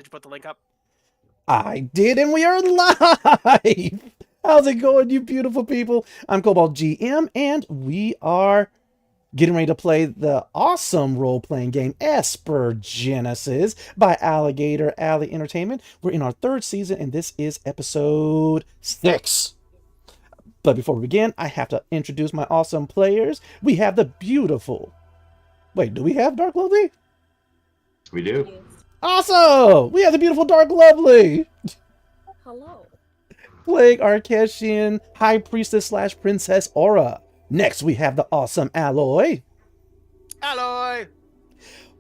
you put the link up? I did, and we are live! How's it going, you beautiful people? I'm Cobalt GM, and we are getting ready to play the awesome role-playing game Esper Genesis by Alligator Alley Entertainment. We're in our third season, and this is episode 6. But before we begin, I have to introduce my awesome players. We have the beautiful... Wait, do we have Dark Lovely? We do. Awesome! We have the beautiful Dark Lovely! Hello. Playing Arcesian High Priestess / Princess Aura. Next, we have the awesome Alloy. Alloy!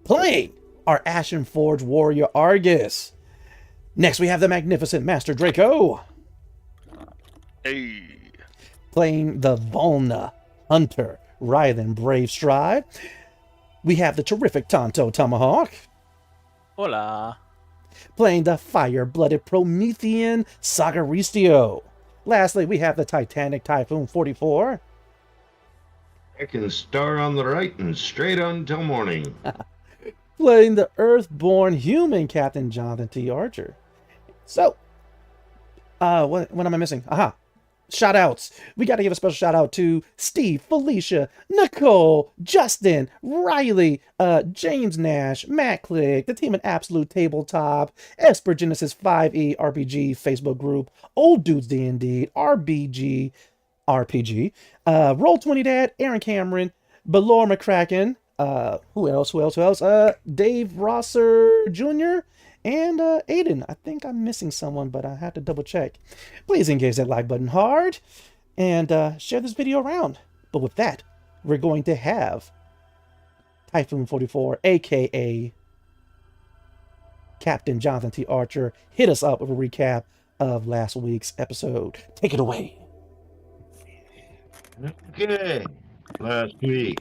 Playing our Ashen Forge Warrior Argus. Next, we have the magnificent Master Draco. Hey. Playing the Volna Hunter Rylan Brave Stride. We have the terrific Tonto Tomahawk. Hola. Playing the fire-blooded Promethean Sagaristio. Lastly, we have the Titanic Typhoon 44. I can start on the right and straight on till morning. Playing the Earthborn Human Captain Jonathan T. Archer. So, what am I missing? Aha. Shout outs. We got to give a special shout out to Steve, Felicia, Nicole, Justin, Riley, James Nash, Matt Click, the team at Absolute Tabletop, Esper Genesis 5e RPG Facebook group, Old Dudes D&D, RBG RPG, Roll20 Dad, Aaron Cameron, Belor McCracken, who else? Dave Rosser Jr., and Aiden. I think I'm missing someone, but I have to double check. Please engage that like button hard and share this video around. But with that, we're going to have Typhoon 44, aka Captain Jonathan T. Archer, hit us up with a recap of last week's episode. Take it away. Okay. Last week,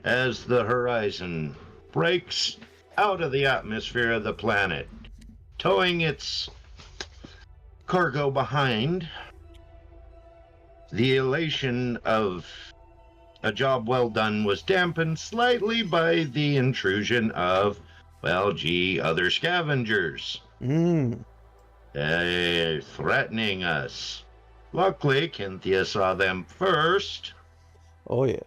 as the horizon breaks out of the atmosphere of the planet, towing its cargo behind, the elation of a job well done was dampened slightly by the intrusion of, other scavengers. Threatening us. Luckily, Cynthia saw them first. Oh, yeah.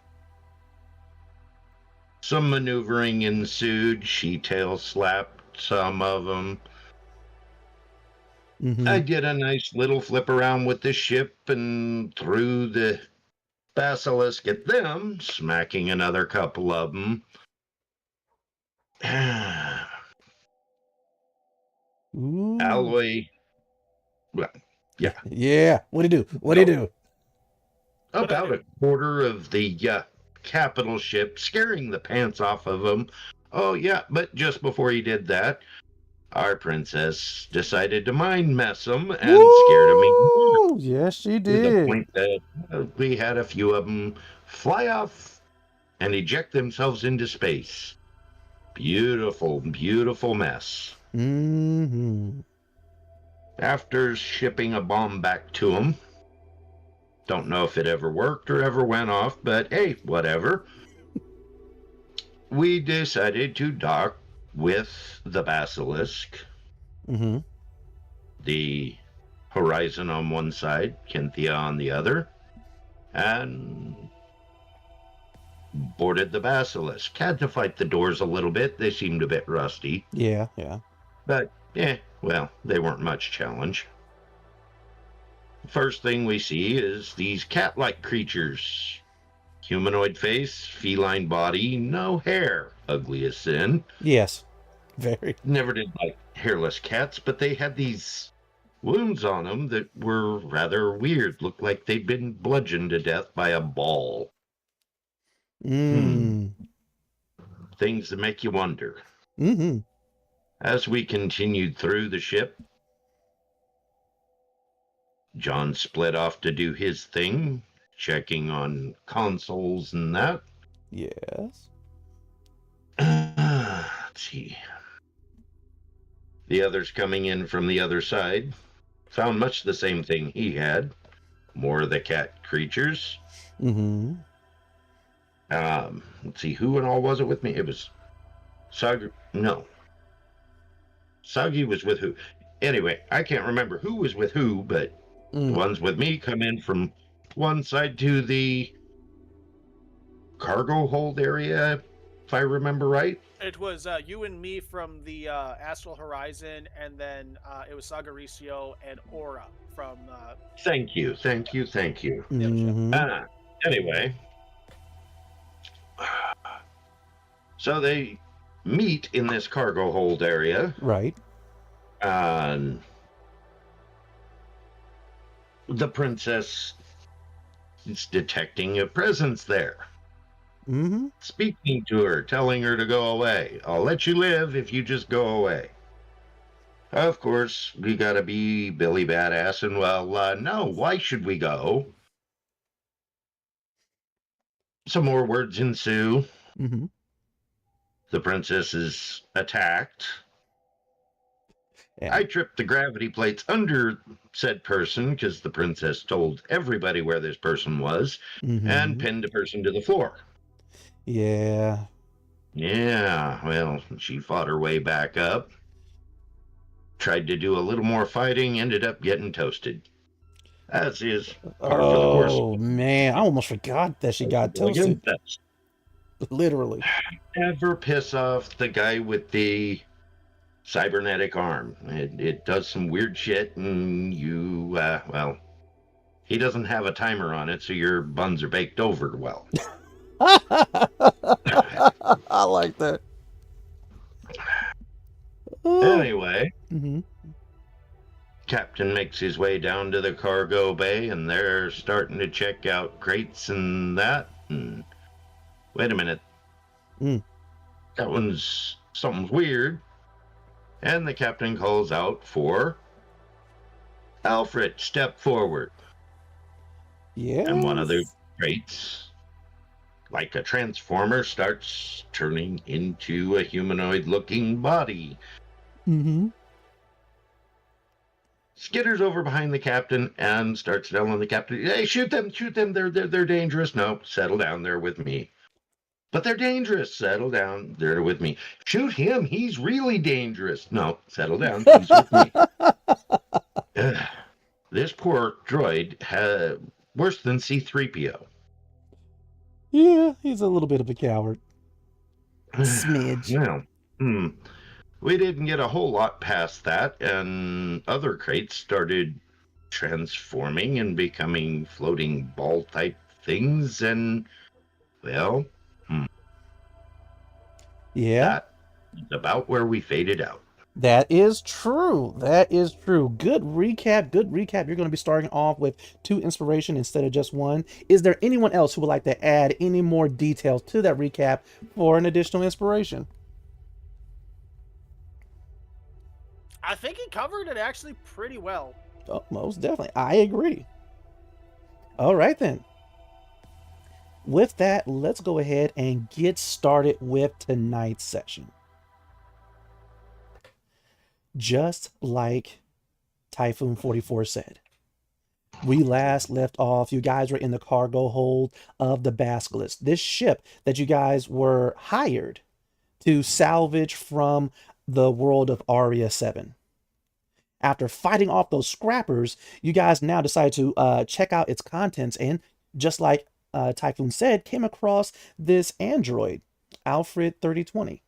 Some maneuvering ensued. She tail slapped some of them. I did a nice little flip around with the ship and threw the basilisk at them, smacking another couple of them. Alloy. Well, yeah. Yeah. What'd he do? What'd he do? About a quarter of the capital ship, scaring the pants off of him. Oh, yeah, but just before he did that, our princess decided to mind mess him and scared him even more. Yes, she To did. the point that we had a few of them fly off and eject themselves into space. Beautiful, beautiful mess. After shipping a bomb back to him, don't know if it ever worked or ever went off, but hey, whatever. We decided to dock with the basilisk. The horizon on one side, Cynthia on the other, and boarded the basilisk. Had to fight the doors a little bit. They seemed a bit rusty. Yeah. But, they weren't much challenge. First thing we see is these cat-like creatures. Humanoid face, feline body, no hair. Ugly as sin. Yes. Very. Never did like hairless cats, but they had these wounds on them that were rather weird. Looked like they'd been bludgeoned to death by a ball. Things that make you wonder. As we continued through the ship, John split off to do his thing, checking on consoles and that. Yes. Let's see. The others coming in from the other side found much the same thing he had. More of the cat creatures. Let's see, who and all was it with me? It was Soggy was with who? Anyway, I can't remember who was with who, but the ones with me come in from one side to the cargo hold area, if I remember right. It was you and me from the Astral Horizon, and then it was Sagaricio and Aura from. Thank you. Mm-hmm. Anyway, so they meet in this cargo hold area. Right. The princess is detecting a presence there. Mm-hmm. Speaking to her, telling her to go away. I'll let you live if you just go away. Of course, we gotta be Billy Badass, and no, why should we go? Some more words ensue. Mm-hmm. The princess is attacked. Yeah. I tripped the gravity plates under said person because the princess told everybody where this person was and pinned the person to the floor. Yeah. Yeah, well, she fought her way back up. Tried to do a little more fighting, ended up getting toasted. As is par for the course. Oh, man. I almost forgot that she got toasted. Literally. Never piss off the guy with the cybernetic arm. It does some weird shit, and you, he doesn't have a timer on it, so your buns are baked over well. I like that. Anyway, Captain makes his way down to the cargo bay, and they're starting to check out crates and that. And wait a minute. Something's weird. And the captain calls out for Alfred, step forward. Yeah. And one of the crates, like a transformer, starts turning into a humanoid-looking body. Skitters over behind the captain and starts telling the captain, "Hey, shoot them! They're dangerous." No, settle down. They're with me. But they're dangerous. Settle down. They're with me. Shoot him. He's really dangerous. No, settle down. He's with me. This poor droid had worse than C-3PO. Yeah, he's a little bit of a coward. Smidge. Well, we didn't get a whole lot past that, and other crates started transforming and becoming floating ball-type things, and, well, yeah, that's about where we faded out. That is true. Good recap. You're going to be starting off with 2 inspiration instead of just 1. Is there anyone else who would like to add any more details to that recap for an additional inspiration? I think he covered it actually pretty well. Oh, most definitely. I agree. All right, then. With that, let's go ahead and get started with tonight's session. Just like Typhoon 44 said, we last left off, you guys were in the cargo hold of the Basilisk, this ship that you guys were hired to salvage from the world of Aria 7. After fighting off those scrappers, you guys now decide to check out its contents, and just like Typhoon said, came across this android, Alfred 3020.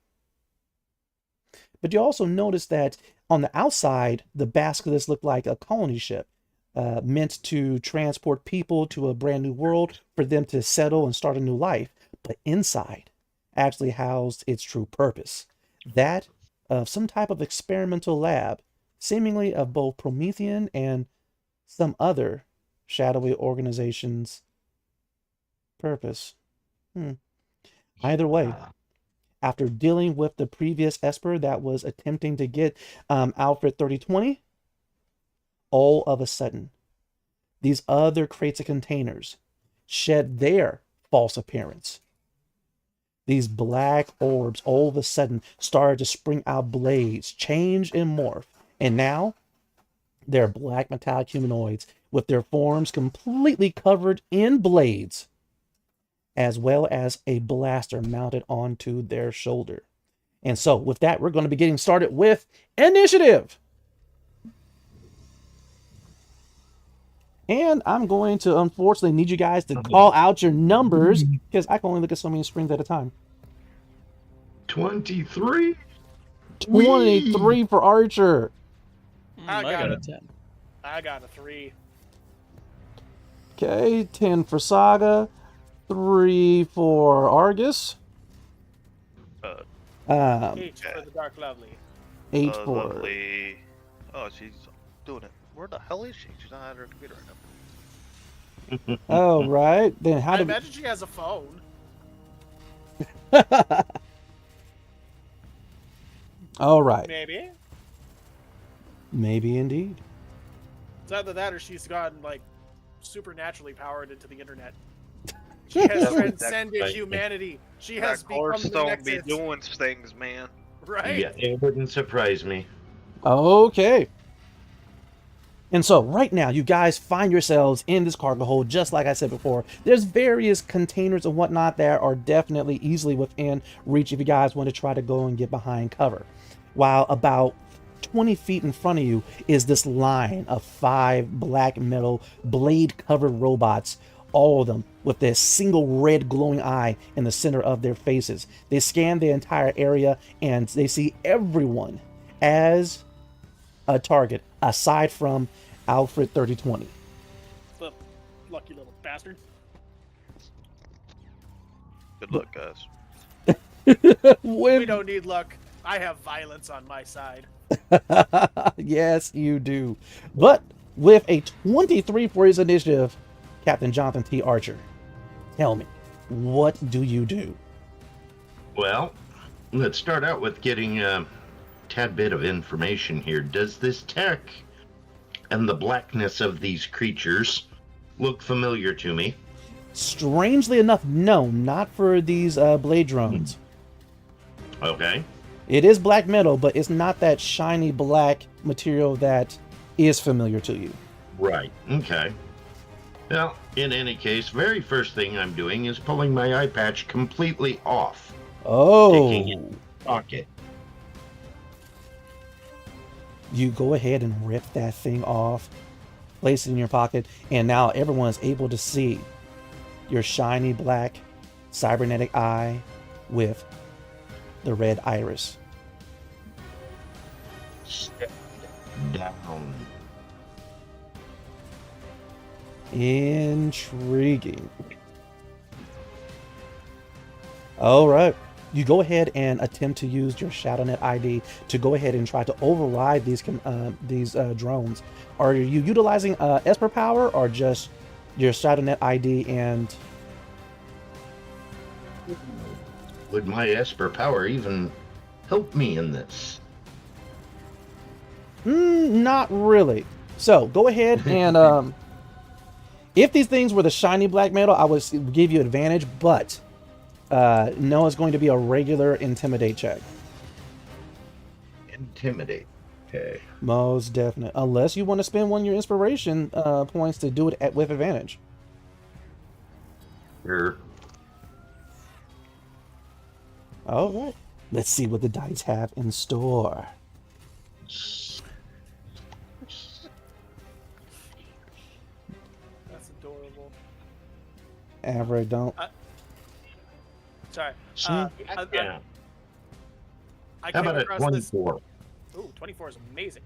But you also notice that on the outside, the Basilisk looked like a colony ship meant to transport people to a brand new world for them to settle and start a new life. But inside actually housed its true purpose, that of some type of experimental lab, seemingly of both Promethean and some other shadowy organization's purpose. Either way, after dealing with the previous Esper that was attempting to get Alfred 3020, all of a sudden, these other crates of containers shed their false appearance. These black orbs all of a sudden started to spring out blades, change and morph, and now they're black metallic humanoids with their forms completely covered in blades, as well as a blaster mounted onto their shoulder. And so with that, we're going to be getting started with initiative. And I'm going to unfortunately need you guys to call out your numbers because I can only look at so many screens at a time. 23. 23 for Archer. I got a it. 10. I got a 3. Okay, 10 for Saga, 3 for Argus, 8 for the Dark Lovely. 8 for... Lovely. Oh, she's doing it. Where the hell is she? She's not at her computer right now. Oh, right. Then how I do imagine she has a phone. All right. Maybe. Maybe indeed. It's either that or she's gotten, like, supernaturally powered into the internet. She has transcended humanity. She has That become horse the don't be Nexus. doing things, man. Right? Yeah, it wouldn't surprise me. Okay. And so right now, you guys find yourselves in this cargo hold, just like I said before. There's various containers and whatnot that are definitely easily within reach if you guys want to try to go and get behind cover. While about 20 feet in front of you is this line of 5 black metal blade-covered robots, all of them with this single red glowing eye in the center of their faces. They scan the entire area and they see everyone as a target, aside from Alfred 3020. The lucky little bastard. Good luck, guys. We don't need luck. I have violence on my side. Yes, you do. But with a 23 for his initiative, Captain Jonathan T. Archer, tell me, what do you do? Well, let's start out with getting a tad bit of information here. Does this tech and the blackness of these creatures look familiar to me? Strangely enough, no, not for these blade drones. Okay. It is black metal, but it's not that shiny black material that is familiar to you. Right. Okay. Well, in any case, very first thing I'm doing is pulling my eye patch completely off. Taking it in my pocket. You go ahead and rip that thing off, place it in your pocket, and now everyone's able to see your shiny black cybernetic eye with the red iris. Step down. Intriguing. All right. You go ahead and attempt to use your ShadowNet ID to go ahead and try to override these drones. Are you utilizing Esper power or just your ShadowNet ID and... Would my Esper power even help me in this? Not really. So go ahead and if these things were the shiny black metal, I would give you advantage, but no, it's going to be a regular intimidate check. Intimidate. Okay. Most definite. Unless you want to spend one of your inspiration points to do it with advantage. Sure. All right. Let's see what the dice have in store. That's adorable. Average, don't. Sorry. Yeah. I How came about a across 24? this. Ooh, 24 is amazing.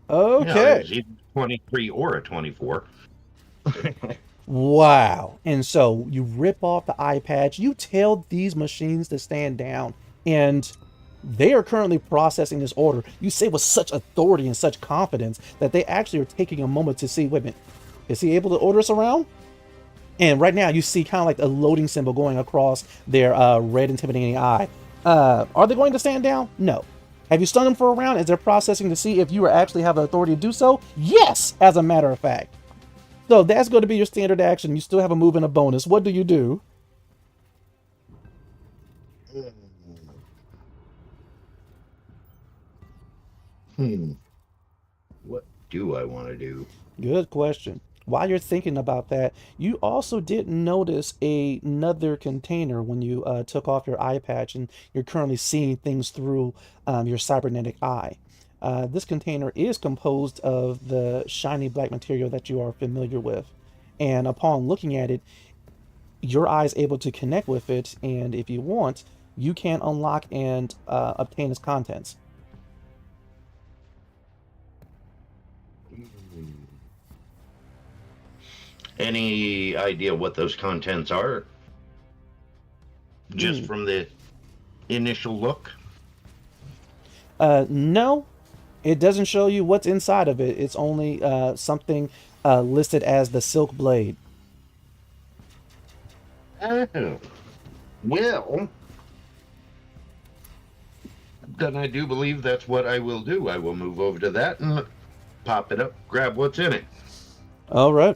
Okay. Yeah, it's either 23 or a 24. Wow. And so you rip off the eye patch, you tell these machines to stand down, and they are currently processing this order. You say with such authority and such confidence that they actually are taking a moment to see, wait a minute, is he able to order us around? And right now you see kind of like a loading symbol going across their red intimidating eye. Are they going to stand down? No. Have you stunned them for a round? Is there processing to see if you actually have the authority to do so? Yes, as a matter of fact. So that's going to be your standard action. You still have a move and a bonus. What do you do? What do I want to do? Good question. While you're thinking about that, you also did notice another container when you took off your eye patch and you're currently seeing things through your cybernetic eye. This container is composed of the shiny black material that you are familiar with. And upon looking at it, your eye is able to connect with it, and if you want, you can unlock and obtain its contents. Any idea what those contents are? Just from the initial look? No, it doesn't show you what's inside of it. It's only something listed as the Silk Blade. Oh. Well, then I do believe that's what I will do. I will move over to that and pop it up, grab what's in it. All right.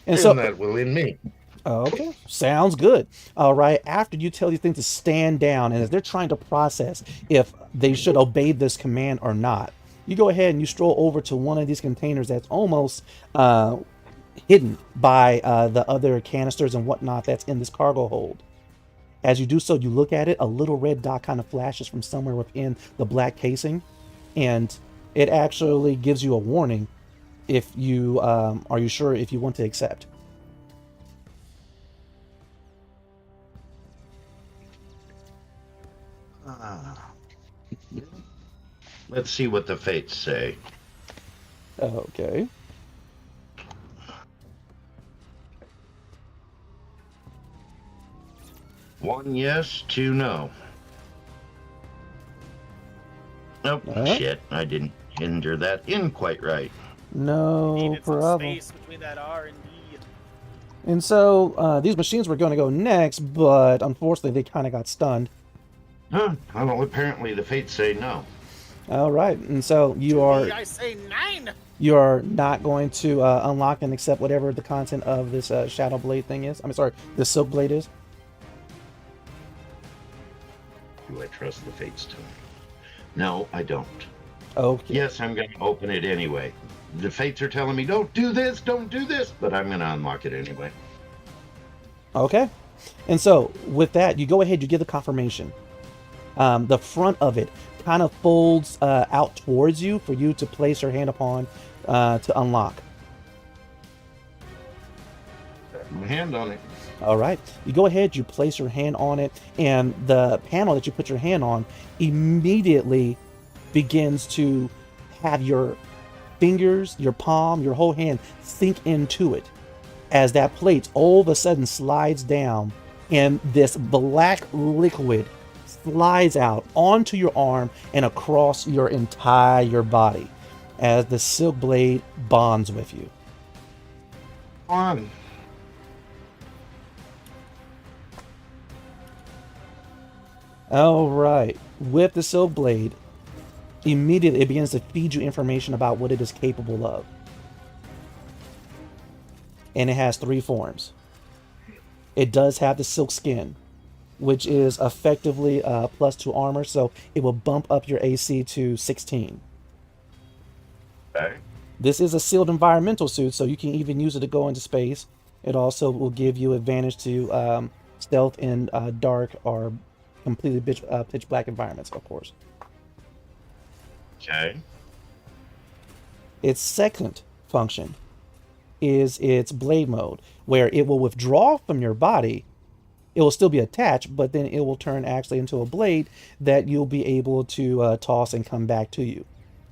And so that will in me. Okay, sounds good. All right, after you tell these things to stand down, and as they're trying to process if they should obey this command or not, you go ahead and you stroll over to one of these containers that's almost hidden by the other canisters and whatnot that's in this cargo hold. As you do so, you look at it, a little red dot kind of flashes from somewhere within the black casing, and it actually gives you a warning if you are you sure if you want to accept. Let's see what the fates say. Okay. One yes, two no. Oh, shit. I didn't enter that in quite right. No Needed some problem. space between that R and D. And so these machines were going to go next, but unfortunately they kind of got stunned. Huh. Well, apparently the fates say no. All right, and so I say 9. you are not going to unlock and accept whatever the content of this Shadow Blade thing is. I'm sorry, this Silk Blade is. Do I trust the fates to me? No, I don't. Okay. Yes, I'm going to open it anyway. The fates are telling me, don't do this, but I'm going to unlock it anyway. Okay. And so with that, you go ahead, you give the confirmation. The front of it kind of folds out towards you for you to place your hand upon to unlock. My hand on it. All right, you go ahead, you place your hand on it, and the panel that you put your hand on immediately begins to have your fingers, your palm, your whole hand sink into it as that plate all of a sudden slides down and this black liquid slides out onto your arm and across your entire body as the Silk Blade bonds with you. On. All right, with the Silk Blade, immediately it begins to feed you information about what it is capable of. And it has 3 forms. It does have the silk skin, which is effectively +2 armor, so it will bump up your AC to 16. Okay. This is a sealed environmental suit, so you can even use it to go into space. It also will give you advantage to stealth in dark or completely pitch black environments, of course. Okay. Its second function is its blade mode, where it will withdraw from your body. It will still be attached, but then it will turn actually into a blade that you'll be able to toss and come back to you.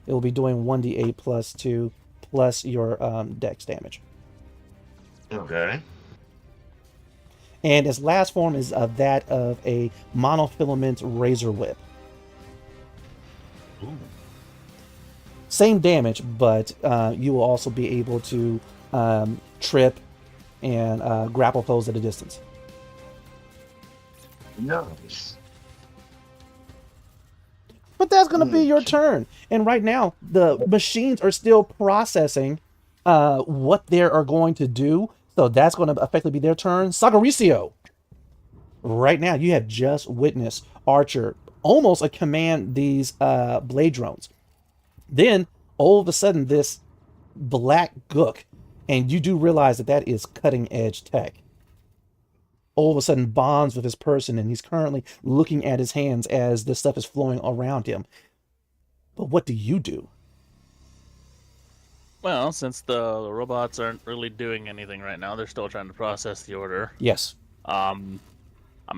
It will be doing 1d8 +2 plus your dex damage. Okay. And its last form is that of a monofilament razor whip. Ooh. Same damage, but you will also be able to trip and grapple foes at a distance. Nice. But that's going to be your turn. And right now, the machines are still processing what they are going to do. So that's going to effectively be their turn. Sagaricio. Right now, you have just witnessed Archer almost command these blade drones. Then, all of a sudden, this black gook, and you do realize that that is cutting edge tech. All of a sudden bonds with his person, and he's currently looking at his hands as this stuff is flowing around him. But what do you do? Well, since the robots aren't really doing anything right now, they're still trying to process the order. Yes. I'm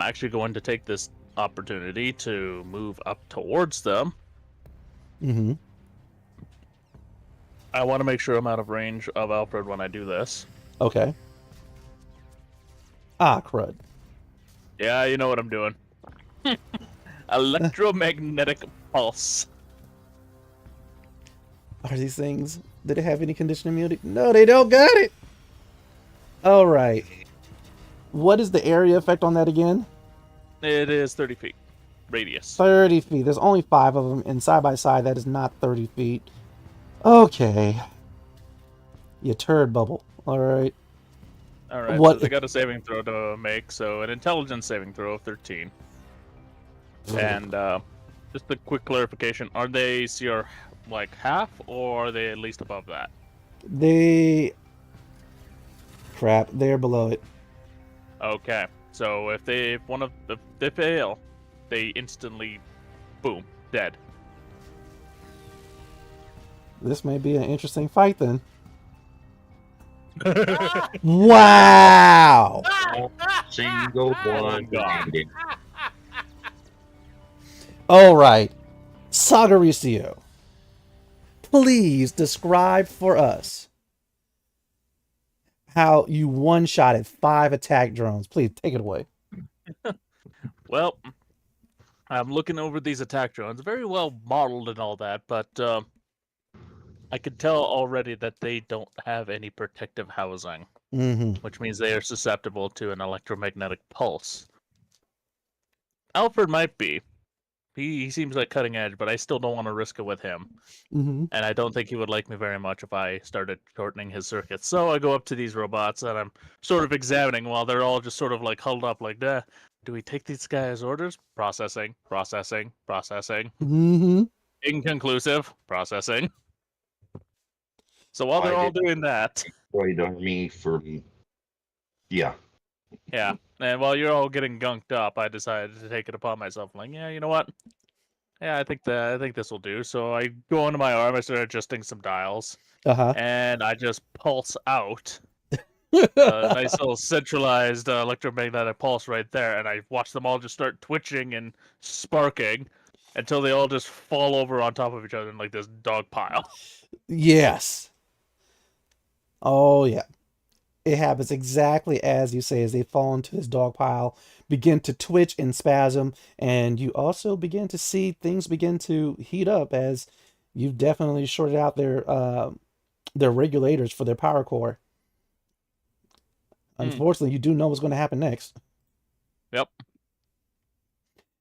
actually going to take this opportunity to move up towards them. Mm-hmm. I want to make sure I'm out of range of Alfred when I do this. Okay. Ah, crud. Yeah, you know what I'm doing. Electromagnetic pulse. Are these things... Did they have any condition immunity? No, they don't got it! Alright. What is the area effect on that again? It is 30 feet. Radius. 30 feet. There's only 5 of them, and side by side, that is not 30 feet. Okay. You turd bubble. Alright. Alright, What- so they got a saving throw to make, so an intelligence saving throw of 13. And, just a quick clarification, are they CR, like, half, or are they at least above that? They... Crap, they're below it. Okay, so if they fail, they instantly, boom, dead. This may be an interesting fight, then. Wow! Single one. God. Alright. Sagaricio, please describe for us how you one-shotted 5 attack drones. Please, take it away. Well, I'm looking over these attack drones, very well modeled and all that, but I could tell already that they don't have any protective housing, Mm-hmm. which means they are susceptible to an electromagnetic pulse. Alfred might be. He seems like cutting edge, but I still don't want to risk it with him. Mm-hmm. And I don't think he would like me very much if I started shortening his circuits. So I go up to these robots and I'm sort of examining while they're all just sort of like huddled up like, duh. Do we take these guys' orders? Processing, processing, processing. Mm-hmm. Inconclusive, processing. So while they're all doing that, Deployed army from. Yeah. yeah, and while you're all getting gunked up, I decided to take it upon myself. Like, yeah, you know what? Yeah, I think this will do. So I go onto my arm, I start adjusting some dials, Uh-huh. and I just pulse out a nice little centralized electromagnetic pulse right there, and I watch them all just start twitching and sparking until they all just fall over on top of each other in like this dog pile. Yes. Oh, yeah. It happens exactly as you say, as they fall into this dog pile, begin to twitch and spasm, and you also begin to see things begin to heat up as you've definitely shorted out their regulators for their power core. Unfortunately, you do know what's going to happen next. Yep.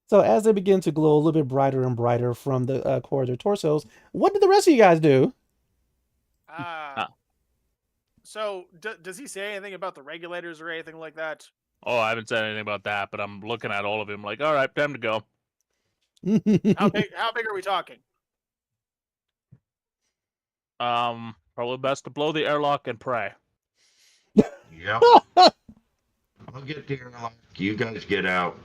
So as they begin to glow a little bit brighter and brighter from the core of their torsos, what did the rest of you guys do? So, does he say anything about the regulators or anything like that? Oh, I haven't said anything about that, but I'm looking at all of them like, all right, time to go. How big are we talking? Probably best to blow the airlock and pray. Yeah. I'll get the airlock. You guys get out.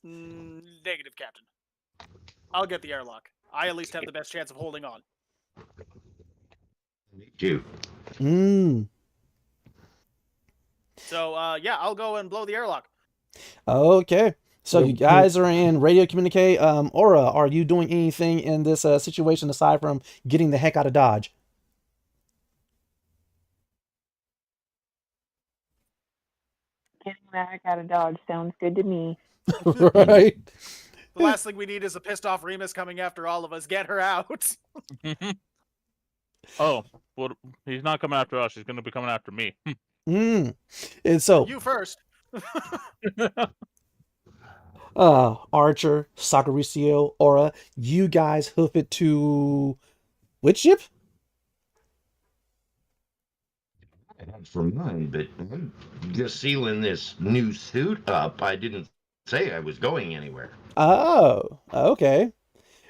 Negative, Captain. I'll get the airlock. I at least have the best chance of holding on. Me too. So, yeah, I'll go and blow the airlock. Okay. So you guys are in radio communicate. Aura, are you doing anything in this situation aside from getting the heck out of Dodge? Getting the heck out of Dodge sounds good to me. Right. The last thing we need is a pissed off Remus coming after all of us. Get her out. Oh, well, he's not coming after us. He's going to be coming after me. And so You first. Archer, Sagaricio, Aura, you guys hoof it to which ship? Not for mine, but I'm just sealing this new suit up. I didn't say I was going anywhere. Oh, okay.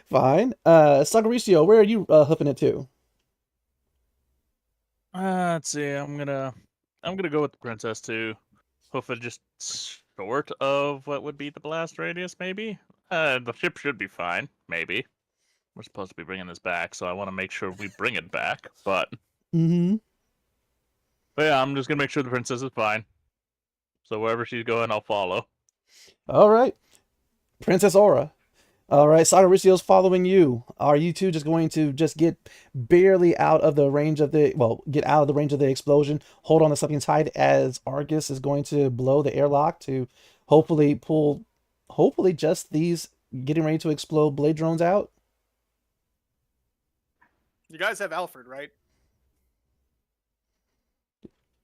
Fine. Sagaricio, where are you hoofing it to? Let's see. I'm gonna go with the princess to hoof it just short of what would be the blast radius, maybe. The ship should be fine, maybe. We're supposed to be bringing this back, so I want to make sure we bring it back. But yeah, I'm just gonna make sure the princess is fine. So wherever she's going, I'll follow. All right. Princess Aura. All right, Sagaricio's following you. Are you two just going to just get barely out of the range of the, get out of the range of the explosion, hold on to something tight as Argus is going to blow the airlock to hopefully pull, just these getting ready to explode blade drones out? You guys have Alfred, right?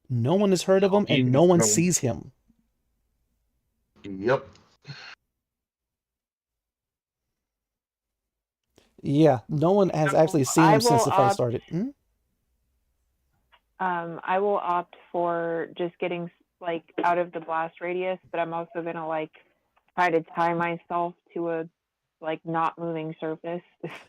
No one has heard of him, and no one sees him. Yep. Yeah, no one has actually seen him since the fight started. I will opt for just getting like out of the blast radius, but I'm also gonna like try to tie myself to a like not moving surface.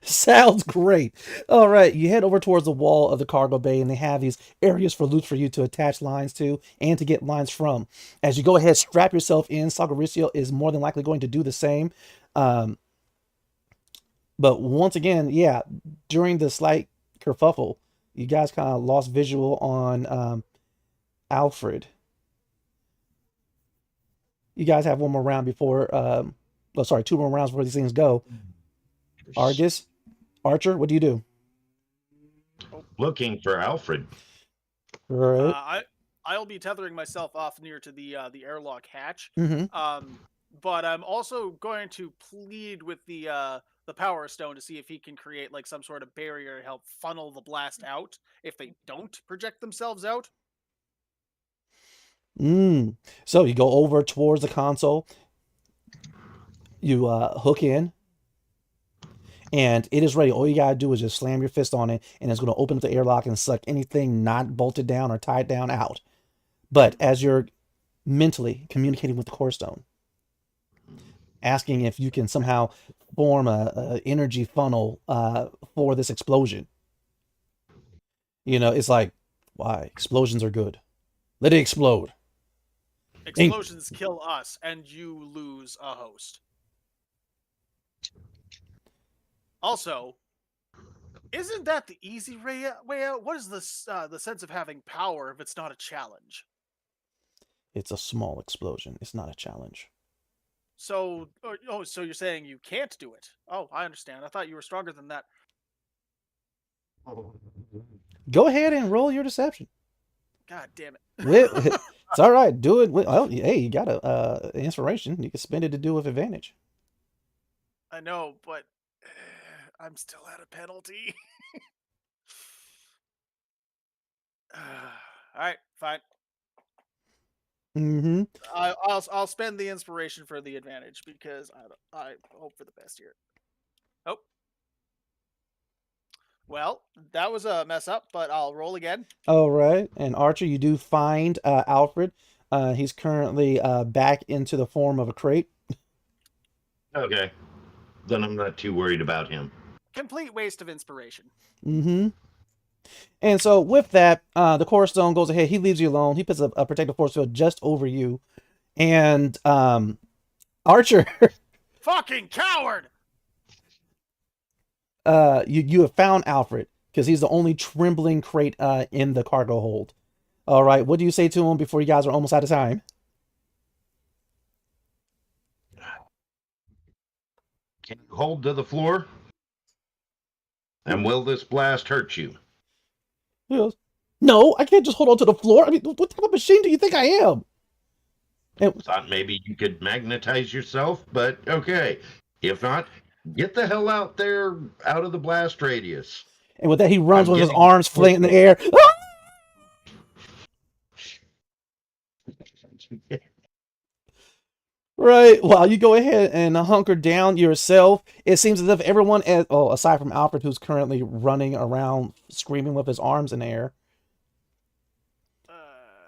Sounds great. All right, you head over towards the wall of the cargo bay, and they have these areas for loops for you to attach lines to and to get lines from. As you go ahead, strap yourself in. Sagaricio is more than likely going to do the same. But once again, yeah, during the slight kerfuffle, you guys kind of lost visual on Alfred. You guys have one more round before, two more rounds before these things go. Argus, Archer, what do you do? Looking for Alfred. Right. I'll be tethering myself off near to the airlock hatch. Mm-hmm. But I'm also going to plead with the Power Stone to see if he can create like some sort of barrier to help funnel the blast out if they don't project themselves out. So you go over towards the console. You hook in, and it is ready. All you gotta do is just slam your fist on it, and it's going to open up the airlock and suck anything not bolted down or tied down out. But as you're mentally communicating with the Core Stone, asking if you can somehow form a energy funnel for this explosion. You know, it's like, why? Explosions are good. Let it explode. Explosions kill us, and you lose a host. Also, isn't that the easy way out? What is the sense of having power if it's not a challenge? It's a small explosion. It's not a challenge. So, so you're saying you can't do it? Oh, I understand. I thought you were stronger than that. Go ahead and roll your deception. God damn it. It's all right. Do it. Well, hey, you got a inspiration. You can spend it to do with advantage. I know, but I'm still at a penalty. All right, fine. I'll spend the inspiration for the advantage because I hope for the best here. Oh. Well, that was a mess up, but I'll roll again. All right. And Archer, you do find Alfred. He's currently back into the form of a crate. Okay. Then I'm not too worried about him. Complete waste of inspiration. And so with that, the Core Stone goes ahead. He leaves you alone. He puts a protective force field just over you. And Archer. Fucking coward! You have found Alfred because he's the only trembling crate in the cargo hold. All right, what do you say to him before you guys are almost out of time? Can you hold to the floor? And will this blast hurt you? He goes, no, I can't just hold on to the floor. I mean, what type of machine do you think I am? And thought maybe you could magnetize yourself, but okay. If not, get the hell out there, out of the blast radius. And with that, he runs with his arms flailing in the air. Right. While you go ahead and hunker down yourself, it seems as if everyone, aside from Alfred, who's currently running around screaming with his arms in the air.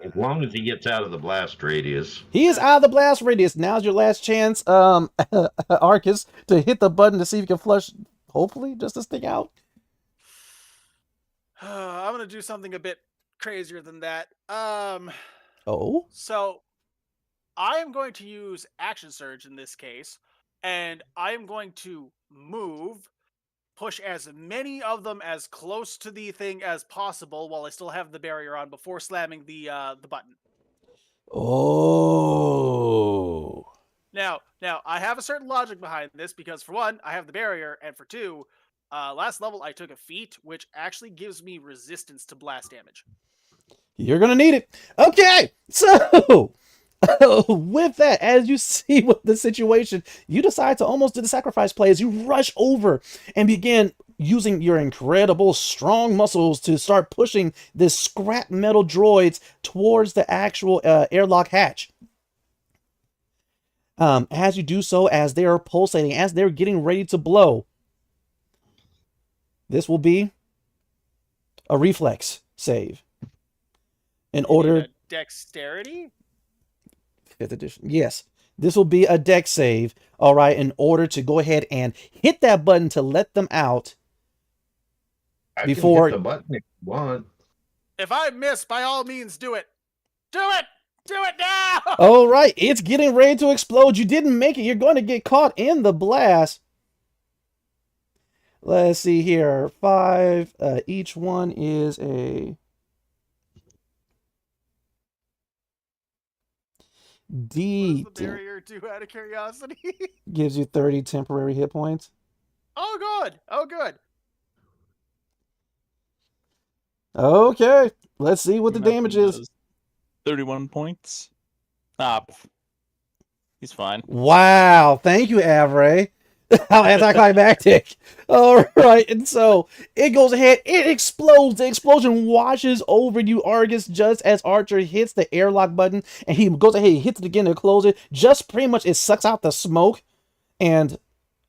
As long as he gets out of the blast radius. He is out of the blast radius. Now's your last chance, Arcus, to hit the button to see if you can flush hopefully, just this thing out? I'm gonna do something a bit crazier than that. Oh? So I am going to use Action Surge in this case, and I am going to move, push as many of them as close to the thing as possible while I still have the barrier on before slamming the button. Oh. Now, I have a certain logic behind this because for one, I have the barrier, and for two, last level I took a feat which actually gives me resistance to blast damage. You're gonna need it. Okay, so with that, as you see with the situation, you decide to almost do the sacrifice play as you rush over and begin using your incredible strong muscles to start pushing this scrap metal droids towards the actual airlock hatch. As you do so, as they are pulsating, as they're getting ready to blow, this will be a reflex save. In order, Dexterity? 5th edition. Yes, this will be a dex save. All right, in order to go ahead and hit that button to let them out. Before can hit the button if you want. If I miss, by all means, do it. Do it! Do it now! All right, it's getting ready to explode. You didn't make it. You're going to get caught in the blast. Let's see here. 5. Each one is a D. What does the barrier do out of curiosity? Gives you 30 temporary hit points. Oh, good. Oh, good. Okay, let's see what the damage is. 31 points. Ah, he's fine. Wow, thank you, Avray. How anticlimactic. All right, and so it goes ahead, it explodes. The explosion washes over you, Argus, just as Archer hits the airlock button, and he goes ahead, he hits it again to close it. Just pretty much, it sucks out the smoke, and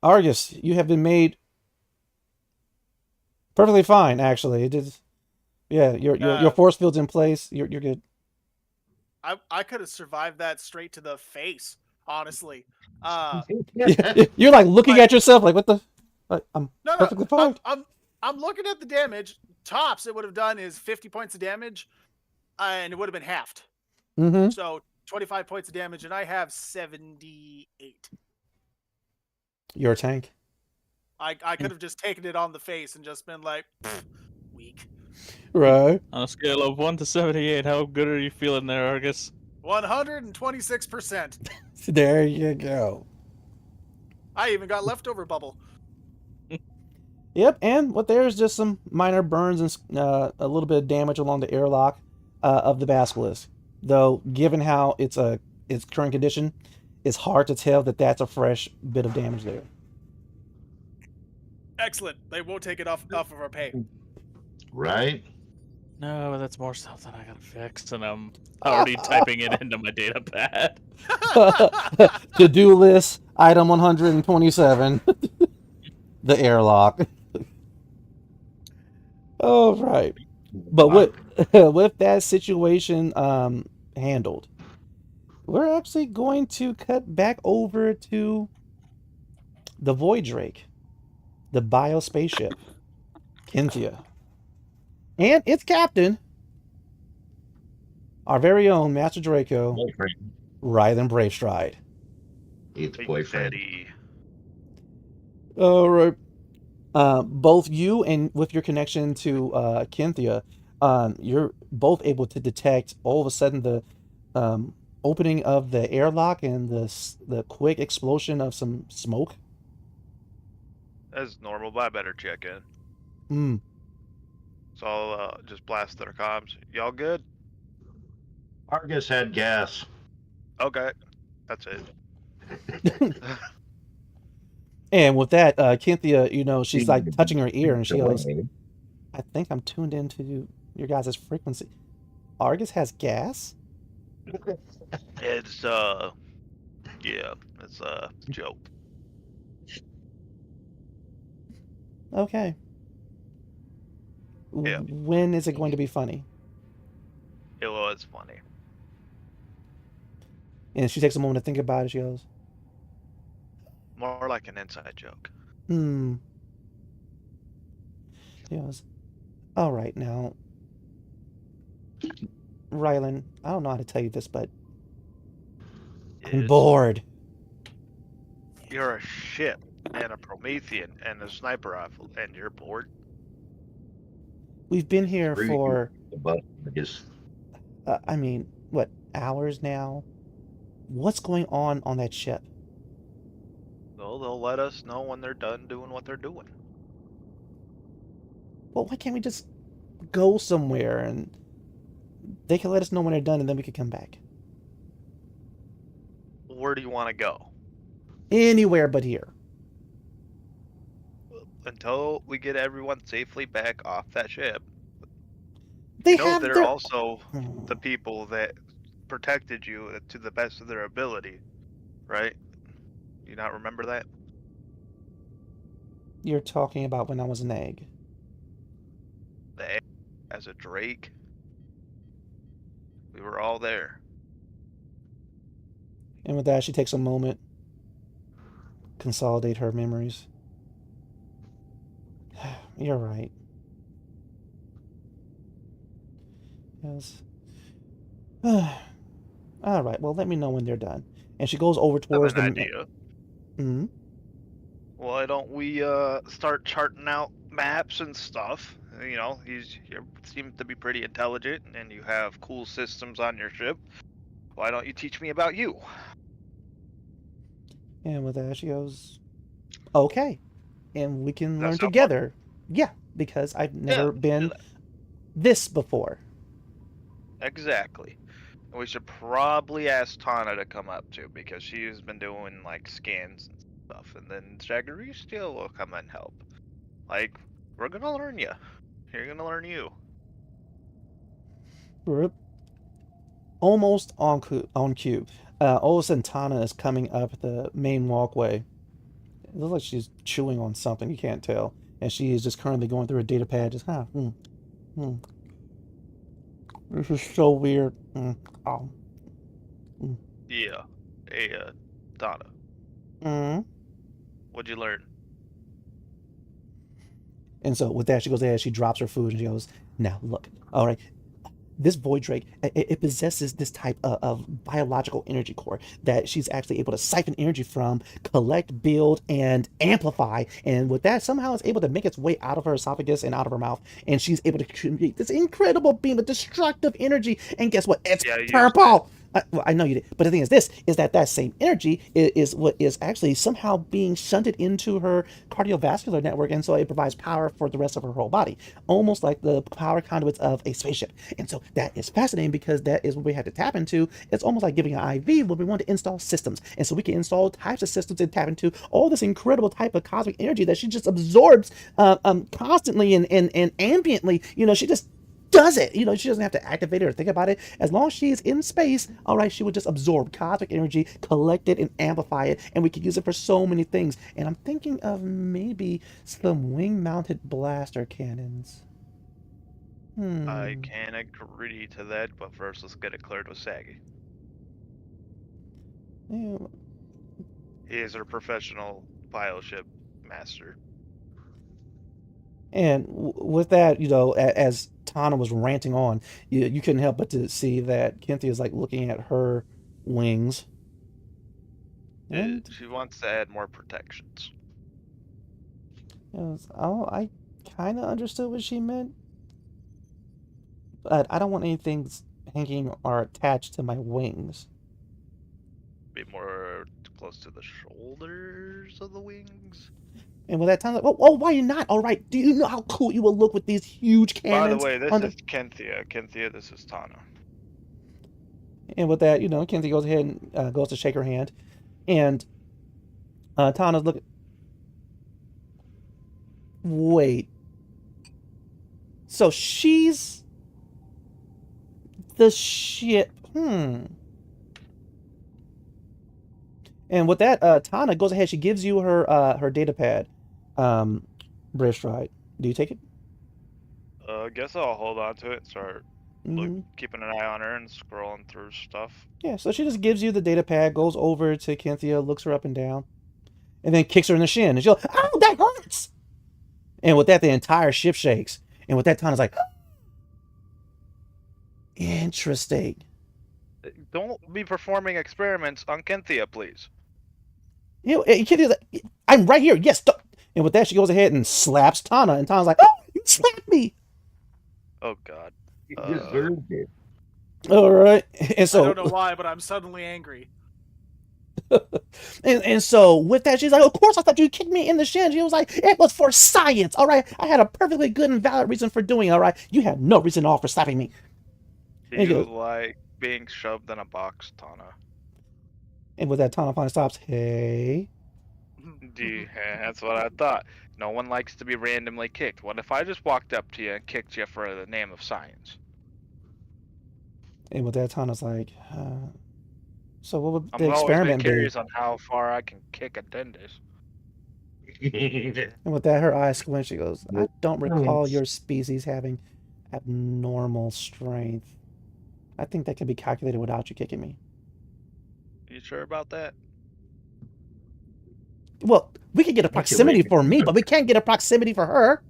Argus, you have been made perfectly fine. Actually, it is. Yeah, your force field's in place. You're good. I could have survived that straight to the face, honestly. You're like looking at yourself like, what the? I'm perfectly fine. I'm looking at the damage. Tops it would have done is 50 points of damage, and it would have been halved. Mm-hmm. So 25 points of damage, and I have 78. You're a tank. I could have just taken it on the face and just been like, weak. Right. On a scale of 1 to 78, how good are you feeling there, Argus? 126%. There you go. I even got leftover bubble. Yep, and what there's just some minor burns and a little bit of damage along the airlock of the basilisk. Though, given how its current condition, it's hard to tell that that's a fresh bit of damage there. Excellent. They won't take it off of our pay. Right? No, that's more stuff that I gotta fix, and I'm already typing it into my data pad. To-do list, item 127. The airlock. All right. But with that situation handled, we're actually going to cut back over to the Void Drake, the bio spaceship, Kynthia. And its captain, our very own Master Draco, Rythan Bravestride. It's boyfriend. All right. Both you and with your connection to Kynthia, you're both able to detect all of a sudden the opening of the airlock and the quick explosion of some smoke. That's normal, but I better check in. Hmm. So I'll just blast their comms. Y'all good? Argus had gas. Okay. That's it. And with that, Kynthia, she's like touching her ear and she goes, I think I'm tuned into your guys' frequency. Argus has gas? It's, yeah, it's a joke. Okay. Yeah. When is it going to be funny? It was funny. And she takes a moment to think about it. She goes, More like an inside joke. He goes, all right, now, Rylan, I don't know how to tell you this, but I'm Is bored. you're a ship and a Promethean and a sniper rifle, and you're bored? We've been here Screw you, for, the butt, I guess. I mean, what, hours now? What's going on that ship? Well, they'll let us know when they're done doing what they're doing. Well, why can't we just go somewhere and they can let us know when they're done and then we can come back? Where do you want to go? Anywhere but here. Until we get everyone safely back off that ship. They You know have they're their... also the people that protected you to the best of their ability, right? You not remember that? You're talking about when I was an egg. The egg as a Drake. We were all there. And with that, she takes a moment, consolidate her memories. You're right. Yes. All right. Well, let me know when they're done. And she goes over I have towards an the. idea. Hmm. Why don't we start charting out maps and stuff? You know, you seem to be pretty intelligent, and you have cool systems on your ship. Why don't you teach me about you? And with that, she goes, "Okay," and we can Does learn that sound fun? together. Yeah, because I've Yeah, never let's do been that. this before. Exactly. And we should probably ask Tana to come up too, because she's been doing like scans and stuff, and then Jaggeristia will come and help. Like, we're gonna learn you. You're gonna learn you. We're almost on cue. All of a sudden, Tana is coming up the main walkway. It looks like she's chewing on something. You can't tell, and she is just currently going through her data pad. Just, hmm. This is so weird. Oh. Yeah. Hey, Tana, Mm. what'd you learn? And so with that, she goes ahead, she drops her food, and she goes, now look, all right, this void drake, it possesses this type of biological energy core that she's actually able to siphon energy from, collect, build, and amplify. And with that, somehow it's able to make its way out of her esophagus and out of her mouth. And she's able to create this incredible beam of destructive energy. And guess what? It's Yeah, I used purple. Well, I know you did, but the thing is, this is that same energy is what is actually somehow being shunted into her cardiovascular network, and so it provides power for the rest of her whole body, almost like the power conduits of a spaceship. And so that is fascinating because that is what we had to tap into. It's almost like giving an IV when we want to install systems, and so we can install types of systems and tap into all this incredible type of cosmic energy that she just absorbs constantly and ambiently. You know, she just does it. You know, she doesn't have to activate it or think about it. As long as she's in space, all right, she would just absorb cosmic energy, collect it, and amplify it, and we could use it for so many things. And I'm thinking of maybe some wing-mounted blaster cannons. I can agree to that, but first let's get it cleared with Saggy. Yeah. He is our professional bioship master. And with that, you know, as Tana was ranting on, you couldn't help but to see that Cynthia is like looking at her wings. And She wants to add more protections. oh, I kind of understood what she meant, but I don't want anything hanging or attached to my wings. Be more close to the shoulders of the wings. And with that, Tana's like, oh, why not? All right, do you know how cool you will look with these huge cannons? By the way, this on is Kenthia. Kenthia, this is Tana. And with that, you know, Cynthia goes ahead and goes to shake her hand, and Tana's looking. Wait. So she's the ship. And with that, Tana goes ahead. She gives you her data pad. British Stride. Do you take it? Guess I'll hold on to it and start Mm-hmm. keeping an eye on her and scrolling through stuff. Yeah, so she just gives you the data pad, goes over to Cynthia, looks her up and down, and then kicks her in the shin. And she'll, oh, that hurts! And with that, the entire ship shakes. And with that, Tana's like, interesting. Don't be performing experiments on Kenthia, please. You know, you can't do that. I'm right here. Yes. And with that, she goes ahead and slaps Tana. And Tana's like, oh, you slapped me. Oh God. He deserved it. All right. And so, I don't know why, but I'm suddenly angry. and so with that, she's like, of course I thought you kicked me in the shin. She was like, it was for science. All right. I had a perfectly good and valid reason for doing it. All right. You had no reason at all for slapping me. Do And he you goes- like being shoved in a box, Tana? And with that, Tana finally stops. Hey. That's what I thought. No one likes to be randomly kicked. What if I just walked up to you and kicked you for the name of science? And with that, Tana's like, so what would I'm the always been experiment be? curious on how far I can kick a dentist. And with that, her eyes squint. She goes, I don't recall your species having abnormal strength. I think that can be calculated without you kicking me. You sure about that? Well, we can get a proximity for me, but we can't get a proximity for her.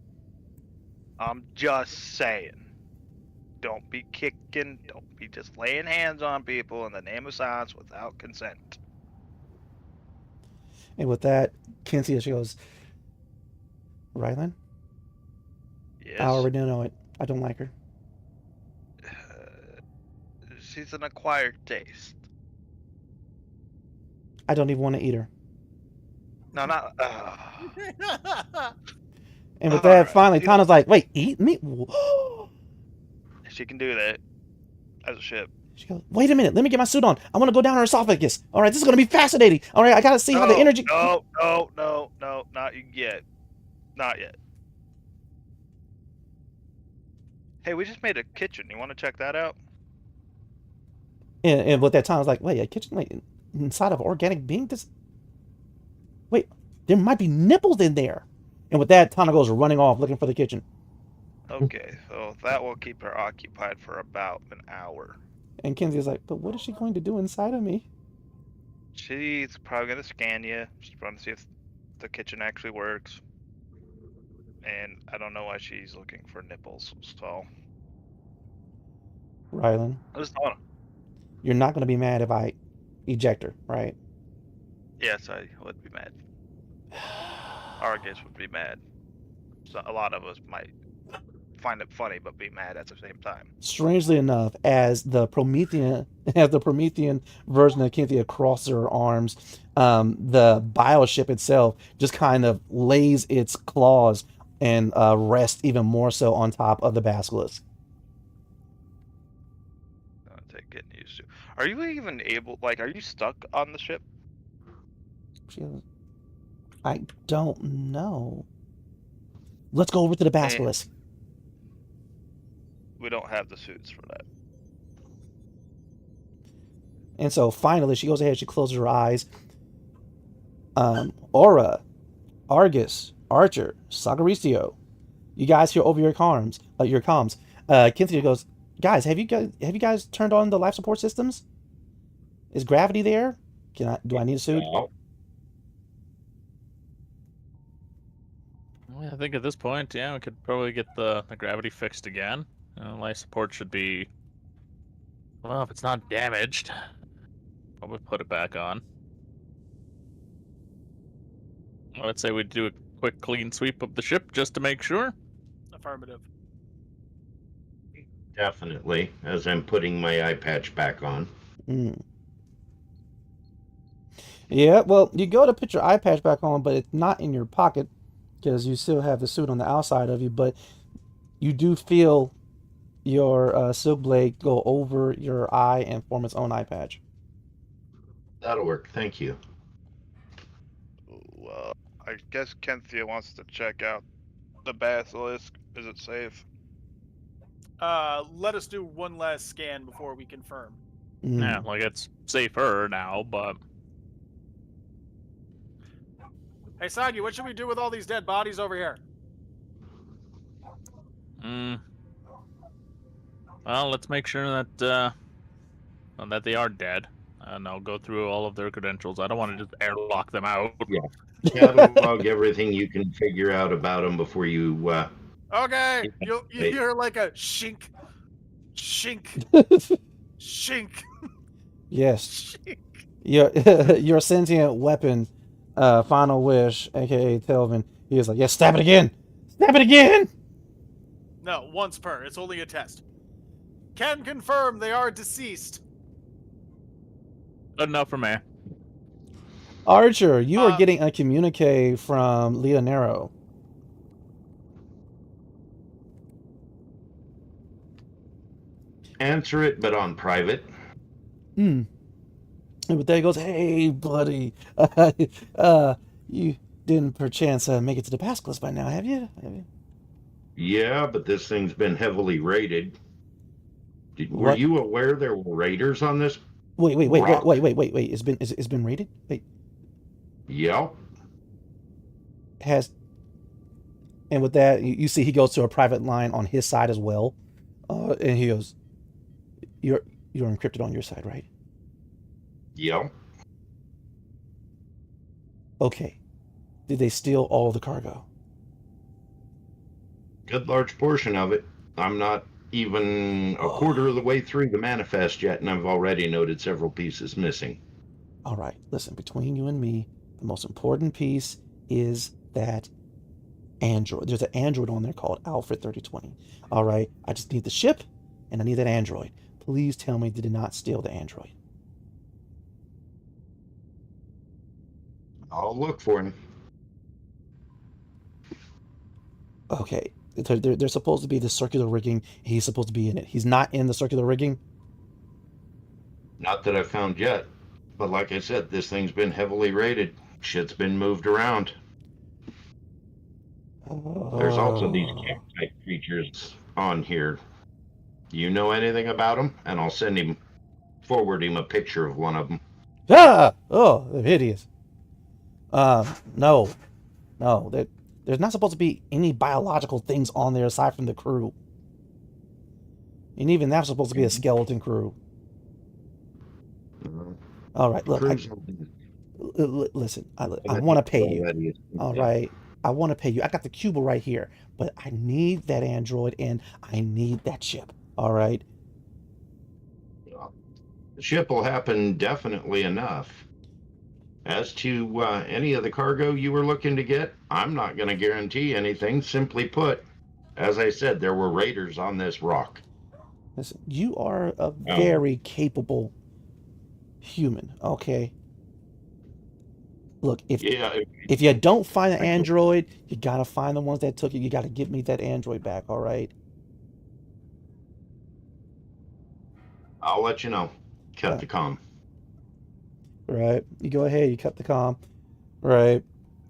I'm just saying. Don't be kicking, don't be just laying hands on people in the name of science without consent. And with that, Kinsia, she goes, Rylan, Yes. I already know it. I don't like her. She's an acquired taste. I don't even want to eat her. No, not. And with All that, right. finally, You Tana's like, wait, eat me? She can do that as a ship. She goes, wait a minute, let me get my suit on. I want to go down her esophagus. All right, this is going to be fascinating. All right, I got to see how the energy... No, not yet. Not yet. Hey, we just made a kitchen. You want to check that out? And with that, Tana's like, wait, a kitchen like inside of organic being? Wait, there might be nipples in there. And with that, Tana goes running off looking for the kitchen. Okay, so that will keep her occupied for about an hour. And Kenzie's like, but what is she going to do inside of me? She's probably going to scan you. She's trying to see if the kitchen actually works. And I don't know why she's looking for nipples, so... Rylan, I just don't. you're not going to be mad if I eject her, right? Yes, I would be mad. Argus would be mad. So a lot of us might find it funny, but be mad at the same time. Strangely enough, as the Promethean version of Kenzia crosses her arms, the bioship itself just kind of lays its claws and rests even more so on top of the basilisk. I'll take getting used to. Are you even able? Like, are you stuck on the ship? She goes, I don't know. Let's go over to the basilisk. We don't have the suits for that. And so finally, she goes ahead, she closes her eyes. Aura, Argus, Archer, Sagaricio, you guys hear over your comms. Kenzia goes, guys, have you guys turned on the life support systems? Is gravity there? Do I need a suit? No. Well, I think at this point, yeah, we could probably get the gravity fixed again. Life support should be, well, if it's not damaged, probably put it back on. I would say we'd do a quick clean sweep of the ship just to make sure. Affirmative. Definitely, as I'm putting my eye patch back on. Mm. Yeah, well, you go to put your eye patch back on, but it's not in your pocket because you still have the suit on the outside of you, but you do feel your silk blade go over your eye and form its own eye patch. That'll work, thank you. Well, I guess Kenthia wants to check out the basilisk. Is it safe? Let us do one last scan before we confirm. Mm. Yeah, like it's safer now, but Hey, Sagi, what should we do with all these dead bodies over here? well, let's make sure that that they are dead, and I'll go through all of their credentials. I don't want to just airlock them out. Yeah. Catalog everything you can figure out about them before you. Okay, you Hey. hear like a shink, shink, shink, Yes. shink. Your sentient weapon, Final Wish, aka Telvin, he is like, yes, stab it again! Stab it again! No, once per. It's only a test. Can confirm they are deceased. Good enough for me. Archer, you are Uh, getting a communique from Leonero. Answer it, but on private. Hmm. But there he goes, hey, buddy. You didn't perchance make it to the Basilisk by now, have you? Yeah, but this thing's been heavily raided. Were What? you aware there were raiders on this? Wait. Rock. It's been raided? Wait, Yep. and with that, you see he goes to a private line on his side as well. And he goes, You're encrypted on your side, right? Yep. Okay. Did they steal all the cargo? Good large portion of it. I'm not even a quarter of the way through the manifest yet, and I've already noted several pieces missing. All right, listen, between you and me, the most important piece is that android. There's an android on there called Alfred 3020. All right, I just need the ship, and I need that android. Please tell me they did not steal the android. I'll look for him. Okay, there's supposed to be the circular rigging. He's supposed to be in it. He's not in the circular rigging. Not that I've found yet, but like I said, this thing's been heavily raided. Shit's been moved around. There's also these cat-type creatures on here. Do you know anything about them? And I'll forward him a picture of one of them. Oh, they're hideous. No. There's not supposed to be any biological things on there aside from the crew. And even that's supposed to be a skeleton crew. All right, look. Listen, I want to pay you. All right, I want to pay you. I got the Cuba right here, but I need that android and I need that ship. All right. The ship will happen definitely enough. As to any of the cargo you were looking to get, I'm not going to guarantee anything. Simply put, as I said, there were raiders on this rock. Listen, you are a very capable human, okay? Look, if you don't find an android, you got to find the ones that took it. You got to give me that android back, all right? I'll let you know. Cut the comm. Right. You go ahead, you cut the comm. Right.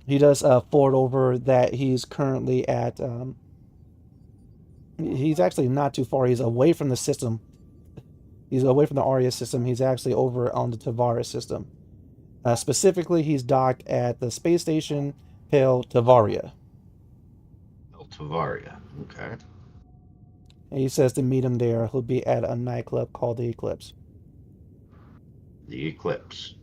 He does forward over that he's currently at he's actually not too far. He's away from the system. He's away from the Aria system. He's actually over on the Tavares system. Specifically, he's docked at the space station Pale Tavaria. Tavaria, okay. And he says to meet him there. He'll be at a nightclub called the Eclipse. The Eclipse.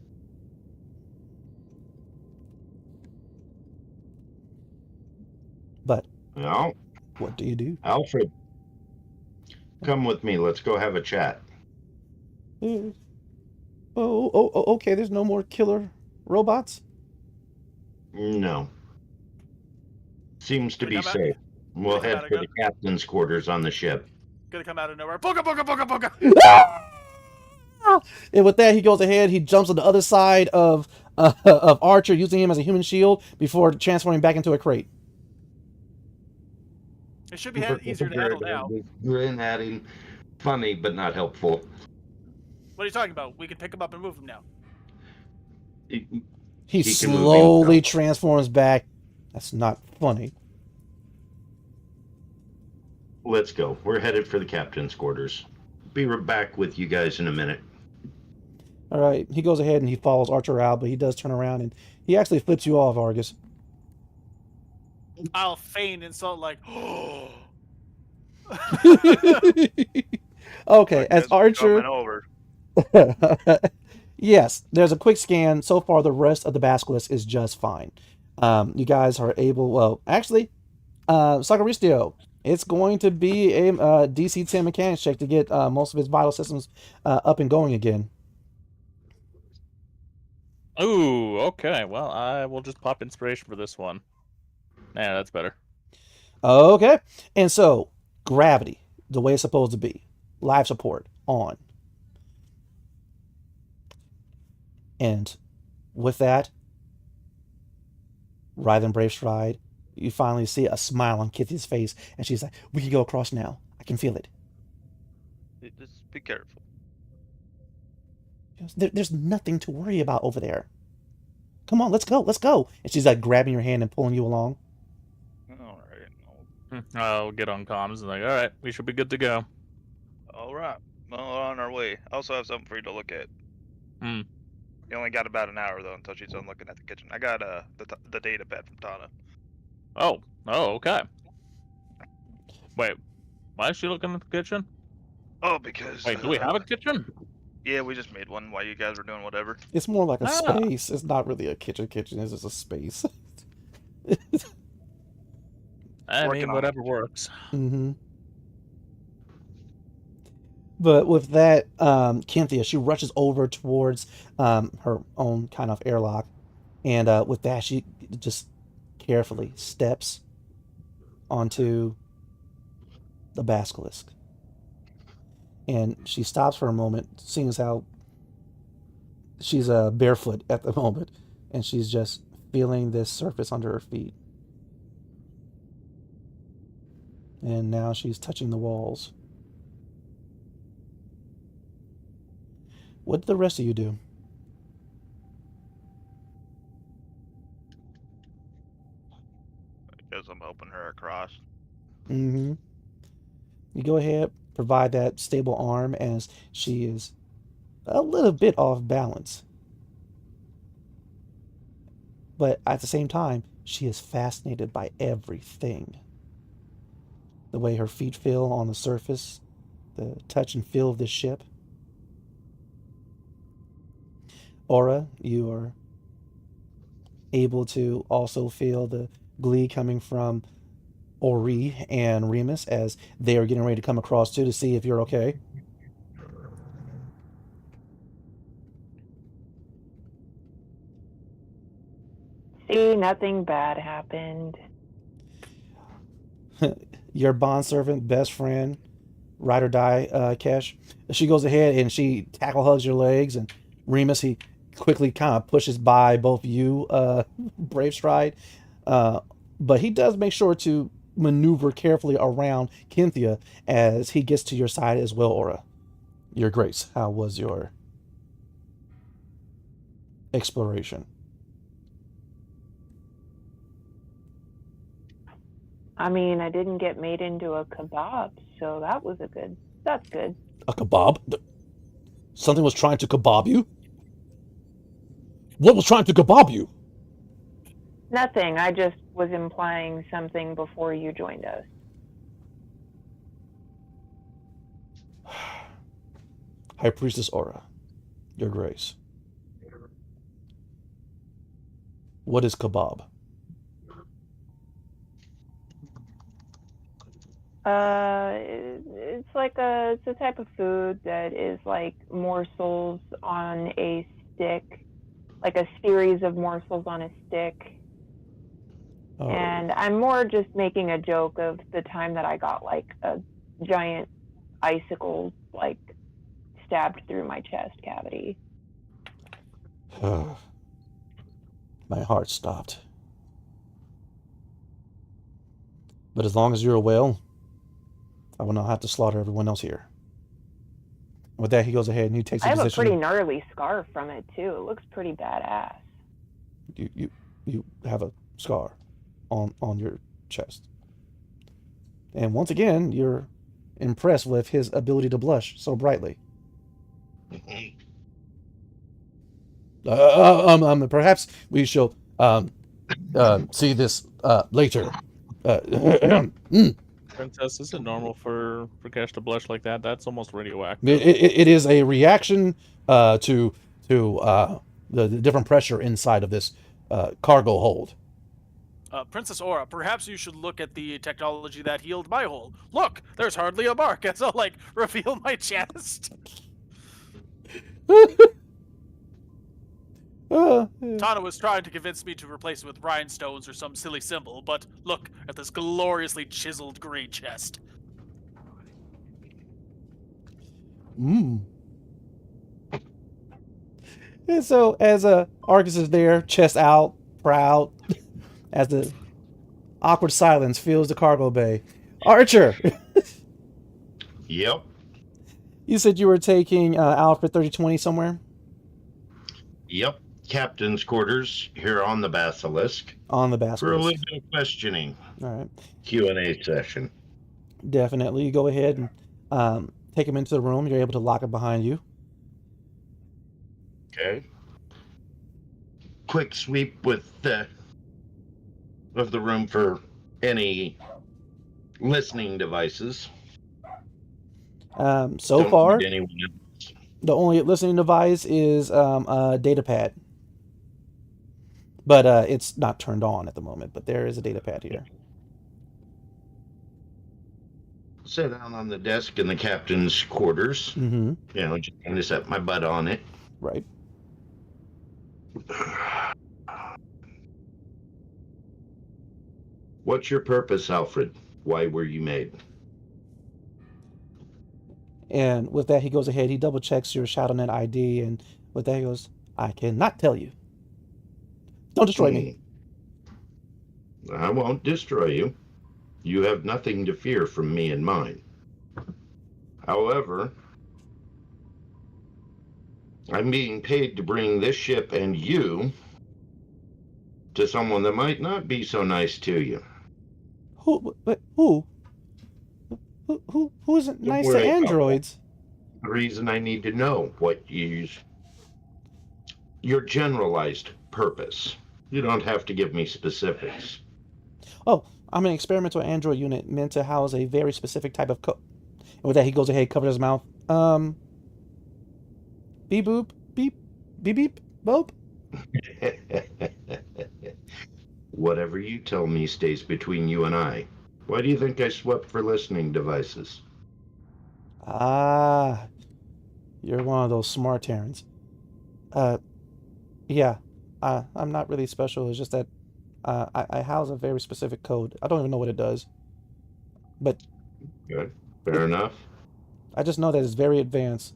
But well, what do you do? Alfred, come with me. Let's go have a chat. Okay. There's no more killer robots? No. Seems to be safe. We'll head for the captain's quarters on the ship. Gonna come out of nowhere. Booga, booga, booga, booga. And with that, he goes ahead. He jumps on the other side of Archer, using him as a human shield before transforming back into a crate. It should be easier to handle now. Grin at him. Funny, but not helpful. What are you talking about? We can pick him up and move him now. He slowly transforms back. That's not funny. Let's go. We're headed for the captain's quarters. Be right back with you guys in a minute. All right. He goes ahead and he follows Archer out, but he does turn around and he actually flips you off, Argus. I'll feign insult like, oh. Okay, as Archer. Yes, there's a quick scan. So far, the rest of the Basilisk is just fine. You guys are able. Well, actually, Sakaristio, it's going to be a DC 10 mechanics check to get most of its vital systems up and going again. Ooh, okay. Well, I will just pop inspiration for this one. Yeah, that's better. Okay, and so gravity, the way it's supposed to be, life support on, and with that, rather than brave stride, you finally see a smile on Kitty's face, and she's like, "We can go across now. I can feel it. Just be careful. There's nothing to worry about over there. Come on, let's go, let's go." And she's like grabbing your hand and pulling you along. All right. I'll get on comms and like, all right, we should be good to go. All right. Well, on our way. I also have something for you to look at. Hmm. You only got about an hour though until she's done looking at the kitchen. I got the data pad from Tana. Oh, okay. Wait, why is she looking at the kitchen? Oh, because Wait, do we have a kitchen? Yeah, we just made one while you guys were doing whatever. It's more like a Ah. space. It's not really a kitchen. It's just a space. I Working mean, on whatever works. Mm-hmm. But with that, Cynthia, she rushes over towards her own kind of airlock, and with that, she just carefully steps onto the basilisk, and she stops for a moment, seeing as how she's barefoot at the moment, and she's just feeling this surface under her feet, and now she's touching the walls. What did the rest of you do? I guess I'm helping her across. Mm-hmm. You go ahead, provide that stable arm as she is a little bit off balance. But at the same time, she is fascinated by everything. The way her feet feel on the surface, the touch and feel of the ship. Aura, you are able to also feel the glee coming from Ori and Remus as they are getting ready to come across too to see if you're okay. See, nothing bad happened. Your bondservant, best friend, ride or die, Kesh. She goes ahead and she tackle hugs your legs, and Remus, he quickly kind of pushes by both you, Brave Stride. But he does make sure to maneuver carefully around Cynthia as he gets to your side as well, Aura. Your Grace, how was your exploration? I mean, I didn't get made into a kebab, so that's good. A kebab? Something was trying to kebab you? What was trying to kebab you? Nothing, I just was implying something before you joined us. High Priestess Aura, Your Grace. What is kebab? It's a type of food that is like morsels on a stick, like a series of morsels on a stick. Oh. And I'm more just making a joke of the time that I got like a giant icicle like stabbed through my chest cavity. My heart stopped. But as long as you're well, I will not have to slaughter everyone else here. With that, he goes ahead and he takes a I have position. a pretty gnarly scar from it too. It looks pretty badass. You have a scar on your chest. And once again, you're impressed with his ability to blush so brightly. Perhaps we shall see this later. Princess, is it normal for Cash to blush like that? That's almost radioactive. It is a reaction to the different pressure inside of this cargo hold. Princess Aura, perhaps you should look at the technology that healed my hole. Look, there's hardly a mark as I'll, like, reveal my chest. Tana was trying to convince me to replace it with rhinestones or some silly symbol, but look at this gloriously chiseled green chest. And so as Argus is there, chest out, proud, as the awkward silence fills the cargo bay. Archer, Yep. you said you were taking Alfred 3020 somewhere? Yep. Captain's quarters here on the Basilisk On the for a basket. little bit of questioning. All right. Q&A session. Definitely. You go ahead and take him into the room. You're able to lock it behind you. Okay. Quick sweep of the room for any listening devices. So Don't far, need anyone else. the only listening device is a data pad. But it's not turned on at the moment, but there is a data pad here. Sit down on the desk in the captain's quarters. Mm-hmm. You know, just kind of set my butt on it. Right. What's your purpose, Alfred? Why were you made? And with that, he goes ahead, he double checks your ShadowNet ID, and with that, he goes, I cannot tell you. Don't destroy me. I won't destroy you. You have nothing to fear from me and mine. However, I'm being paid to bring this ship and you to someone that might not be so nice to you. Who isn't Don't nice worry to about androids? The reason I need to know what your generalized purpose. You don't have to give me specifics. Oh, I'm an experimental android unit meant to house a very specific type of code. And with that, he goes ahead, covers his mouth. Beep boop, beep, beep beep, boop. Whatever you tell me stays between you and I. Why do you think I swept for listening devices? Ah, you're one of those smart Terrans. Yeah, I'm not really special. It's just that I house a very specific code. I don't even know what it does. But Good. Fair enough. I just know that it's very advanced.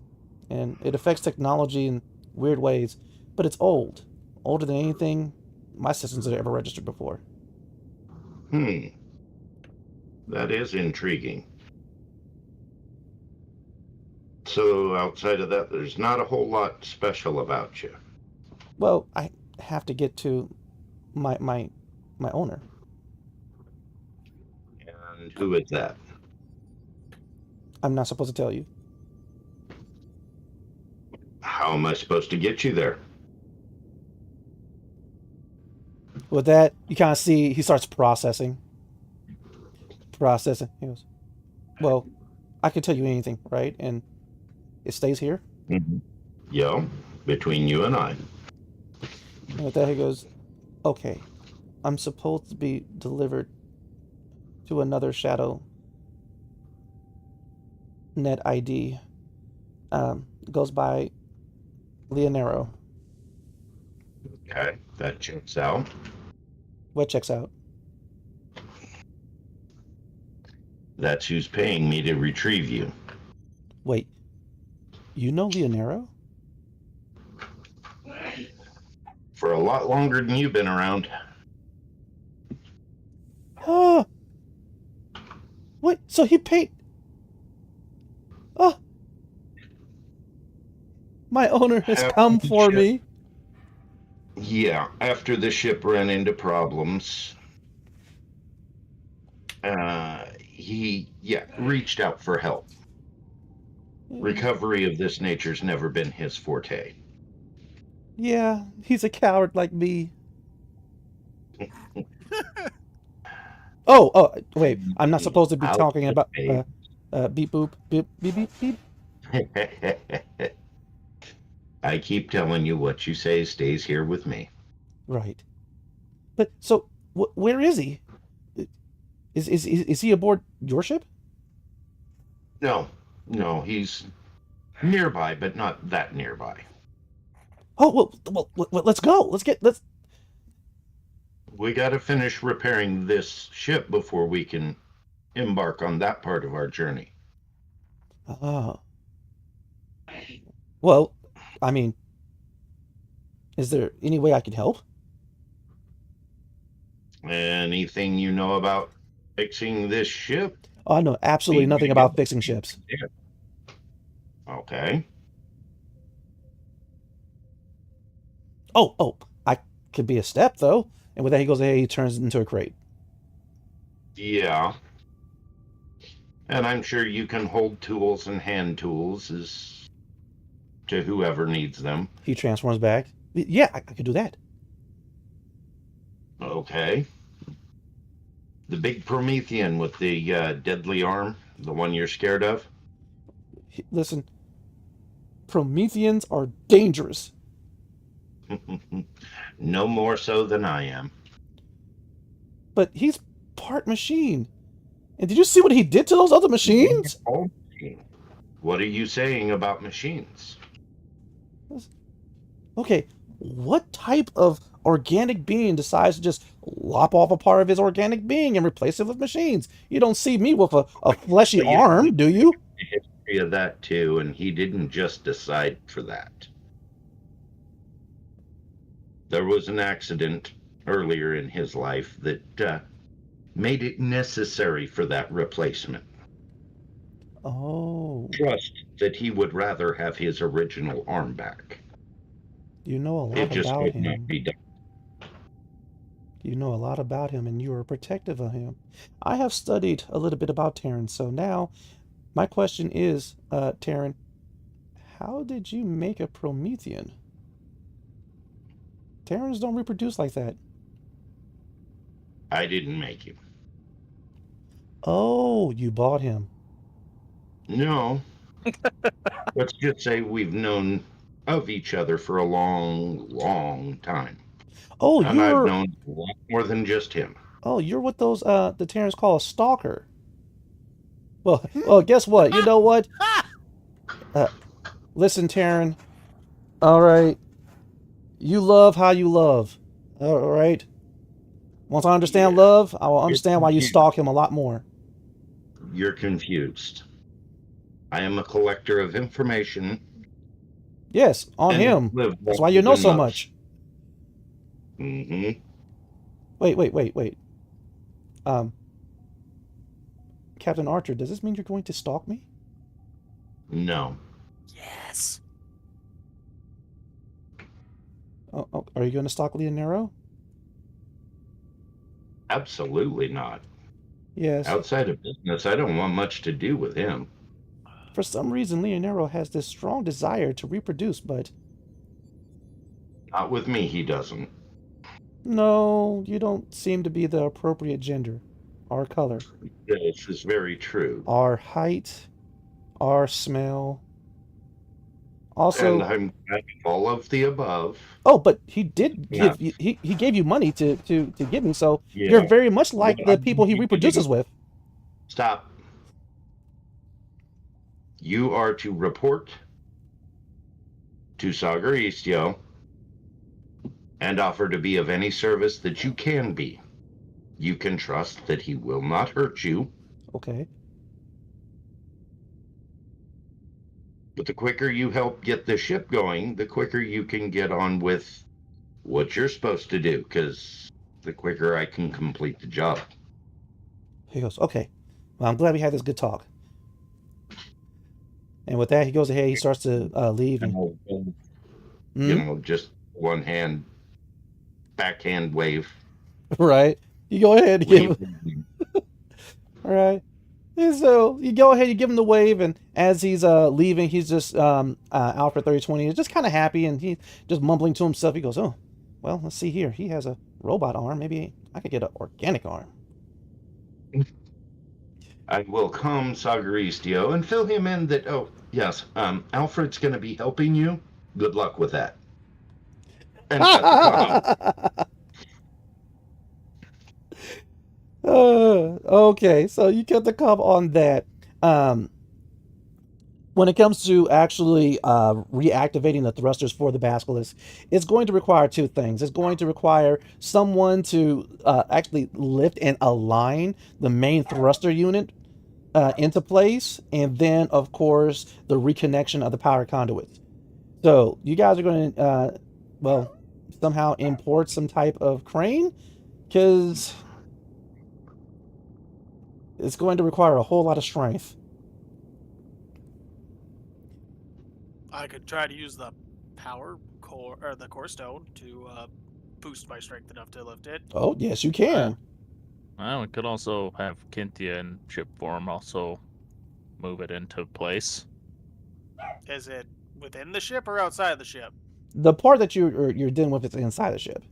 And it affects technology in weird ways. But it's old. Older than anything my systems have ever registered before. That is intriguing. So outside of that, there's not a whole lot special about you. Well, I have to get to my owner. And who is that? I'm not supposed to tell you. How am I supposed to get you there? With that, you kind of see he starts processing. He goes, well, I can tell you anything, right? And it stays here. Yeah, between you and I. And with that, he goes, okay, I'm supposed to be delivered to another Shadow Net ID. Goes by Leonero. Okay, that checks out. What checks out? That's who's paying me to retrieve you. Wait, you know Leonero? For a lot longer than you've been around. Oh, wait, so he paid... Oh, my owner has come for me. Yeah, after the ship ran into problems, he reached out for help. Recovery of this nature's never been his forte. Yeah, he's a coward like me. Oh, wait, I'm not supposed to be talking about beep boop, beep, beep, beep, beep. I keep telling you what you say stays here with me. Right. But, so, Where is he? Is he aboard your ship? No, he's nearby, but not that nearby. Oh, well, let's go. Let's. We got to finish repairing this ship before we can embark on that part of our journey. Well, I mean, is there any way I could help? Anything you know about fixing this ship? Oh, I know absolutely nothing about fixing ships. Okay. Oh, I could be a step though. And with that, he goes, hey, he turns it into a crate. Yeah. And I'm sure you can hold tools and hand tools as to whoever needs them. He transforms back. Yeah, I could do that. Okay. The big Promethean with the deadly arm, the one you're scared of? Listen, Prometheans are dangerous. No more so than I am. But he's part machine. And did you see what he did to those other machines? What are you saying about machines? Okay, what type of organic being decides to just lop off a part of his organic being and replace it with machines? You don't see me with a fleshy arm, do you? History of that too, and he didn't just decide for that. There was an accident earlier in his life that made it necessary for that replacement. Oh. Trust that he would rather have his original arm back. You know a lot It just about could not him. be done. You know a lot about him, and you are protective of him. I have studied a little bit about Terran, so now my question is, Terran, how did you make a Promethean? Terrans don't reproduce like that. I didn't make him. Oh, you bought him. No. Let's just say we've known of each other for a long, long time. Oh, and I've known a lot more than just him. Oh, you're what those the Terrans call a stalker. Well, guess what? You know what? Listen, Terran. All right. You love how you love. All right. Once I understand love, I will understand why you stalk him a lot more. You're confused. I am a collector of information. Yes, on him. That's why you know so much. Mm-hmm. Wait. Captain Archer, does this mean you're going to stalk me? No. Yes. Oh, are you going to stalk Leonero? Absolutely not. Yes. Outside of business, I don't want much to do with him. For some reason, Leonero has this strong desire to reproduce, but... Not with me, he doesn't. No, you don't seem to be the appropriate gender. Our color. This is very true. Our height. Our smell. Also... And I'm all of the above. Oh, but he did give you, he gave you money to give me, so you're very much like the people he reproduces with. Stop. You are to report to Sagaristio and offer to be of any service that you can be. You can trust that he will not hurt you. Okay. But the quicker you help get the ship going, the quicker you can get on with what you're supposed to do, because the quicker I can complete the job. He goes, okay. Well, I'm glad we had this good talk. And with that, he goes ahead, he starts to leave. And, you know, just one hand, backhand wave. Right. You go ahead and give him. All right. And so you go ahead, you give him the wave, and as he's leaving, he's just Alfred 3020 is just kind of happy, and he's just mumbling to himself. He goes, "Oh, well, let's see here. He has a robot arm. Maybe I could get an organic arm." I will calm Sagaristio and fill him in that. Oh, yes, Alfred's going to be helping you. Good luck with that. And Okay, so you get the cup on that. Um, when it comes to actually reactivating the thrusters for the basilisk, it's going to require two things. It's going to require someone to actually lift and align the main thruster unit into place, and then, of course, the reconnection of the power conduits. So you guys are going to, well, somehow import some type of crane, because it's going to require a whole lot of strength. I could try to use the power core or the core stone to boost my strength enough to lift it. Oh, yes, you can. Well, we could also have Kintia in ship form also move it into place. Is it within the ship or outside of the ship? The part that you're dealing with is inside the ship.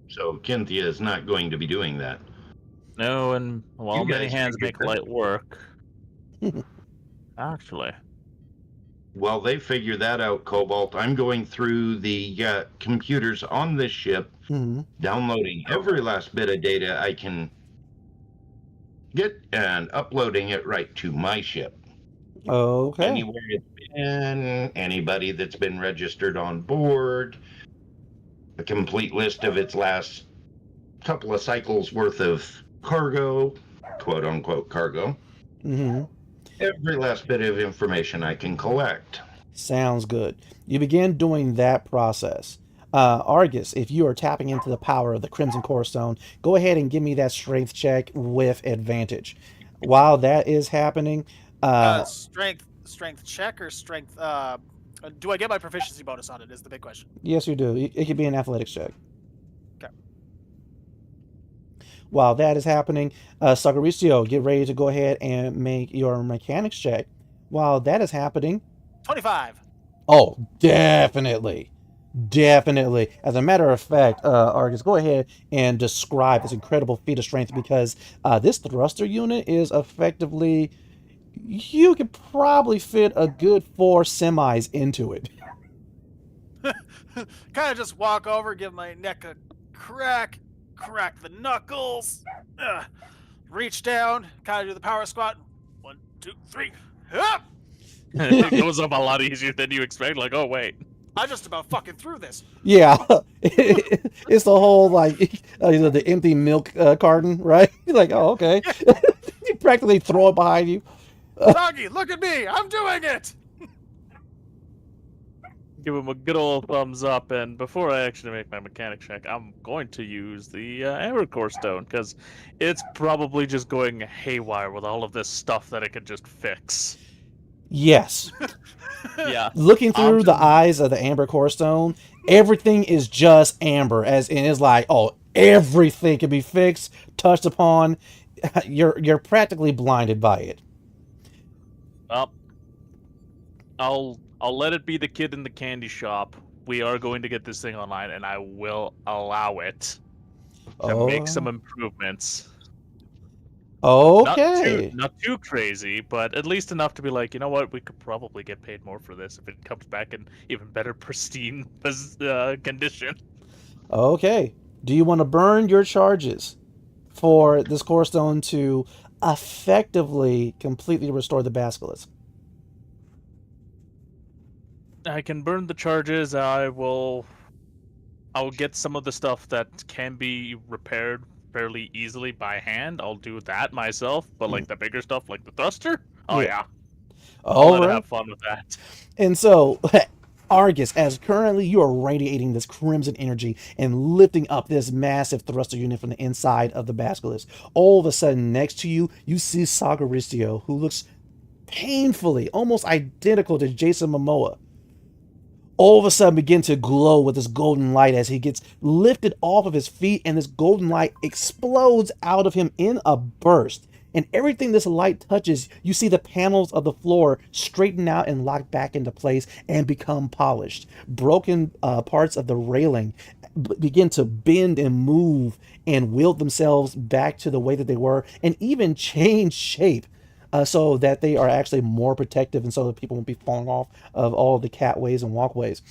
So Cynthia is not going to be doing that. No, and while You many guys hands figured make that. light work. Actually. While they figure that out, Cobalt, I'm going through the computers on this ship, Hmm. downloading every last bit of data I can get and uploading it right to my ship. Okay. Anywhere it's been, anybody that's been registered on board, a complete list of its last couple of cycles worth of cargo, quote unquote cargo. Hmm. Every last bit of information I can collect. Sounds good. You begin doing that process. Argus, if you are tapping into the power of the Crimson Core Stone, go ahead and give me that strength check with advantage. While that is happening, Strength check or strength? Do I get my proficiency bonus on it? Is the big question. yes, you do. It could be an athletics check. Okay. While that is happening, Sagaricio, get ready to go ahead and make your mechanics check. While that is happening, 25. oh, definitely. Definitely. As a matter of fact, Argus, go ahead and describe this incredible feat of strength, because this thruster unit is effectively, you could probably fit a good 4 semis into it. Kind of just walk over, give my neck a crack the knuckles, reach down, kind of do the power squat. 1, 2, 3, up! It goes up a lot easier than you expect. Like, oh, wait. I just about fucking threw this. Yeah, it's the whole like the empty milk carton, right? You're like, oh, okay. You practically throw it behind you. Doggy, look at me! I'm doing it! Give him a good old thumbs up, and before I actually make my mechanic check, I'm going to use the Amber Core Stone, because it's probably just going haywire with all of this stuff that it could just fix. Yes. Yeah. Looking through the eyes of the Amber Core Stone, everything is just amber, as in it's like, oh, everything can be fixed, touched upon. You're practically blinded by it. Well, I'll let it be the kid in the candy shop. We are going to get this thing online, and I will allow it to make some improvements. Okay. Not too crazy, but at least enough to be like, you know what, we could probably get paid more for this if it comes back in even better pristine condition. Okay. Do you want to burn your charges for this core stone to effectively completely restore the basilisk? I can burn the charges. I'll get some of the stuff that can be repaired fairly easily by hand. I'll do that myself, but like the bigger stuff, like the thruster, oh yeah. All I'll right. have fun with that. And so, Argus, as currently you are radiating this crimson energy and lifting up this massive thruster unit from the inside of the basilisk, all of a sudden next to you, you see Sagaricio, who looks painfully almost identical to Jason Momoa, all of a sudden begin to glow with this golden light as he gets lifted off of his feet, and this golden light explodes out of him in a burst. And everything this light touches, you see the panels of the floor straighten out and lock back into place and become polished. Broken parts of the railing begin to bend and move and wield themselves back to the way that they were, and even change shape. So that they are actually more protective, and so that people won't be falling off of all the catways and walkways.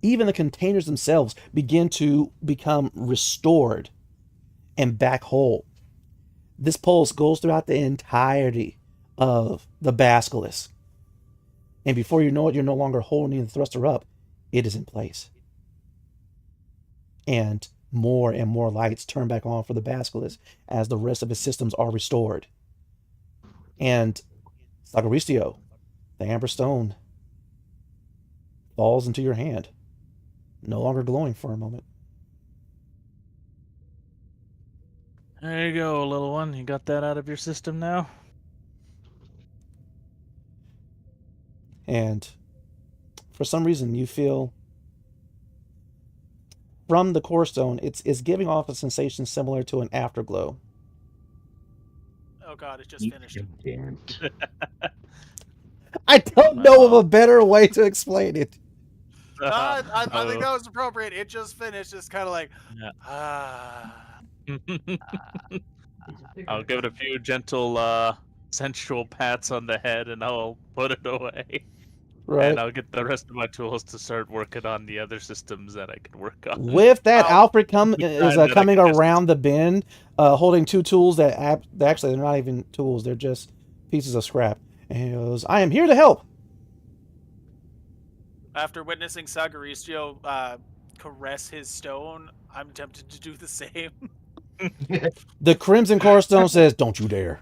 Even the containers themselves begin to become restored. and back whole. This pulse goes throughout the entirety of the basilisk. And before you know it, you're no longer holding the thruster up. It is in place. And more lights turn back on for the basilisk as the rest of its systems are restored. And Sagaristio, the amber stone, falls into your hand, no longer glowing for a moment. There you go, little one. You got that out of your system now? And for some reason, you feel from the core stone, it's giving off a sensation similar to an afterglow. Oh god, it just finished. I don't know of a better way to explain it. I think that was appropriate. It just finished. It's kind of like, I'll give it a few gentle, sensual pats on the head, and I'll put it away. Right. And I'll get the rest of my tools to start working on the other systems that I can work on. With that, Alfred is that I coming can just- around the bend, holding two tools that actually they're not even tools; they're just pieces of scrap. And he goes, "I am here to help." after witnessing Sagaristio caress his stone, I'm tempted to do the same. The Crimson Core Stone says, "Don't you dare!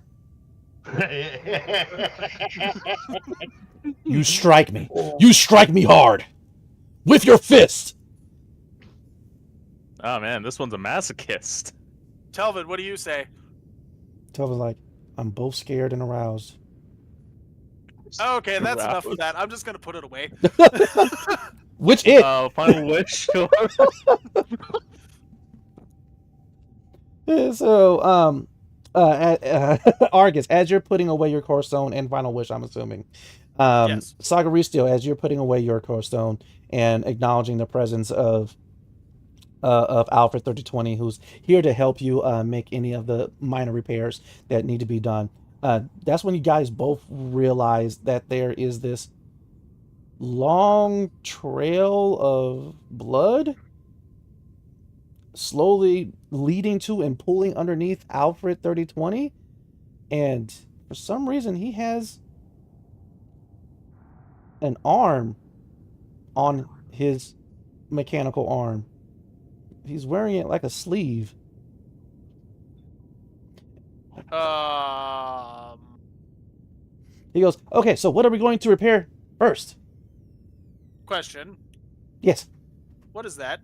You strike me! You strike me hard with your fist!" Oh man, this one's a masochist. Telvin, what do you say? Telvin's like, "I'm both scared and aroused." Okay, that's enough of that. I'm just gonna put it away. Which it? Final wish. So, Argus, as you're putting away your core stone and final wish, I'm assuming. Yes. Sagaristio, as you're putting away your core stone and acknowledging the presence of Alfred 3020, who's here to help you make any of the minor repairs that need to be done. That's when you guys both realize that there is this long trail of blood slowly leading to and pulling underneath Alfred 3020, and for some reason he has an arm on his mechanical arm. He's wearing it like a sleeve. He goes, "Okay, so what are we going to repair first?" Question. Yes. What is that?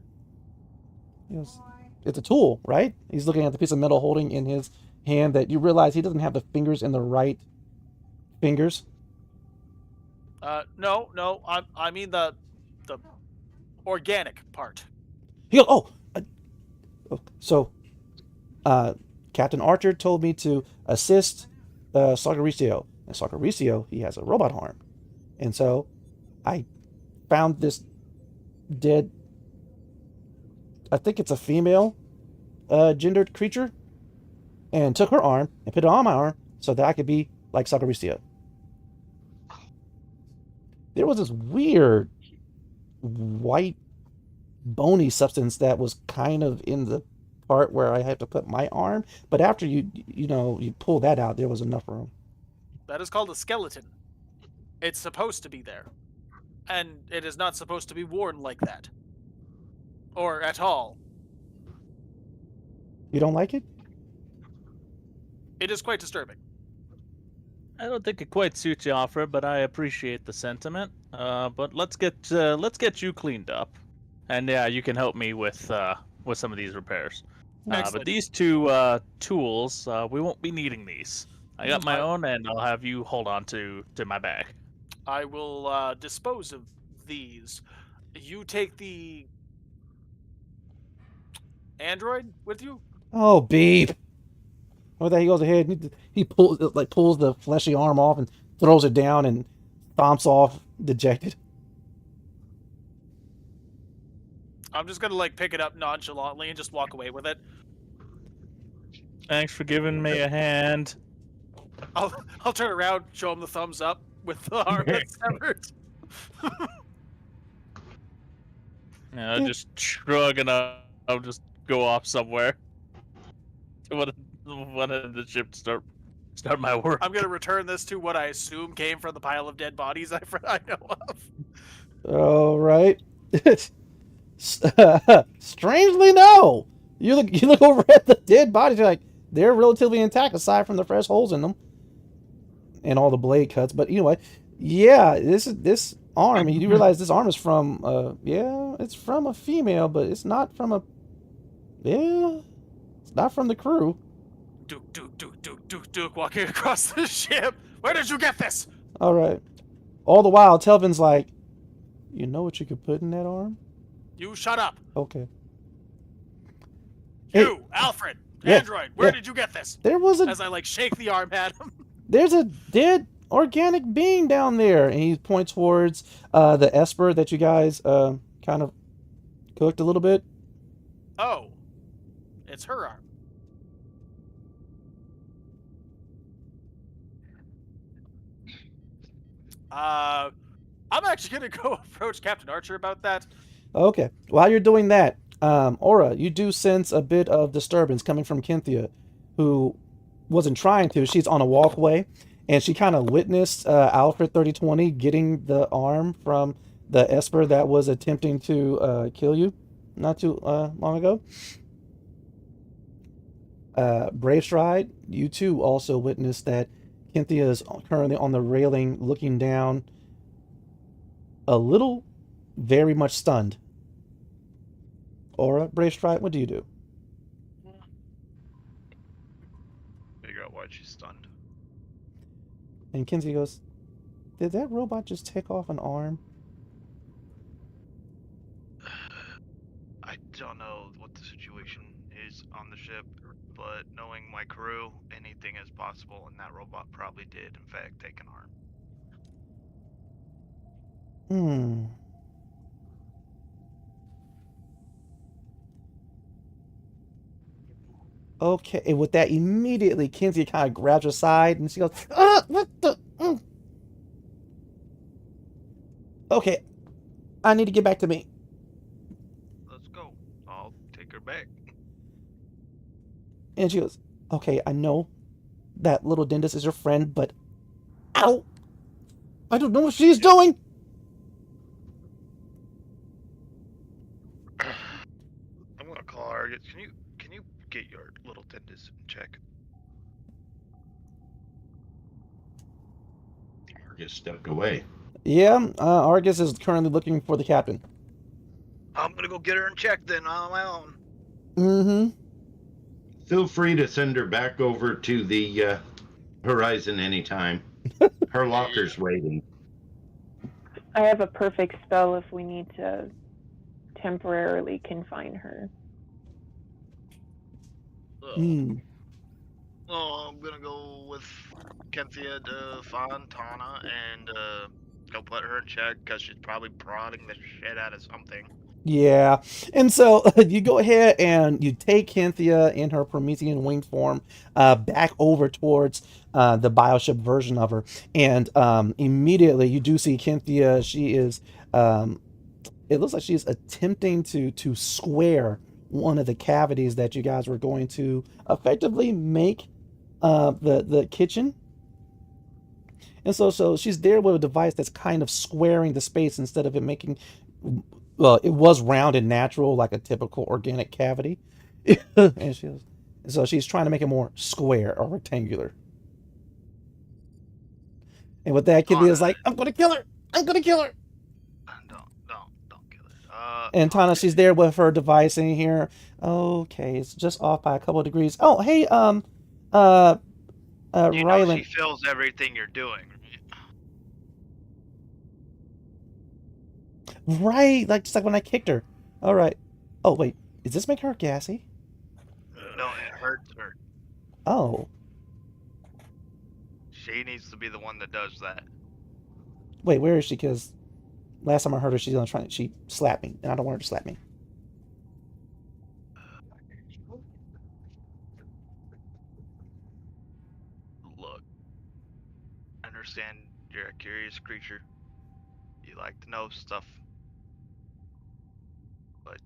He goes, "It's a tool, right?" He's looking at the piece of metal holding in his hand that you realize he doesn't have the fingers in the right fingers. No. I mean the organic part. He goes, so Captain Archer told me to assist Sagaristio. And Sagaristio, he has a robot arm. And so I found this dead, I think it's a female gendered creature, and took her arm and put it on my arm so that I could be like Sagaristio. There was this weird white bony substance that was kind of in the part where I had to put my arm, but after you pull that out, there was enough room. That is called a skeleton. It's supposed to be there. And it is not supposed to be worn like that. Or at all. You don't like it? It is quite disturbing. I don't think it quite suits you, Alfred, but I appreciate the sentiment. But let's get you cleaned up, and yeah, you can help me with some of these repairs. But Excellent. these two tools, we won't be needing these. I got my own, and I'll have you hold on to my bag. I will dispose of these. You take the android with you? Oh, beep. With that, he goes ahead. He pulls the fleshy arm off and throws it down and thomps off, dejected. I'm just gonna pick it up nonchalantly and just walk away with it. Thanks for giving me a hand. I'll turn around, show him the thumbs up with the arm that's severed. Yeah, just shrug and I'll just go off somewhere. one of the ship to start my work. I'm gonna return this to what I assume came from the pile of dead bodies I know of. All right. Strangely, no. You look over at the dead bodies. You're like, they're relatively intact aside from the fresh holes in them and all the blade cuts. But anyway, yeah, this arm. You do realize this arm is from yeah, it's from a female, but it's not from a it's not from the crew. Duke, walking across the ship. Where did you get this? All right. All the while, Telvin's like, you know what you could put in that arm? You shut up. Okay. You, Alfred, Yeah, android, where yeah. did you get this? There was As I shake the arm at him. there's a dead organic being down there, and he points towards the Esper that you guys kind of cooked a little bit. Oh, it's her arm. I'm actually gonna go approach Captain Archer about that. Okay. While you're doing that, Aura, you do sense a bit of disturbance coming from Cynthia, who wasn't trying to. She's on a walkway, and she kind of witnessed Alfred 3020 getting the arm from the Esper that was attempting to kill you not too long ago. Brave Stride, you too also witnessed that Cynthia is currently on the railing looking down, a little, very much stunned. Aura, Brave Stride, what do you do? Figure out why she's stunned. And Kinsey goes, did that robot just take off an arm? I don't know what the situation is on the ship, but knowing my crew, anything is possible, and that robot probably did, in fact, take an arm. Okay, and with that, immediately Kinsey kind of grabs her side and she goes, what the? Okay, I need to get back to me. Let's go. I'll take her back. And she goes, okay, I know that little dentist is your friend, but ow! I don't know what she's doing! I'm gonna call her. Can you get your little dentist in check? Argus stepped away. Yeah, Argus is currently looking for the captain. I'm gonna go get her in check then on my own. Mm-hmm. Feel free to send her back over to the horizon anytime. Her locker's waiting. I have a perfect spell if we need to temporarily confine her. Oh, I'm gonna go with Kenthia to Fontana and go put her in check because she's probably prodding the shit out of something. Yeah, and so you go ahead and you take Cynthia in her Promethean winged form back over towards the bioship version of her, and immediately you do see Cynthia. She is, it looks like she's attempting to square one of the cavities that you guys were going to effectively make the kitchen. And so she's there with a device that's kind of squaring the space instead of it making. Well, it was round and natural, like a typical organic cavity, and so she's trying to make it more square or rectangular. And with that, Kitty is like, "I'm gonna kill her! I'm gonna kill her!" Don't kill her. And Tana, she's there with her device in here. Okay, it's just off by a couple of degrees. Oh, hey, you know Rylan. she feels everything you're doing. Right, like just like when I kicked her. All right. Oh wait, does this make her gassy? No, it hurts her. Oh. She needs to be the one that does that. Wait, where is she? Because last time I heard her, she slapped me, and I don't want her to slap me. Look, I understand you're a curious creature. You like to know stuff. But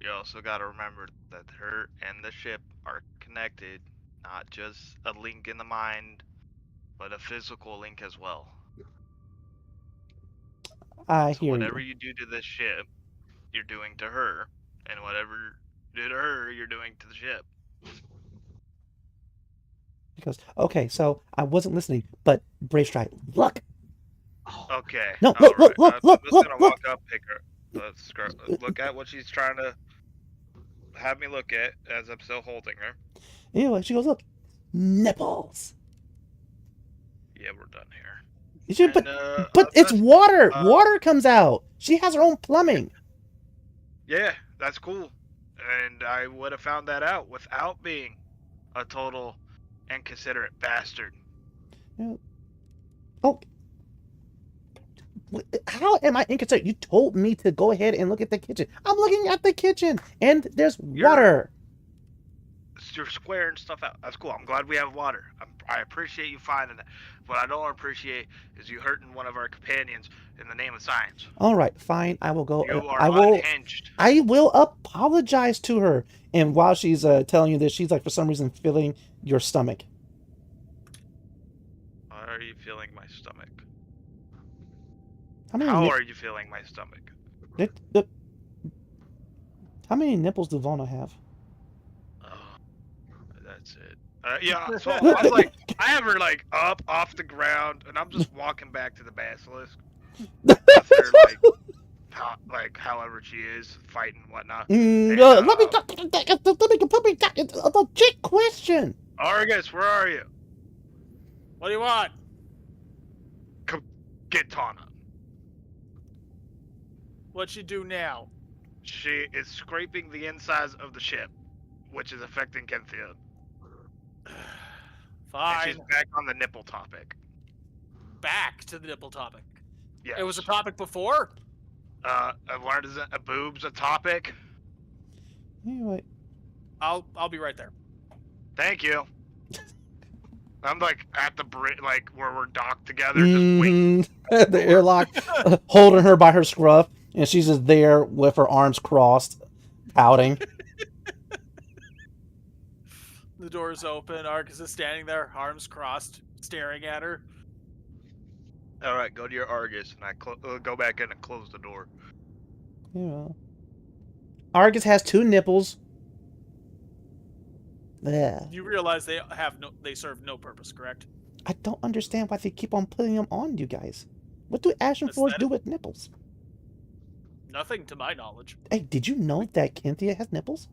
you also got to remember that her and the ship are connected not just a link in the mind, but a physical link as well. I So hear whatever you. you do to this ship, you're doing to her, and whatever you do to her, you're doing to the ship. Because okay, so I wasn't listening, but Brave Strike, look. Okay. No, All look, right. look, I'm look, just look, gonna look. walk up, pick her. Look at what she's trying to have me look at as I'm still holding her. Anyway, she goes, look, nipples. Yeah, we're done here. You should, And, but it's that's- water. Water comes out. She has her own plumbing. Yeah, that's cool. And I would have found that out without being a total inconsiderate bastard. Oh, how am I inconsiderate? You told me to go ahead and look at the kitchen. I'm looking at the kitchen, and there's water. You're squaring stuff out. That's cool. I'm glad we have water. I appreciate you finding that. What I don't appreciate is you hurting one of our companions in the name of science. All right, fine. I will go. You are I will. unhinged. I will apologize to her. And while she's telling you this, she's like, for some reason, feeling your stomach. Why are you feeling my stomach? How How are you feeling my stomach? How many nipples do Vona have? That's it. Yeah, so I was like, I have her like up off the ground, and I'm just walking back to the basilisk. With her, like however she is fighting and whatnot. Let me complete a legit question. Argus, where are you? What do you want? Come get Tana. What'd she do now? She is scraping the insides of the ship, which is affecting Kenthea. Fine. And she's back on the nipple topic. Back to the nipple topic. Yes. It was a topic before? I've learned a boob's a topic. Anyway. I'll be right there. Thank you. I'm like at the bridge, like where we're docked together, just waiting. The airlock, holding her by her scruff, and she's just there with her arms crossed, pouting. The door's open. Arcus is standing there, arms crossed, staring at her. All right, go to your Argus, and I go back in and close the door. Yeah. Argus has 2 nipples. Yeah. You realize they serve no purpose, correct? I don't understand why they keep on putting them on you guys. What do Ashen Force do with nipples? Nothing to my knowledge. Hey, did you know that Kenthea has nipples?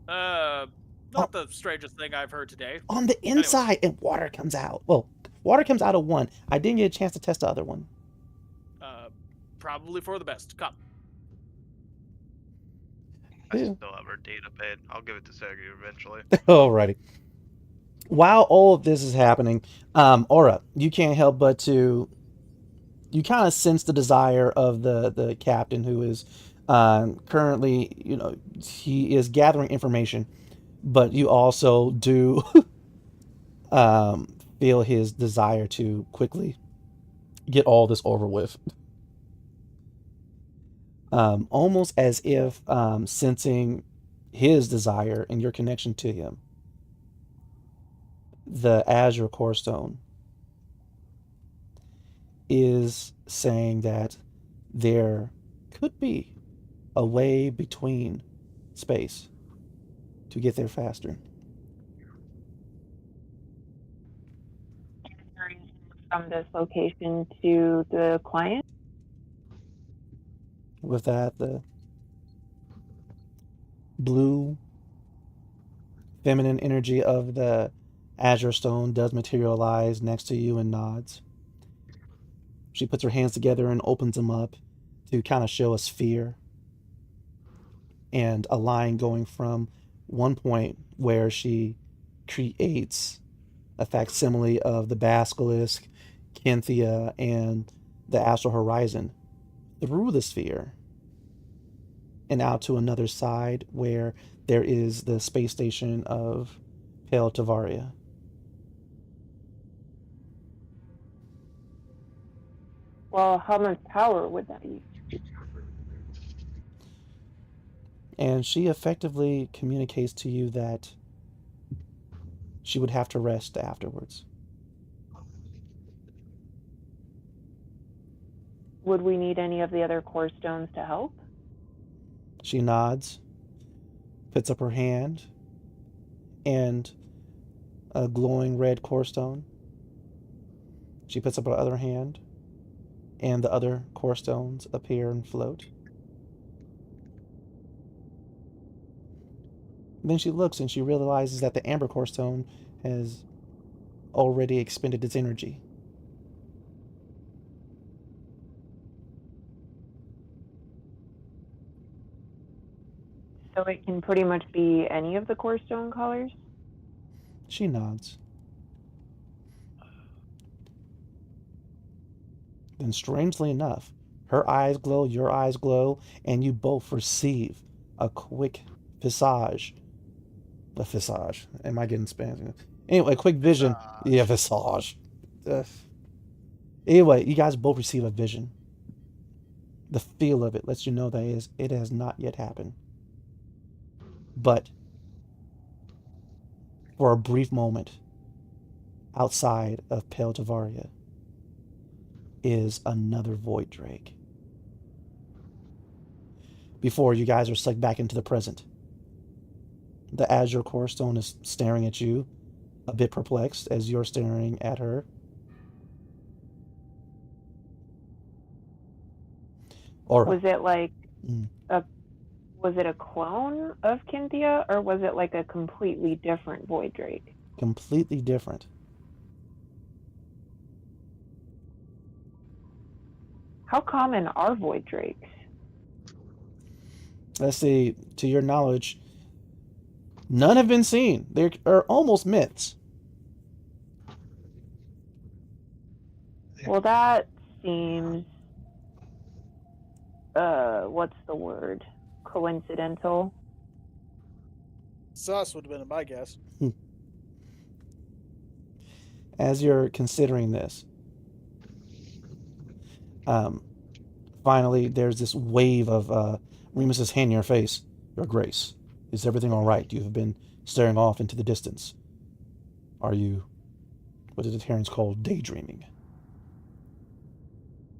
Not the strangest thing I've heard today. On the inside, and water comes out. Well, water comes out of one. I didn't get a chance to test the other one. Probably for the best. Come. I still have her data pad. I'll give it to Sergey eventually. Alrighty. While all of this is happening, Aura, you can't help but to... You kind of sense the desire of the captain, who is currently, he is gathering information, but you also do feel his desire to quickly get all this over with. Almost as if sensing his desire and your connection to him, the Azure Core Stone is saying that there could be a way between space to get there faster. From this location to the client? With that, the blue feminine energy of the Azure Stone does materialize next to you and nods. She puts her hands together and opens them up to kind of show a sphere and a line going from one point where she creates a facsimile of the Basilisk, Kenthea, and the Astral Horizon through the sphere and out to another side where there is the space station of Pale Tavaria. Well, how much power would that use? And she effectively communicates to you that She would have to rest afterwards. Would we need any of the other core stones to help? She nods, puts up her hand, and a glowing red core stone. She puts up her other hand, and the other core stones appear and float. Then she looks and she realizes that the amber core stone has already expended its energy. So it can pretty much be any of the core stone colors? She nods. Then, strangely enough, her eyes glow, your eyes glow, and you both receive a quick visage. A visage. Am I getting Spanish? Anyway, a quick vision. Yeah, visage. Anyway, you guys both receive a vision. The feel of it lets you know that it has not yet happened. But for a brief moment, outside of Pale Tavaria is another Void Drake. Before you guys are sucked back into the present. The Azure Core Stone is staring at you, a bit perplexed as you're staring at her. Or Was it like was it a clone of Cynthia, or was it like a completely different Void Drake? completely different. How common are Void Drakes? Let's see, to your knowledge, none have been seen. They are almost myths. Well, that seems what's the word? Coincidental. Sus would have been my guess. As you're considering this, finally there's this wave of Remus's hand in your face. Your Grace, is everything all right? You have been staring off into the distance. Are you, what is the Terrans called, daydreaming?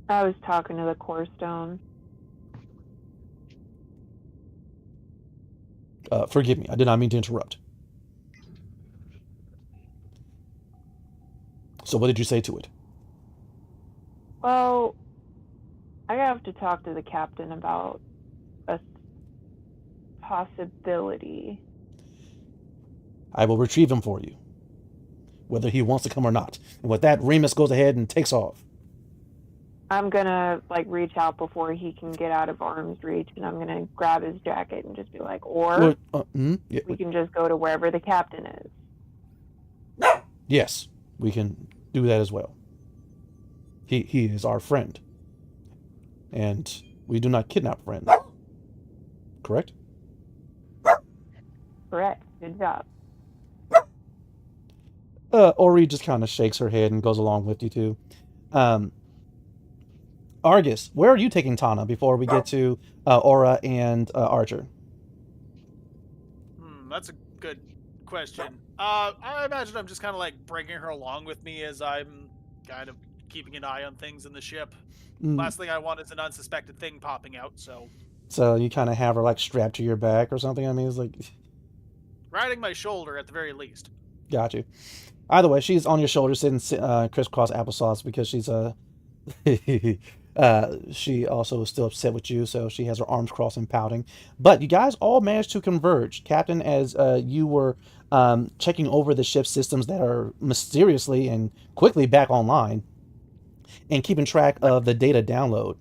I was talking to the core stone. Forgive me, I did not mean to interrupt. So what did you say to it? Well, I have to talk to the captain about a possibility. I will retrieve him for you, whether he wants to come or not. And with that, Remus goes ahead and takes off. I'm gonna reach out before he can get out of arm's reach, and I'm gonna grab his jacket and just be like, or Yeah, we can just go to wherever the captain is. yes, we can do that as well. He is our friend, and we do not kidnap friends. Correct? Correct. Good job. Ori just kind of shakes her head and goes along with you too. Argus, where are you taking Tana before we get to Aura and Archer? That's a good question. I imagine I'm just kind of bringing her along with me as I'm kind of keeping an eye on things in the ship. Last thing I want is an unsuspected thing popping out, so... So you kind of have her strapped to your back or something? I mean, it's like... Riding my shoulder at the very least. Got you. Either way, she's on your shoulder sitting crisscross applesauce because she's she also is still upset with you, so she has her arms crossed and pouting. But you guys all managed to converge. Captain, as you were checking over the ship's systems that are mysteriously and quickly back online and keeping track of the data download.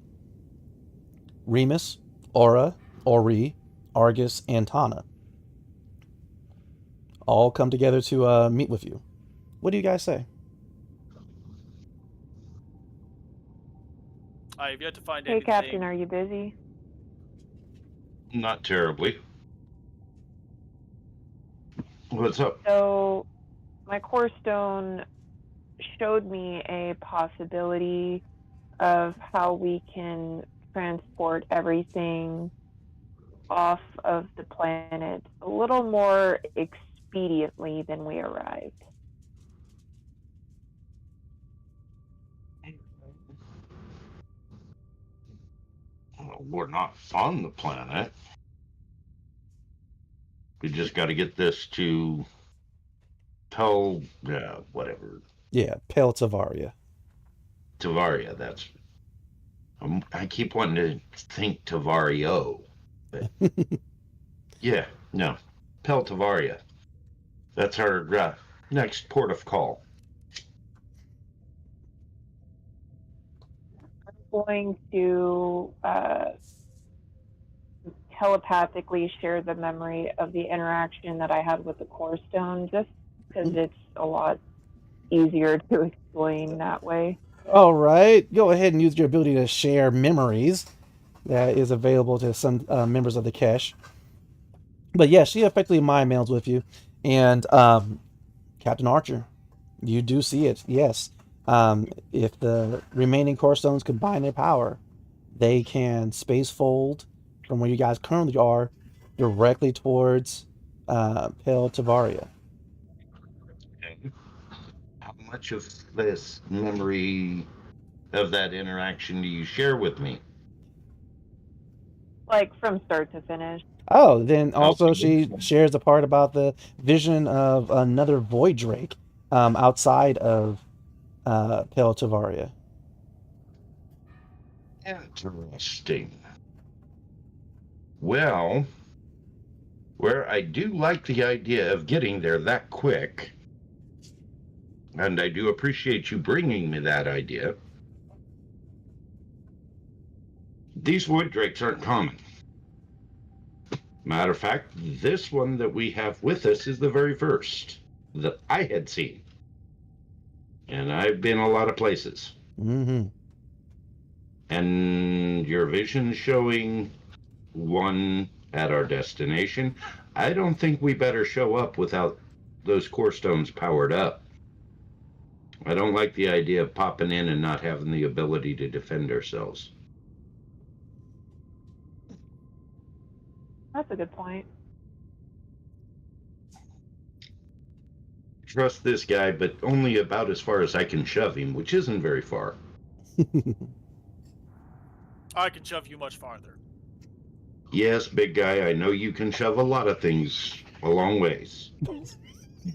Remus, Aura, Ori, Argus, and Tana all come together to meet with you. What do you guys say? I have yet to find Hey, anything. Captain, are you busy? Not terribly. What's up? So, my core stone showed me a possibility of how we can transport everything off of the planet a little more expediently than we arrived. Well, we're not on the planet. We just got to get this to whatever. Yeah, Pale Tavaria. Tavaria, that's... I keep wanting to think Tavario. But yeah, no. Pel Tavaria. That's our next port of call. I'm going to telepathically share the memory of the interaction that I had with the core stone, just because it's a lot easier to explain that way. All right, go ahead and use your ability to share memories. That is available to some members of the cache. But yeah, she effectively mind mails with you, and Captain Archer, you do see it. Yes, if the remaining core stones combine their power, they can space fold from where you guys currently are directly towards Pale Tavaria. Okay. How much of this memory of that interaction do you share with me? Like from start to finish. Oh, then also Okay. she shares the part about the vision of another Void Drake outside of Pale Tavaria. Interesting. Well, where I do like the idea of getting there that quick, and I do appreciate you bringing me that idea, these wood drakes aren't common. Matter of fact, this one that we have with us is the very first that I had seen. And I've been a lot of places. Mm-hmm. And your vision showing one at our destination, I don't think we better show up without those core stones powered up. I don't like the idea of popping in and not having the ability to defend ourselves. That's a good point. Trust this guy, but only about as far as I can shove him, which isn't very far. I can shove you much farther. Yes, big guy, I know you can shove a lot of things a long ways.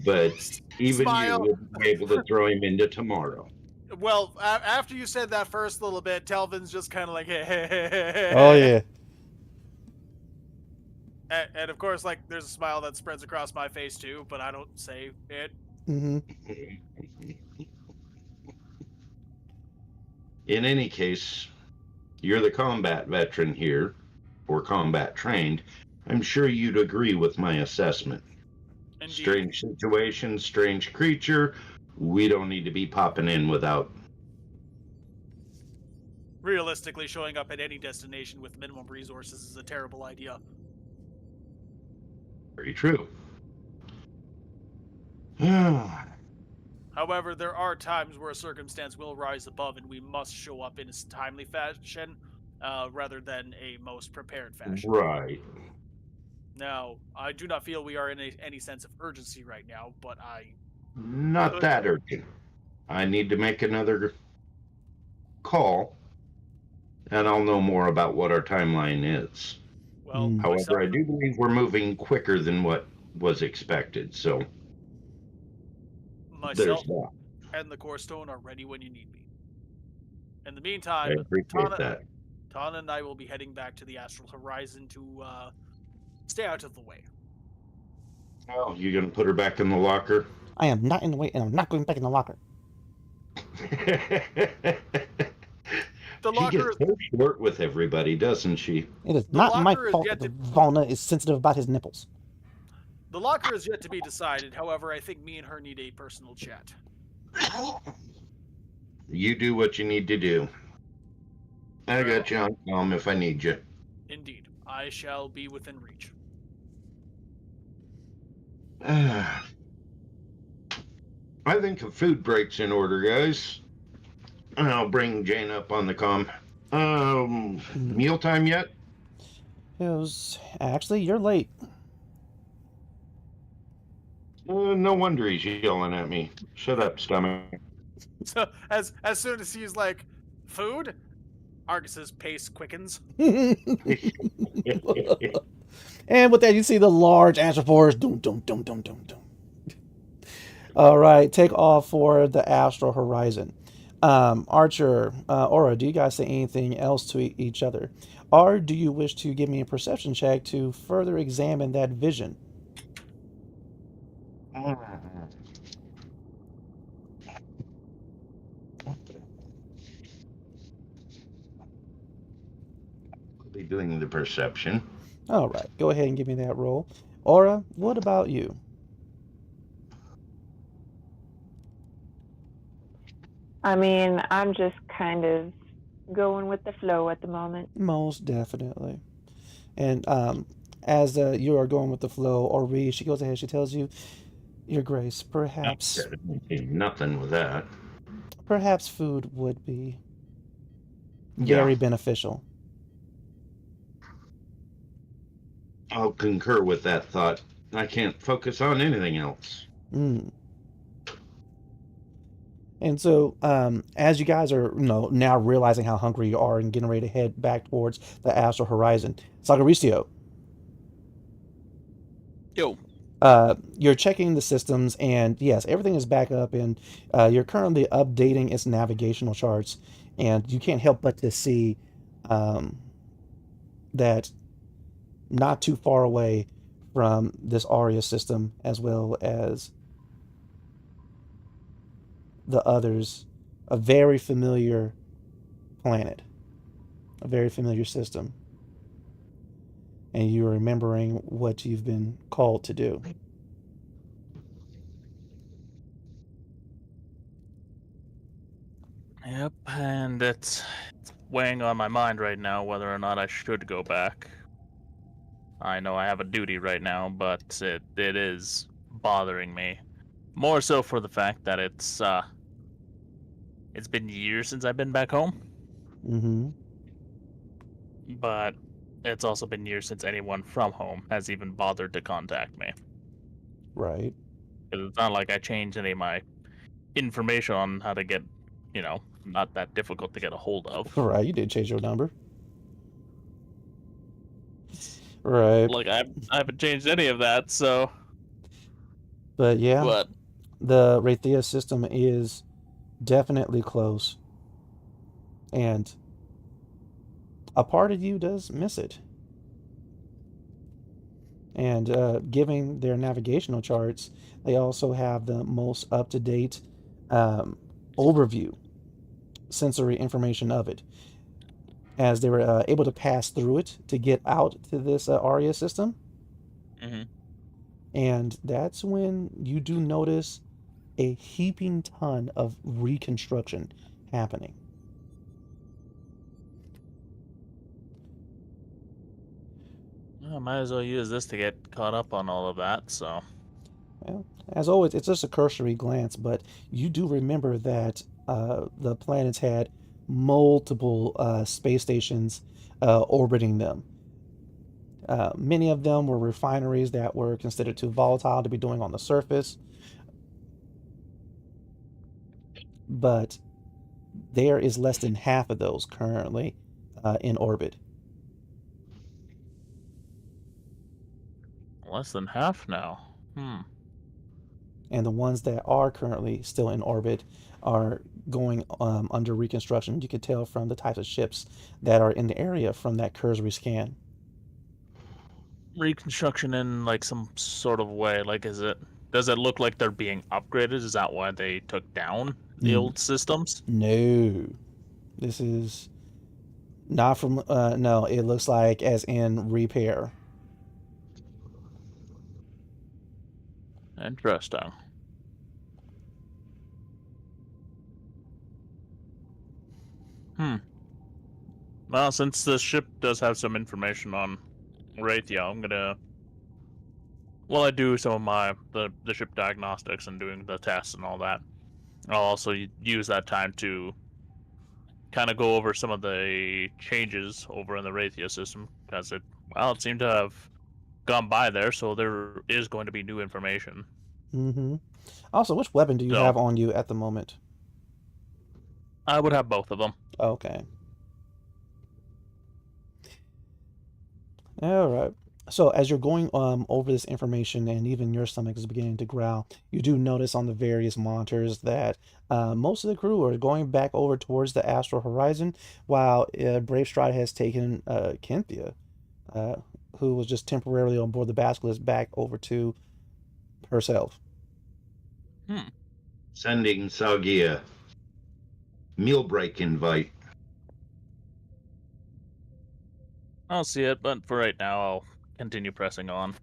But even Smile. you wouldn't be able to throw him into tomorrow. Well, after you said that first little bit, Telvin's just kind of like, hey. Oh yeah. And of course, like, there's a smile that spreads across my face too, but I don't say it. Mm-hmm. In any case, you're the combat veteran here, or combat trained. I'm sure you'd agree with my assessment. Indeed. Strange situation, strange creature. We don't need to be popping in without. Realistically, showing up at any destination with minimum resources is a terrible idea. Very true. However, there are times where a circumstance will rise above and we must show up in a timely fashion rather than a most prepared fashion. Right. Now, I do not feel we are in any sense of urgency right now, but Not that urgent. I need to make another call, and I'll know more about what our timeline is. Well, However, I do believe we're moving quicker than what was expected, so myself there's that. and the core stone are ready when you need me. In the I meantime, appreciate that. Tana and I will be heading back to the Astral Horizon to stay out of the way. Oh, you gonna put her back in the locker? I am not in the way, and I'm not going back in the locker. The She locker gets so short with everybody, doesn't she? It is The not my locker is fault yet that to- Valna is sensitive about his nipples. The locker is yet to be decided. However, I think me and her need a personal chat. You do what you need to do. I got you on calm if I need you. Indeed, I shall be within reach. I think a food break's in order, guys. I'll bring Jane up on the comm. Mealtime yet? It was actually, you're late. No wonder he's yelling at me. Shut up, stomach. So as soon as he's like, food, Argus's pace quickens. And with that, you see the large anthropores. Doom, doom, doom, doom, doom, doom. All right, take off for the astral horizon. Archer, Aura, do you guys say anything else to each other? Or do you wish to give me a perception check to further examine that vision? Be doing the perception. All right, go ahead and give me that roll. Aura, what about you? I mean, I'm just kind of going with the flow at the moment. Most definitely. And as you are going with the flow, Ori, she goes ahead, she tells you, Your Grace, perhaps Nothing with that. perhaps food would be Yeah. very beneficial. I'll concur with that thought. I can't focus on anything else. Mm. And so, as you guys are, now realizing how hungry you are and getting ready to head back towards the astral horizon, Sagaricio, Yo. you're checking the systems, and yes, everything is back up, and you're currently updating its navigational charts, and you can't help but to see that not too far away from this Aria system, as well as the others, a very familiar planet, a very familiar system. And you're remembering what you've been called to do. Yep, and it's weighing on my mind right now whether or not I should go back. I know I have a duty right now, but it is bothering me. More so for the fact that it's been years since I've been back home, Mm-hmm. but it's also been years since anyone from home has even bothered to contact me. Right. 'Cause it's not like I changed any of my information on how to get, not that difficult to get a hold of. Right. You did change your number. Right. Like I haven't changed any of that, so. But yeah, But the Raythea system is definitely close. And a part of you does miss it. And giving their navigational charts, they also have the most up-to-date overview, sensory information of it, as they were able to pass through it to get out to this Aria system. Mhm. And that's when you do notice a heaping ton of reconstruction happening. I might as well use this to get caught up on all of that, so. Well, as always, it's just a cursory glance, but you do remember that the planets had multiple space stations orbiting them. Many of them were refineries that were considered too volatile to be doing on the surface. But there is less than half of those currently in orbit. Less than half now. And the ones that are currently still in orbit are going under reconstruction. You can tell from the types of ships that are in the area from that cursory scan. Reconstruction in like some sort of way. Like, does it look like they're being upgraded? Is that why they took down the old systems? No, this is not from. No, it looks like as in repair. Interesting. Well, since the ship does have some information on Raythea, I'm gonna. While I do some of the ship diagnostics and doing the tests and all that, I'll also use that time to kind of go over some of the changes over in the Raythea system, because it seemed to have gone by there, so there is going to be new information. Mm-hmm. Also, which weapon do you So- have on you at the moment? I would have both of them. Okay. All right. So as you're going over this information, and even your stomach is beginning to growl, you do notice on the various monitors that most of the crew are going back over towards the astral horizon, while Brave Stride has taken Cynthia, uh, who was just temporarily on board the Basilisk, back over to herself. Sending Sagi a meal break invite. I'll see it, but for right now, I'll continue pressing on.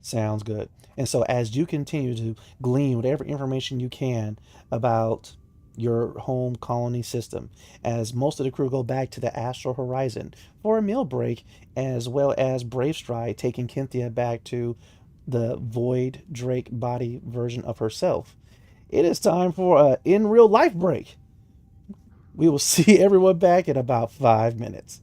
Sounds good. And so as you continue to glean whatever information you can about your home colony system, as most of the crew go back to the astral horizon for a meal break, as well as Brave Stride taking Cynthia back to the void Drake body version of herself, it is time for a in real life break. We will see everyone back in about 5 minutes.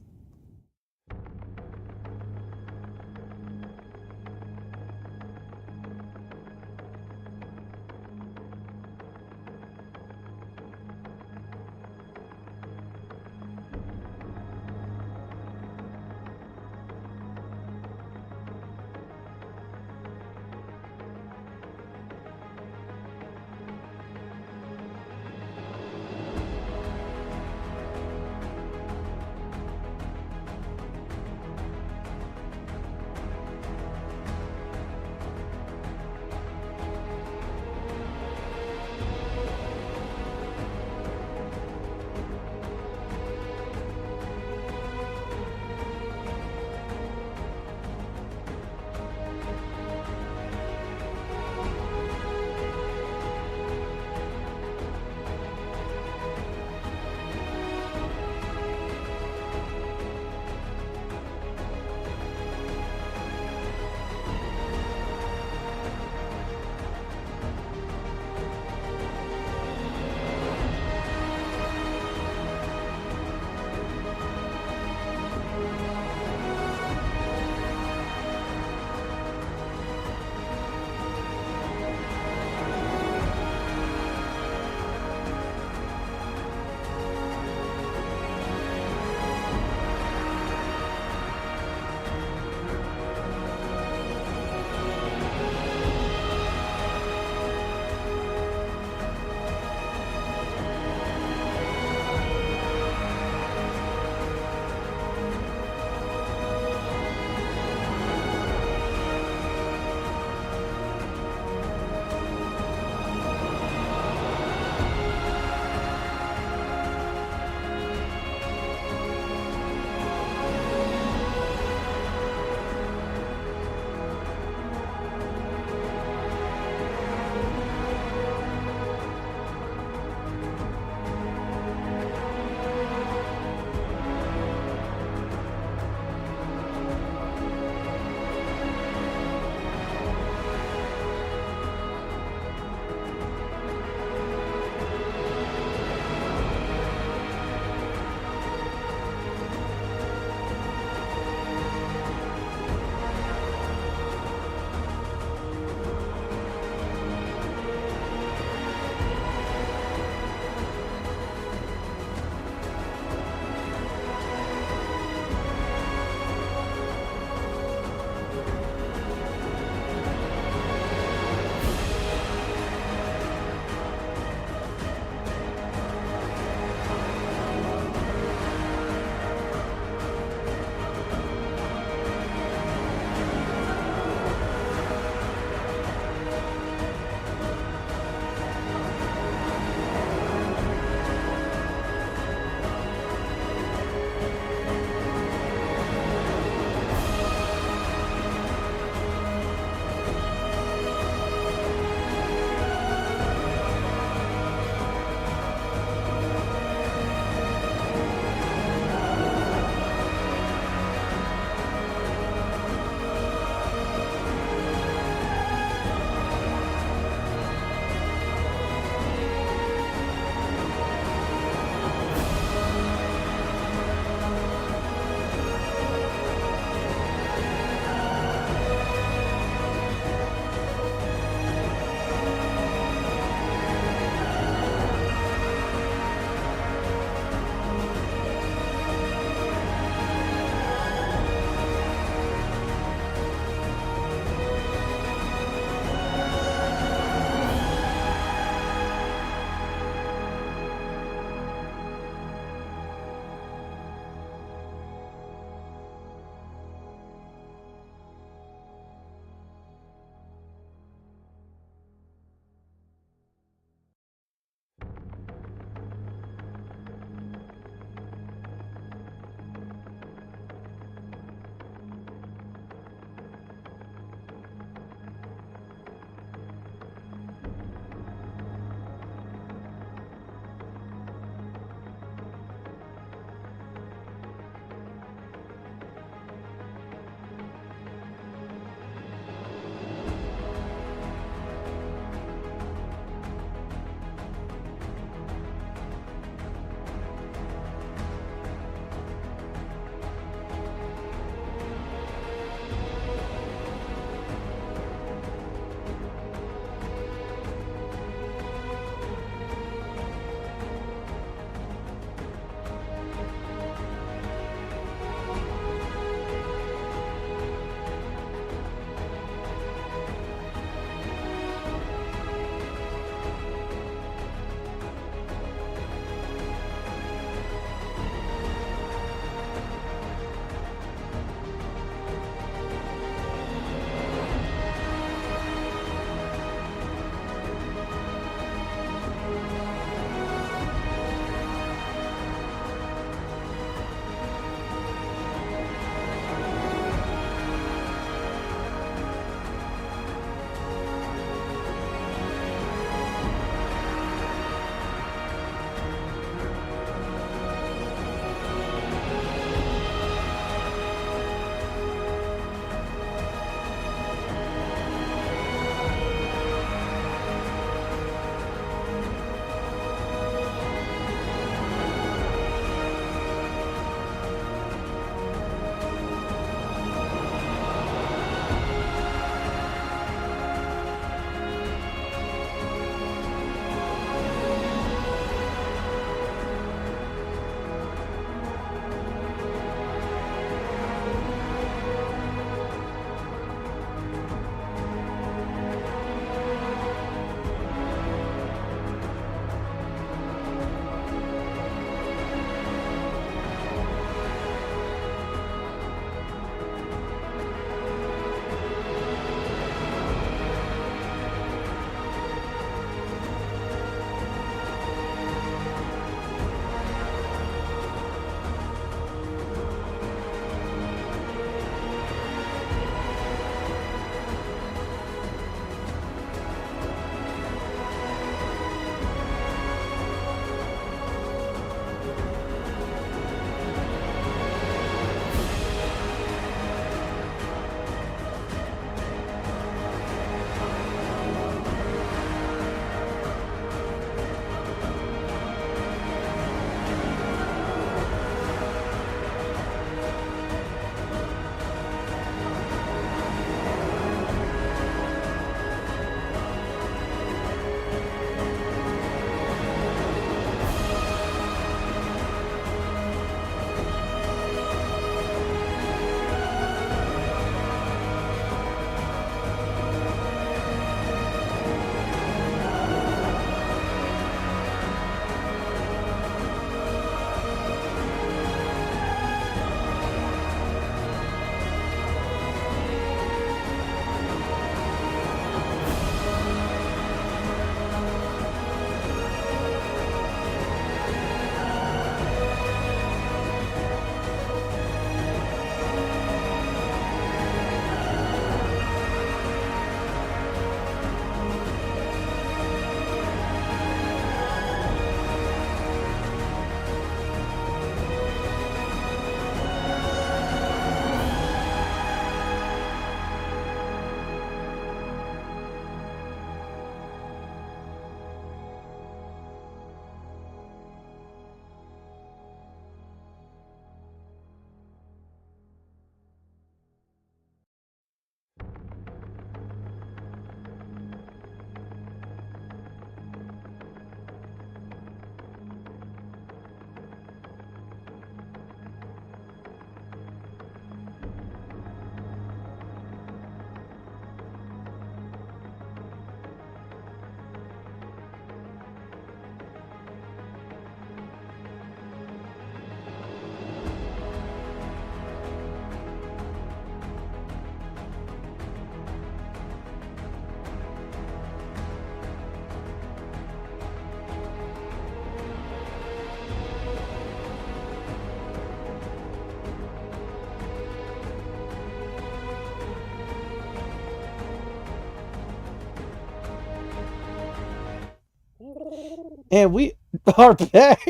And we are back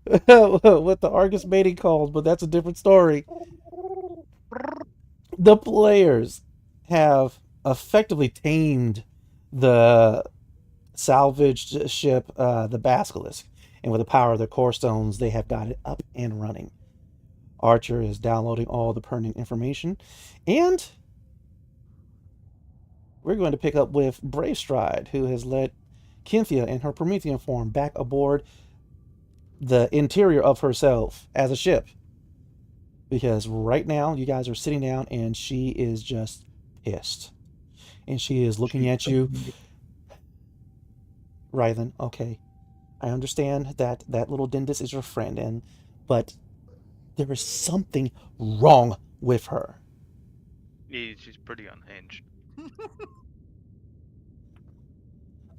with the Argus mating calls, but that's a different story. The players have effectively tamed the salvaged ship, the Basilisk, and with the power of their core stones, they have got it up and running. Archer is downloading all the pertinent information, and we're going to pick up with Brave Stride, who has led Cynthia in her Promethean form back aboard the interior of herself as a ship. Because right now, you guys are sitting down and she is just pissed. And she is looking at you. Rylan, okay. I understand that that little dentist is your friend, but there is something wrong with her. Yeah, she's pretty unhinged.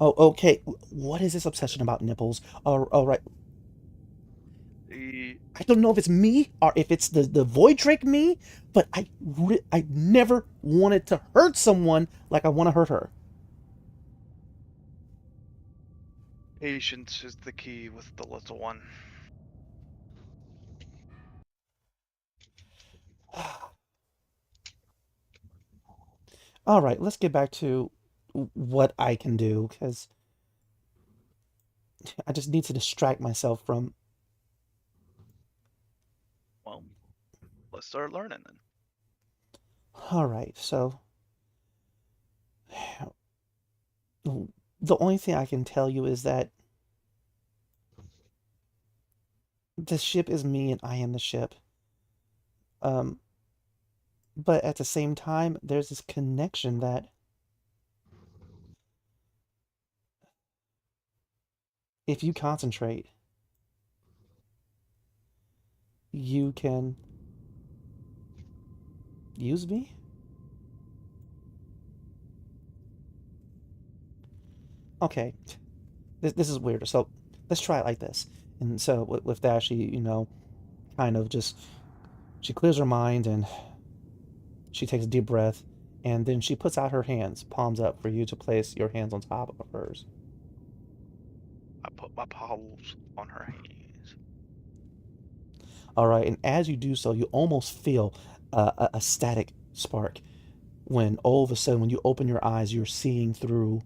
Oh, okay. What is this obsession about nipples? All right. I don't know if it's me or if it's the Void Drake me, but I never wanted to hurt someone like I want to hurt her. Patience is the key with the little one. All right, let's get back to what I can do, because I just need to distract myself from... Well, let's start learning then. All right, so the only thing I can tell you is that the ship is me and I am the ship. But at the same time, there's this connection that if you concentrate, you can use me? Okay, this is weird. So let's try it like this. And so with that, she, kind of just, she clears her mind and she takes a deep breath, and then she puts out her hands, palms up, for you to place your hands on top of hers. I put my paws on her hands. All right, and as you do so, you almost feel a static spark when all of a sudden, when you open your eyes, you're seeing through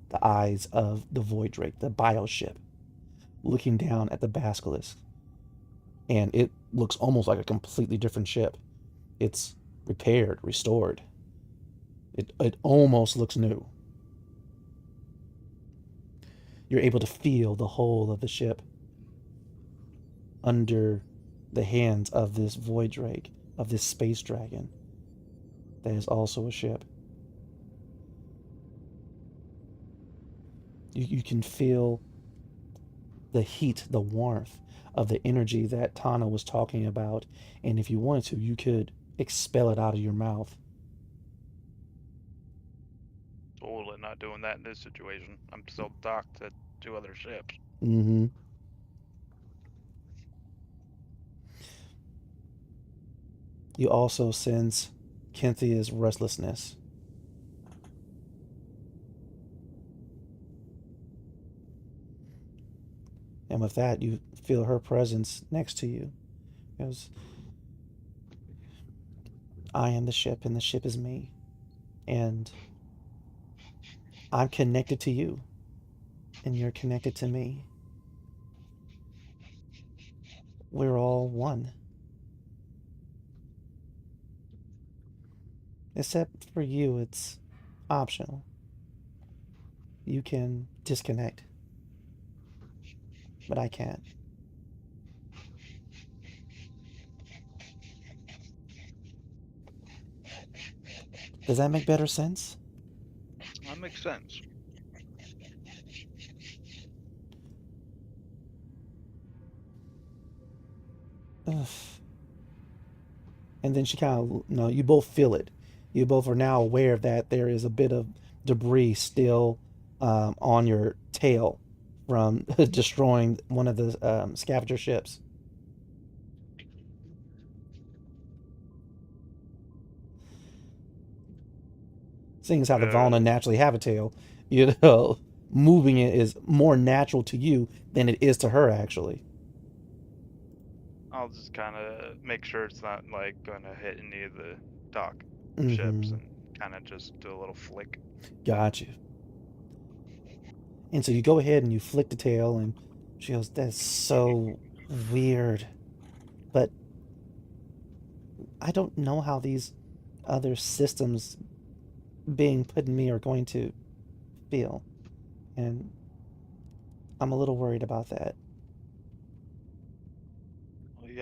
the eyes of the Void Drake, the bioship, looking down at the Basilisk. And it looks almost like a completely different ship. It's repaired, restored. It almost looks new. You're able to feel the whole of the ship under the hands of this Void Drake, of this space dragon that is also a ship. You can feel the heat, the warmth of the energy that Tana was talking about, and if you wanted to, you could expel it out of your mouth. Totally not doing that in this situation. I'm still docked to 2 other ships. Mm-hmm. You also sense Cynthia's restlessness. And with that, you feel her presence next to you. Because I am the ship, and the ship is me. And I'm connected to you, and you're connected to me. We're all one. Except for you, it's optional. You can disconnect, but I can't. Does that make better sense? That makes sense. Ugh. And then she kind of, you both feel it. You both are now aware that there is a bit of debris still on your tail from destroying one of the scavenger ships. Seeing as how the Valna naturally have a tail, You know, moving it is more natural to you than it is to her, actually. I'll just kind of make sure it's not like going to hit any of the dock Mm-hmm. ships and kind of just do a little flick. Got you. And so you go ahead and you flick the tail, and she goes, "That's so weird. But I don't know how these other systems being put in me are going to feel. And I'm a little worried about that." We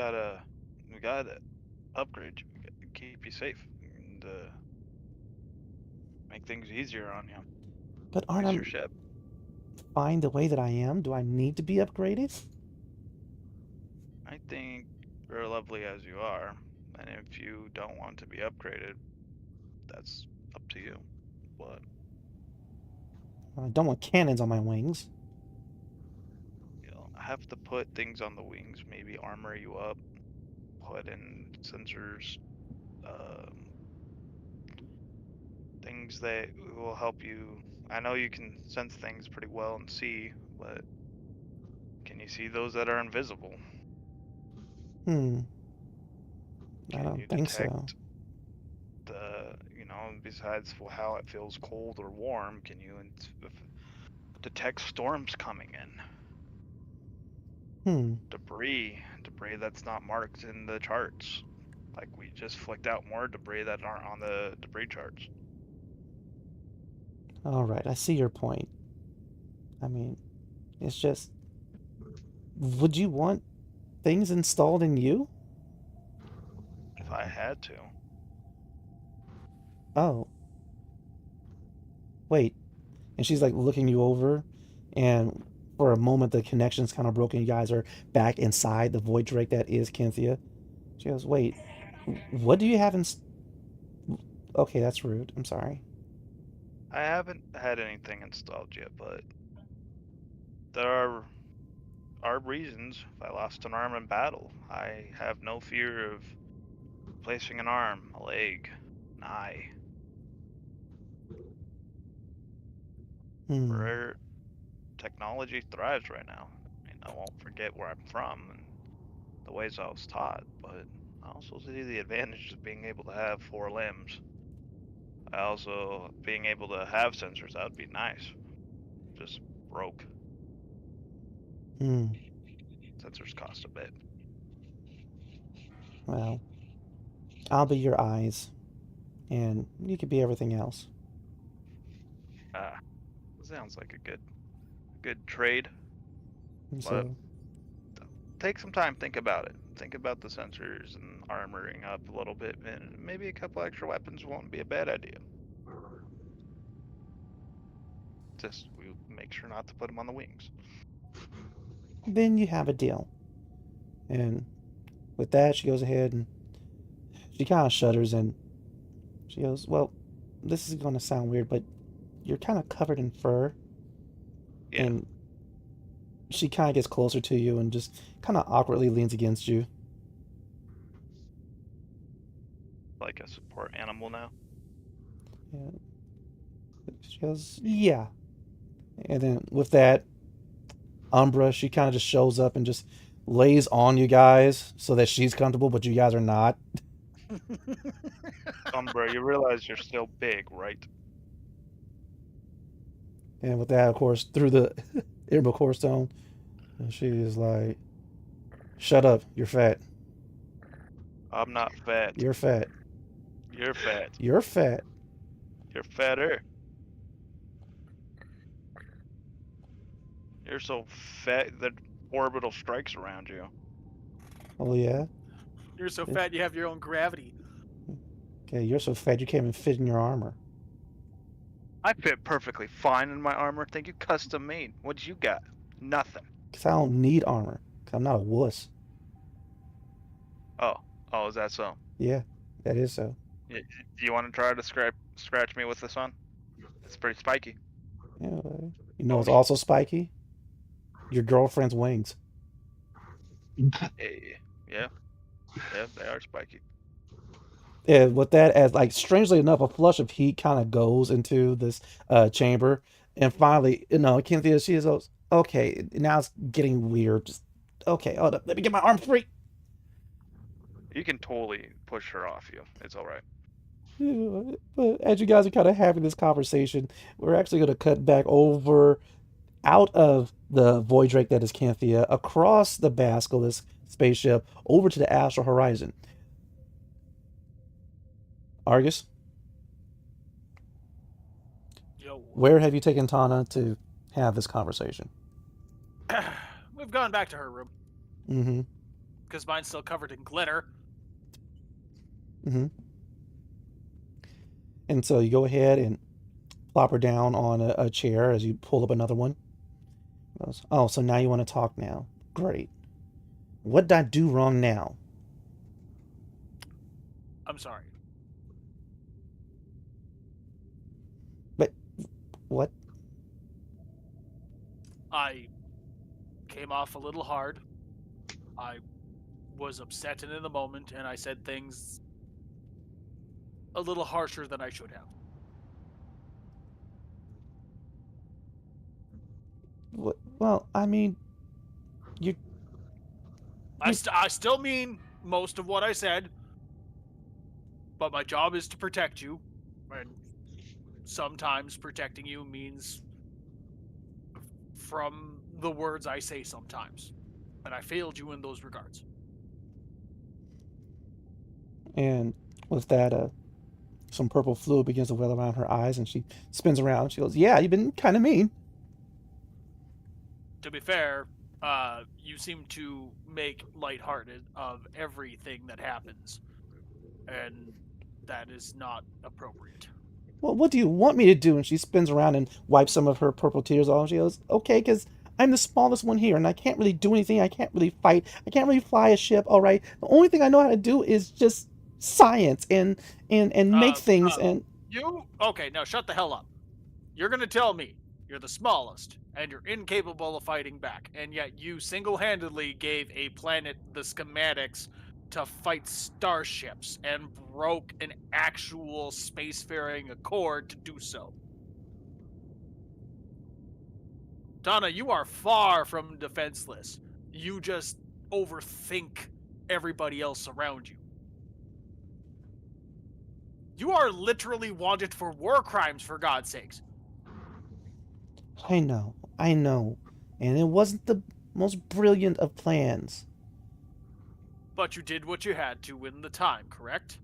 gotta upgrade you, we gotta keep you safe, and make things easier on you. But aren't Fix I your ship. fine the way that I am? Do I need to be upgraded? I think you're lovely as you are, and if you don't want to be upgraded, that's up to you. But I don't want cannons on my wings. I have to put things on the wings, maybe armor you up, put in sensors, things that will help you. I know you can sense things pretty well and see, but can you see those that are invisible? I Can don't you think so. detect besides how it feels cold or warm, can you detect storms coming in? Debris that's not marked in the charts. Like we just flicked out more debris that aren't on the debris charts. All right, I see your point. I mean, it's just, would you want things installed in you? If I had to. Oh, wait. And she's like looking you over, and for a moment the connection's kind of broken. You guys are back inside the void drake that is Cynthia. She goes, "Wait, what do you have in? Okay, that's rude. I'm sorry." I haven't had anything installed yet, but there are reasons. If I lost an arm in battle, I have no fear of placing an arm, a leg, an eye. Hmm. Where technology thrives right now. I won't forget where I'm from and the ways I was taught, but I also see the advantage of being able to have 4 limbs. I also being able to have sensors, that would be nice. Just broke. Hmm. Sensors cost a bit. Well, I'll be your eyes, and you could be everything else. Ah, sounds like a good trade. And But so, take some time, think about it. Think about the sensors and armoring up a little bit, and maybe a couple extra weapons won't be a bad idea. Just we make sure not to put them on the wings. then you have a deal. And with that, she goes ahead and she kind of shudders, and she goes, "Well, this is going to sound weird, but you're kind of covered in fur." Yeah. And she kind of gets closer to you and just kind of awkwardly leans against you. Like a support animal now. Yeah. She goes, "Yeah." And then with that, Umbra, she kind of just shows up and just lays on you guys so that she's comfortable, but you guys are not. Bro, you realize you're still big, right? And with that, of course, through the Irma core stone, she is like, "Shut up, you're fat. I'm not fat. You're fat. You're fat. You're fat." You're fatter. You're so fat that orbital strikes around you. "Oh, yeah? You're so fat you have your own gravity. Okay, you're so fat you can't even fit in your armor." I fit perfectly fine in my armor. Thank you, custom made. What you got? Nothing. Because I don't need armor. Because I'm not a wuss. Oh, is that so? Yeah, that is so. Do you want to try to scratch me with this one? It's pretty spiky. Yeah, you know, it's Bony. also spiky. Your girlfriend's wings. Yeah, they are spiky. And with that, as like strangely enough, a flush of heat kind of goes into this chamber, And finally, Cynthia, she goes, okay, now it's getting weird. Just, okay, hold up. Let me get my arm free. You can totally push her off you. It's all right. But as you guys are kind of having this conversation, we're actually going to cut back over out of the void drake that is Cynthia, across the Basilisk spaceship, over to the astral horizon. Argus, Yo. where have you taken Tana to have this conversation? We've gone back to her room. Mm-hmm. Because mine's still covered in glitter. Mm-hmm. And so you go ahead and plop her down on a chair as you pull up another one. Goes, oh, so now you want to talk now. Great. What did I do wrong now? I'm sorry. But what? I came off a little hard. I was upset in the moment, and I said things a little harsher than I should have. What? Well, I mean, you. I still mean most of what I said, but my job is to protect you, and sometimes protecting you means from the words I say sometimes, and I failed you in those regards. And with that, some purple fluid begins to well around her eyes, and she spins around. She goes, "Yeah, you've been kind of mean." To be fair, you seem to make lighthearted of everything that happens, and that is not appropriate. Well, what do you want me to do? And she spins around and wipes some of her purple tears off. She goes, "Okay, because I'm the smallest one here, and I can't really do anything. I can't really fight. I can't really fly a ship. All right, the only thing I know how to do is just science and make things and." You? Okay, now shut the hell up. You're gonna tell me you're the smallest, and you're incapable of fighting back, and yet you single-handedly gave a planet the schematics to fight starships and broke an actual spacefaring accord to do so. Tana, you are far from defenseless. You just overthink everybody else around you. You are literally wanted for war crimes, for God's sakes. I know, and it wasn't the most brilliant of plans. But you did what you had to win the time, correct?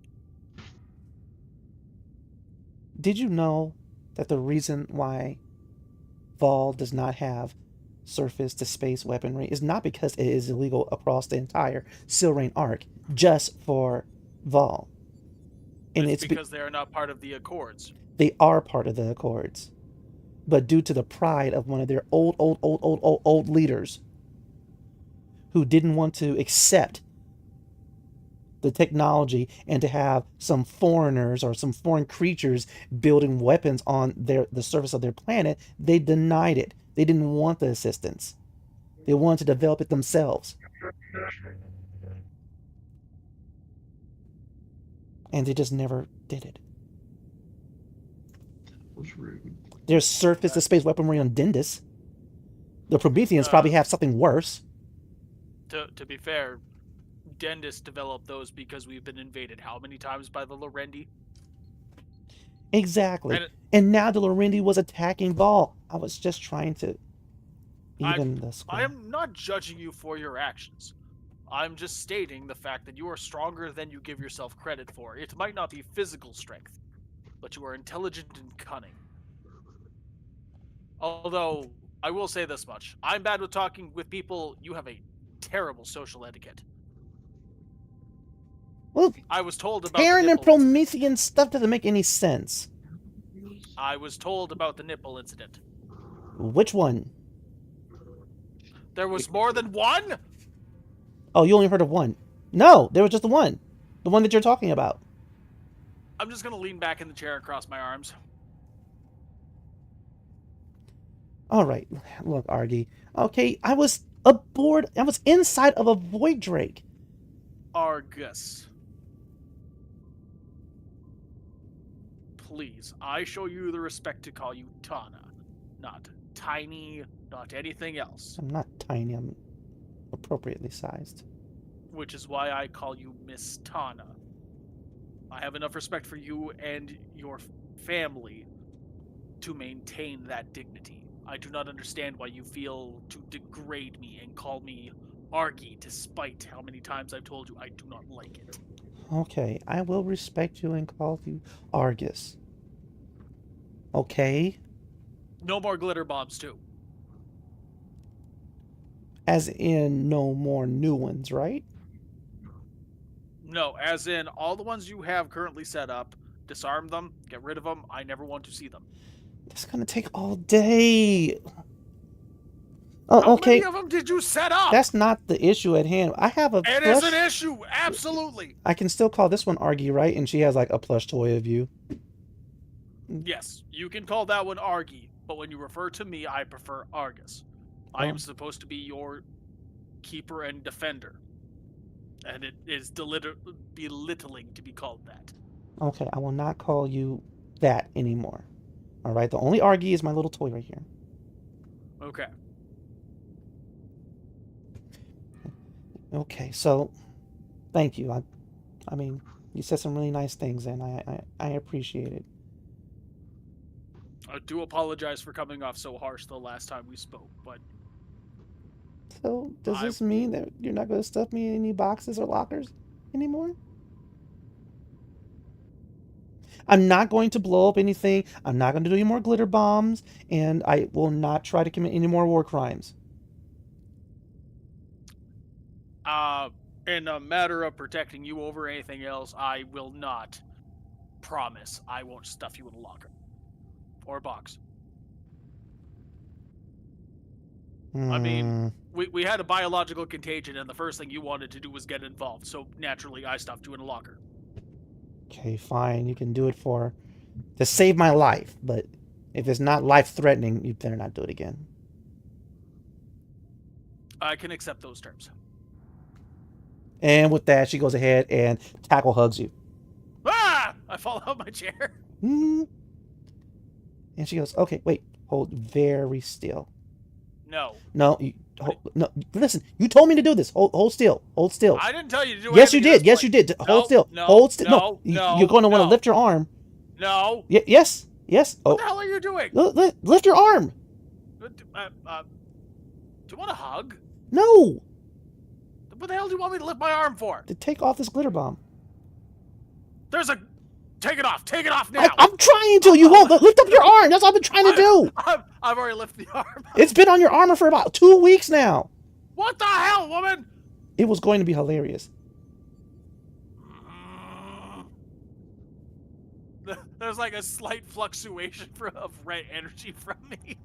Did you know that the reason why Vol does not have surface-to-space weaponry is not because it is illegal across the entire Silrain arc, just for Vol? And it's because they are not part of the Accords. They are part of the Accords, but due to the pride of one of their old leaders who didn't want to accept the technology and to have some foreigners or some foreign creatures building weapons on the surface of their planet, they denied it. They didn't want the assistance. They wanted to develop it themselves. And they just never did it. That was rude. There's surface-to-space weaponry on Dindus. The Prometheans probably have something worse. To be fair, Dendis developed those because we've been invaded how many times by the Lorendi? Exactly. And now the Lorendi was attacking Vol. I was just trying to even the score. I am not judging you for your actions. I'm just stating the fact that you are stronger than you give yourself credit for. It might not be physical strength, but you are intelligent and cunning. Although, I will say this much. I'm bad with talking with people. You have a terrible social etiquette. Well, I was told about Terran and Promethean stuff doesn't make any sense. I was told about the nipple incident. Which one? There was more than one? Oh, you only heard of one. No, there was just the one. The one that you're talking about. I'm just going to lean back in the chair and cross my arms. All right. Look, Argy. Okay, I was aboard. I was inside of a void drake. Argus. Please, I show you the respect to call you Tana, Not tiny, not anything else. I'm not tiny. I'm appropriately sized. Which is why I call you Miss Tana. I have enough respect for you and your family to maintain that dignity. I do not understand why you feel to degrade me and call me Argy, despite how many times I've told you I do not like it. Okay, I will respect you and call you Argus. Okay? No more glitter bombs, too. As in, no more new ones, right? No, as in all the ones you have currently set up, disarm them, get rid of them. I never want to see them. That's gonna take all day. Oh, How okay. many of them did you set up? That's not the issue at hand. I have a It plush... is an issue, absolutely. I can still call this one Argy, right? And she has like a plush toy of you. Yes, you can call that one Argy, but when you refer to me, I prefer Argus. I am Oh. supposed to be your keeper and defender. And it is belittling to be called that. Okay, I will not call you that anymore. All right, the only Argy is my little toy right here. Okay. Okay, so thank you. I mean, you said some really nice things, and I appreciate it. I do apologize for coming off so harsh the last time we spoke, but So does this mean that you're not going to stuff me in any boxes or lockers anymore? I'm not going to blow up anything. I'm not going to do any more glitter bombs, and I will not try to commit any more war crimes. in a matter of protecting you over anything else, I will not promise I won't stuff you in a locker or a box. I mean, we had a biological contagion, and the first thing you wanted to do was get involved, so naturally I stuffed you in a locker. Okay, fine. You can do it to save my life, but if it's not life-threatening, you better not do it again. I can accept those terms. And with that, she goes ahead and tackle hugs you. Ah! I fall out of my chair. And she goes, okay, wait, hold very still. No. No, no. Listen, you told me to do this. Hold still. Hold still. I didn't tell you to do it. Yes, you did. Yes, you did. Hold still. Hold still. No, you're going to want to lift your arm. No. Yes. Yes. What the hell are you doing? Lift your arm. Do you want a hug? No. What the hell do you want me to lift my arm for? To take off this glitter bomb. There's a... Take it off. Take it off now. I'm trying to. You won't. Lift up your arm. That's what I've been trying to do. I've already lifted the arm. It's been on your armor for about 2 weeks now. What the hell, woman? It was going to be hilarious. There's like a slight fluctuation of red energy from me.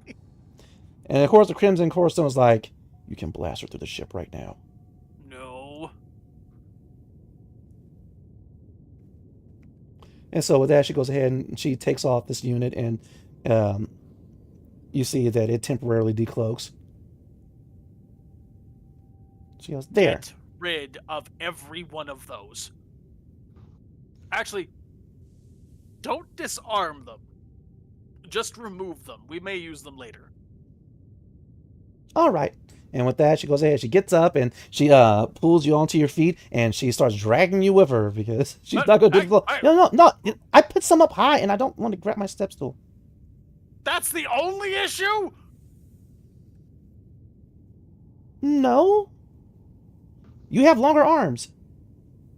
And of course, the Crimson Cornerstone was like, you can blast her through the ship right now. No. And so with that, she goes ahead and she takes off this unit, and you see that it temporarily decloaks. She goes, there. Get rid of every one of those. Actually, don't disarm them. Just remove them. We may use them later. All right. And with that, she goes ahead, she gets up, and she pulls you onto your feet, and she starts dragging you with her because she's not going to do the floor. No. I put some up high, and I don't want to grab my step stool. That's the only issue? No. You have longer arms.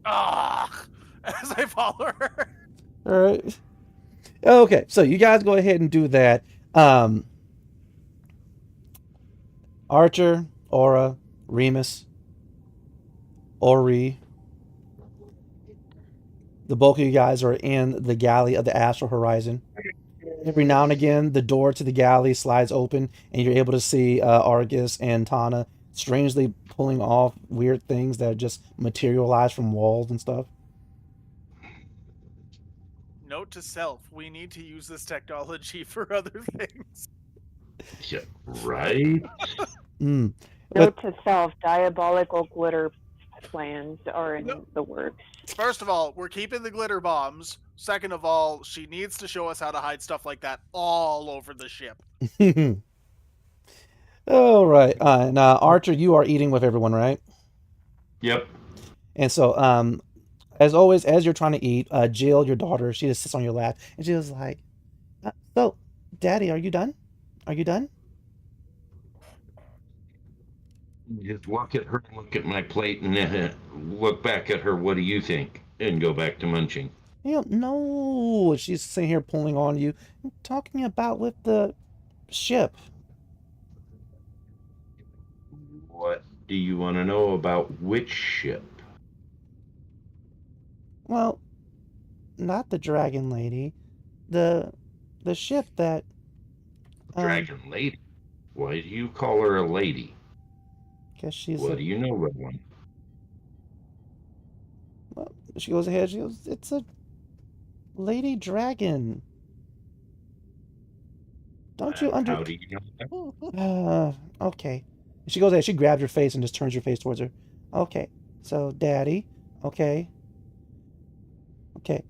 Ugh. As I follow her. All right. Okay, so you guys go ahead and do that. Archer, Aura, Remus, Ori. The bulk of you guys are in the galley of the Astral Horizon. Every now and again, the door to the galley slides open, and you're able to see Argus and Tana strangely pulling off weird things that just materialize from walls and stuff. Note to self, we need to use this technology for other things. Yeah, right? Note to self, diabolical glitter plans are in No. the works. First of all, we're keeping the glitter bombs. Second of all, she needs to show us how to hide stuff like that all over the ship. All right. Now, Archer, you are eating with everyone, right? Yep. And so, as always, as you're trying to eat, Jill, your daughter, she just sits on your lap, and Jill's like, "So, Daddy, are you done? Are you done?" Just look at her, look at my plate, and look back at her. What do you think? And go back to munching. No. She's sitting here pulling on you, talking about with the ship. What do you want to know about which ship? Well, not the dragon lady, the ship that. Dragon lady. Why do you call her a lady? Guess she's. What do you know, Redone? Well, she goes ahead. She goes, "It's a lady dragon. Don't you under?" How do you know that? Okay. She goes ahead. She grabs your face and just turns your face towards her. Okay. So, Daddy. Okay. Okay.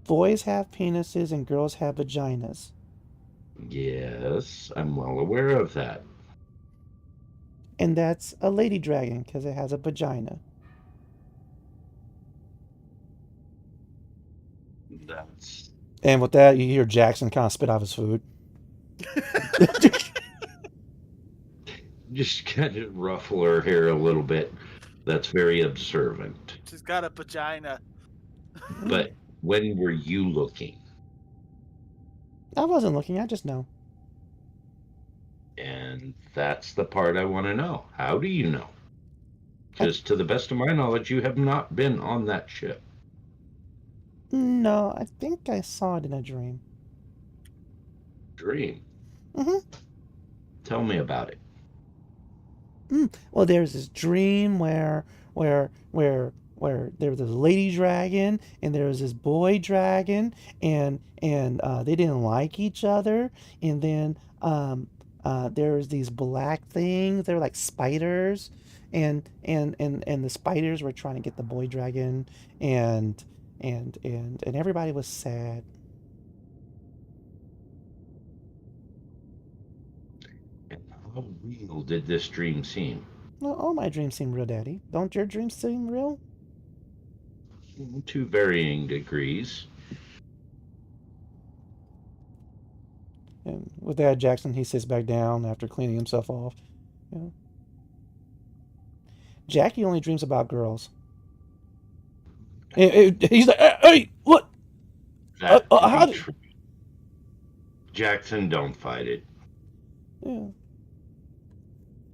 Boys have penises and girls have vaginas. Yes, I'm well aware of that. And that's a lady dragon because it has a vagina. That's And with that, you hear Jackson kind of spit out his food. just kind of ruffle her hair a little bit. That's very observant. She's got a vagina. But when were you looking? I wasn't looking. I just know. And that's the part I want to know. How do you know? Because to the best of my knowledge, you have not been on that ship. No, I think I saw it in a dream. Dream? Mm-hmm. Tell me about it. Well, there's this dream where there was this lady dragon and there was this boy dragon and they didn't like each other, and then there was these black things. They were like spiders, and the spiders were trying to get the boy dragon, and everybody was sad. And how real did this dream seem? Well, all my dreams seem real, Daddy. Don't your dreams seem real? To varying degrees. And with that, Jackson, he sits back down after cleaning himself off. Yeah. Jackie only dreams about girls. He's like, "Hey, what? That how could be true. Jackson, don't fight it. Yeah.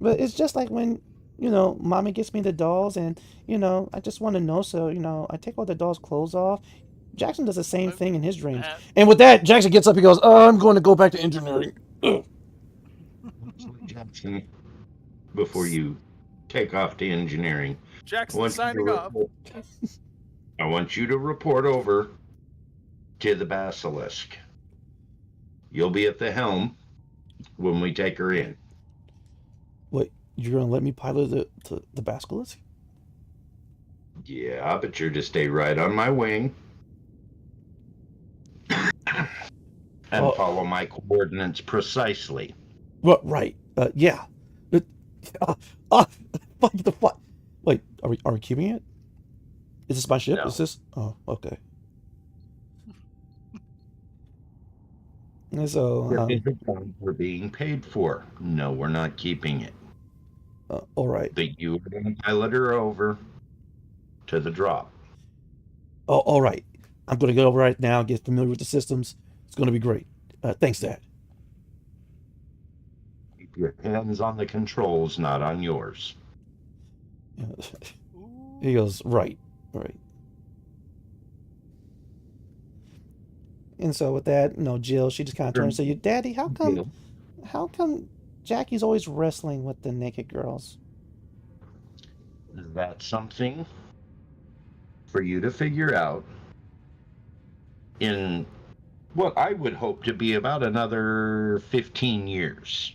But it's just like when, Mommy gets me the dolls and, I just want to know. So, I take all the dolls' clothes off. Jackson does the same thing in his dreams. And with that, Jackson gets up. He goes, "Oh, I'm going to go back to engineering." Jackson, before you take off to engineering, Jackson signing off. I want you to report over to the Basilisk. You'll be at the helm when we take her in. What? You're going to let me pilot the Basilisk? Yeah, but you're to stay right on my wing and follow my coordinates precisely. What? Right. Yeah. What the fuck? Wait, are we keeping it? Is this my ship? No. Is this? Oh, okay. And so, we're being paid for. No, we're not keeping it. all right. But you are going to pilot her over to the drop. Oh, all right. I'm going to go over right now, get familiar with the systems. It's going to be great. Thanks, Dad. Keep your hands on the controls, not on yours. He goes, right. And so with that, Jill, she just kind of turns to you, "Daddy, how come Jackie's always wrestling with the naked girls?" That's something for you to figure out in what I would hope to be about another 15 years.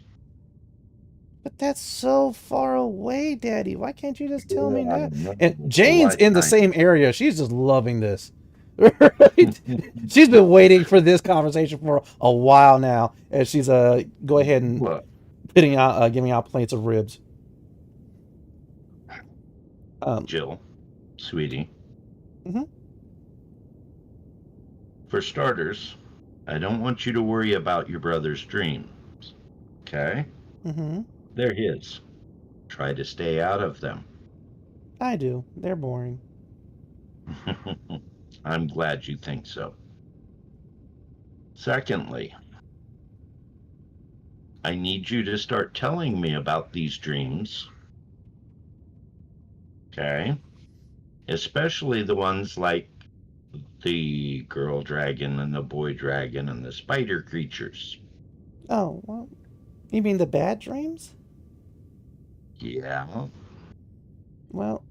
But that's so far away, Daddy. Why can't you just tell me Yeah, I now? know. And It's a Jane's in the lifetime. same area. She's just loving this. Right? She's been waiting for this conversation for a while now, and she's go ahead and Look, giving out plates of ribs. Jill, sweetie. Mhm. For starters, I don't want you to worry about your brother's dreams. Okay? Mm-hmm. They're his. Try to stay out of them. I do. They're boring. I'm glad you think so. Secondly, I need you to start telling me about these dreams. Okay? Especially the ones like the girl dragon and the boy dragon and the spider creatures. Oh, well, you mean the bad dreams? Yeah. Well,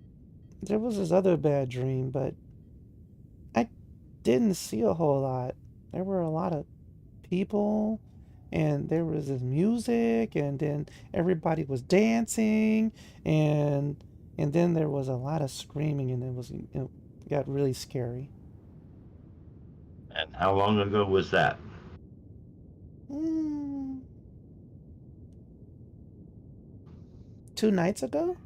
there was this other bad dream, but I didn't see a whole lot. There were a lot of people, and there was this music, and then everybody was dancing, and then there was a lot of screaming, and it got really scary. And how long ago was that? Mm, 2 nights ago?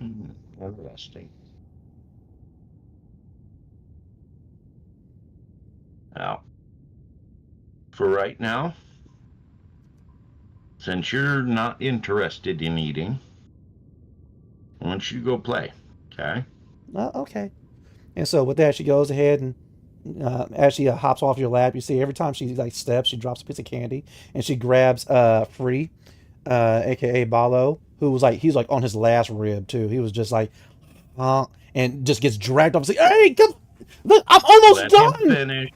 Interesting. Now, for right now, since you're not interested in eating, why don't you go play? Okay? Well, okay. And so with that, she goes ahead and as she hops off your lap, you see every time she like steps, she drops a piece of candy, and she grabs Free, aka Balo, who was like he's like on his last rib too. He was just like, and just gets dragged off. It's like, hey, come, look, I'm almost Let him done. finish.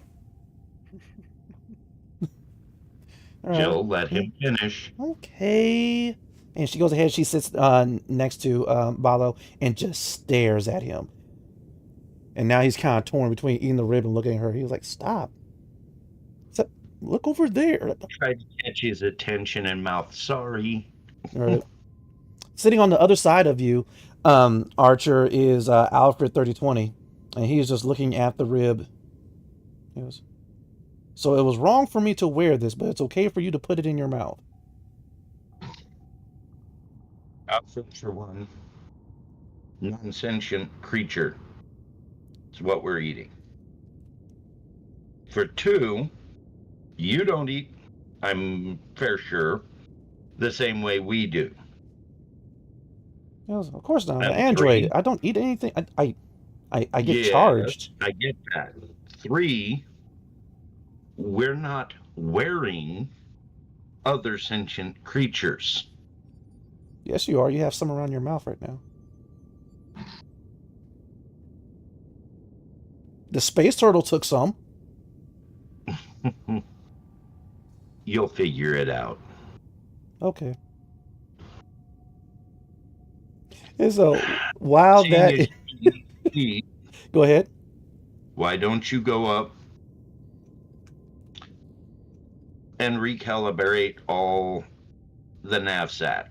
All right. Jill, let him finish. Okay. And she goes ahead. She sits next to Balo and just stares at him. And now he's kind of torn between eating the rib and looking at her. He was like, "Stop! So, look over there." Tried to catch his attention and mouth. Sorry. All right. Sitting on the other side of you, Archer, is Alfred 3020, and he's just looking at the rib. He goes, "So it was wrong for me to wear this, but it's okay for you to put it in your mouth." Outfit for one. Non-sentient creature. It's what we're eating. For two, you don't eat, I'm fair sure, the same way we do. He goes, "Of course not. I'm an And android. three, I don't eat anything. I get yes, charged." I get that. Three, we're not wearing other sentient creatures. Yes, you are. You have some around your mouth right now. The space turtle took some. You'll figure it out. Okay. And so while Seeing that, as you eat, go ahead. why don't you go up and recalibrate all the navsat?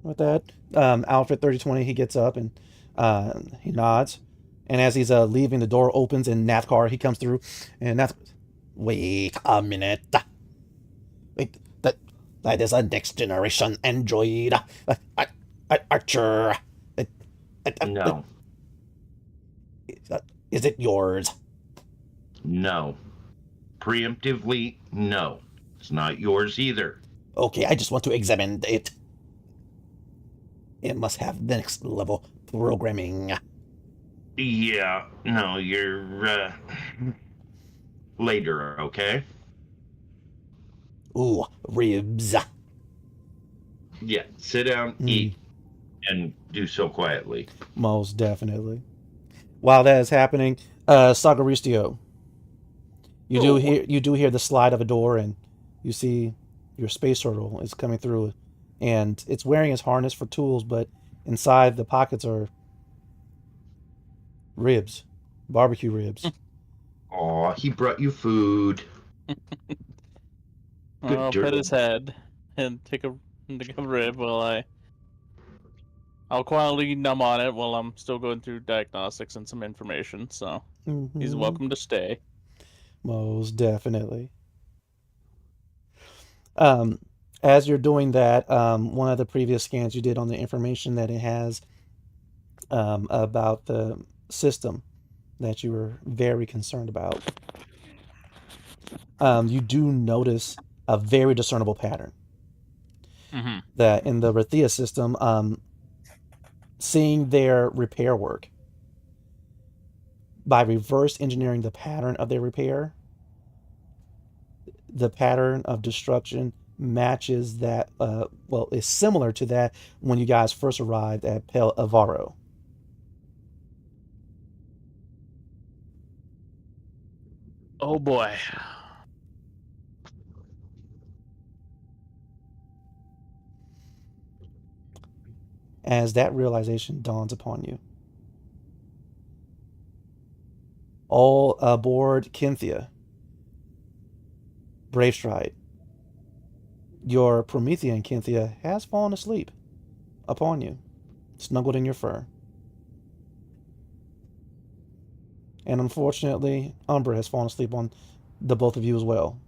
With that, Alfred 3020, he gets up and he nods. And as he's leaving, the door opens and Nathkar, he comes through. And wait a minute. Wait, that is a next generation android. Archer. No. Is it yours? No. Preemptively, no. It's not yours either. Okay, I just want to examine it. It must have next level programming. Yeah, no, you're, later, okay? Ooh, ribs. Yeah, sit down, eat, and do so quietly. Most definitely. While that is happening, Sagaristio, you do hear the slide of a door, and you see your space turtle is coming through, and it's wearing its harness for tools, but inside the pockets are ribs, barbecue ribs. Aw, he brought you food. I'll pet his head. and take a rib while I'll quietly numb on it while I'm still going through diagnostics and some information. So he's Mhm. welcome to stay. Most definitely. Um, as you're doing that, one of the previous scans you did on the information that it has about the system that you were very concerned about, you do notice a very discernible pattern Mm-hmm. that in the Rathia system, seeing their repair work by reverse engineering the pattern of their repair, the pattern of destruction matches that, well, is similar to that when you guys first arrived at Pel Avaro. Oh boy. As that realization dawns upon you, all aboard Kynthia, Brave Stride, your Promethean Kynthia has fallen asleep upon you, snuggled in your fur. And unfortunately, Umbra has fallen asleep on the both of you as well.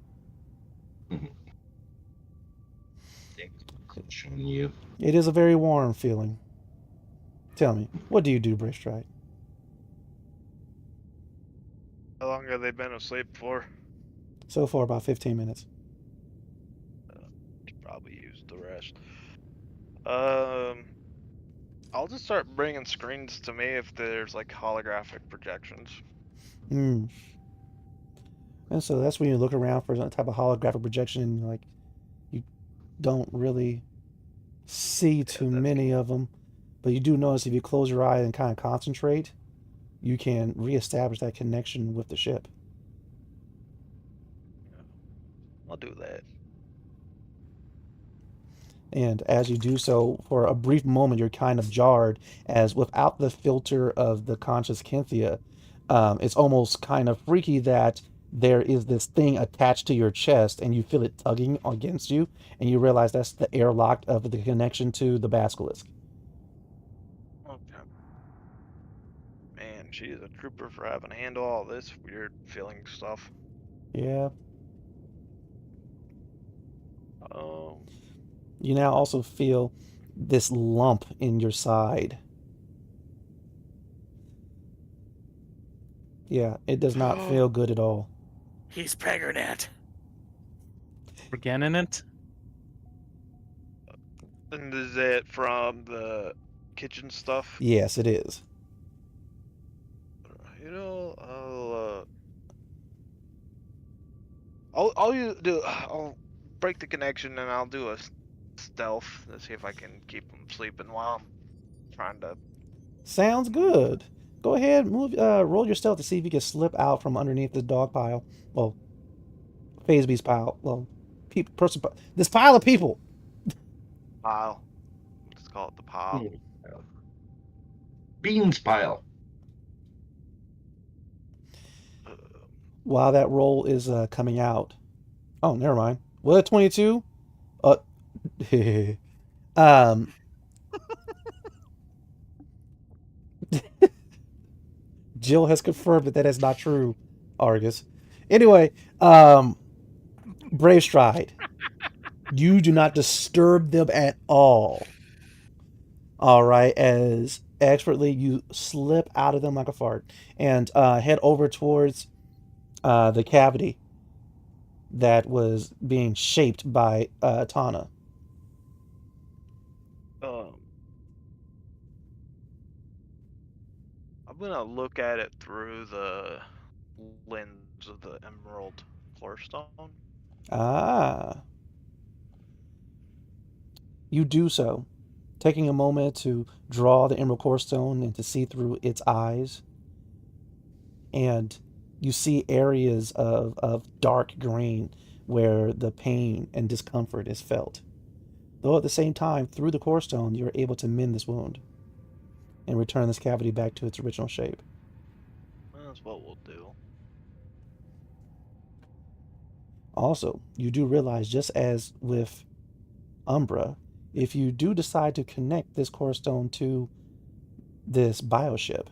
Crush on you. It is a very warm feeling. Tell me, what do you do, Brave Stride? How long have they been asleep for? So far, about 15 minutes. Probably use the rest. I'll just start bringing screens to me if there's like holographic projections. Mm. And so that's when you look around for some type of holographic projection, and like you don't really see too that's many of them, but you do notice if you close your eye and kind of concentrate, you can reestablish that connection with the ship. I'll do that. And as you do so, for a brief moment, you're kind of jarred, as without the filter of the conscious Kynthia, it's almost kind of freaky that there is this thing attached to your chest and you feel it tugging against you, and you realize that's the airlock of the connection to the basilisk. Okay. Man, she is a trooper for having to handle all this weird feeling stuff. Yeah. Um, You now also feel this lump in your side. Yeah, it does not feel good at all. He's pregnant. Forgetting it? and is it from the kitchen stuff? Yes, it is. You know, I'll break the connection and I'll do a stealth to see if I can keep them sleeping while I'm trying to. Sounds good. Go ahead, roll your stealth to see if you can slip out from underneath this dog pile. Well, Fazebee's pile. Well, this pile of people. Pile. Let's call it the pile. Beans pile. While that roll is coming out. Oh, never mind. What, a 22? Jill has confirmed that is not true, Argus. Anyway, Brave Stride. You do not disturb them at all. All right, as expertly you slip out of them like a fart and head over towards the cavity that was being shaped by Tana. I'm gonna look at it through the lens of the emerald corestone. Ah. You do so, taking a moment to draw the emerald core stone and to see through its eyes. And you see areas of dark green where the pain and discomfort is felt. Though at the same time, through the core stone, you're able to mend this wound and return this cavity back to its original shape. That's what we'll do. Also, you do realize, just as with Umbra, if you do decide to connect this core stone to this bioship,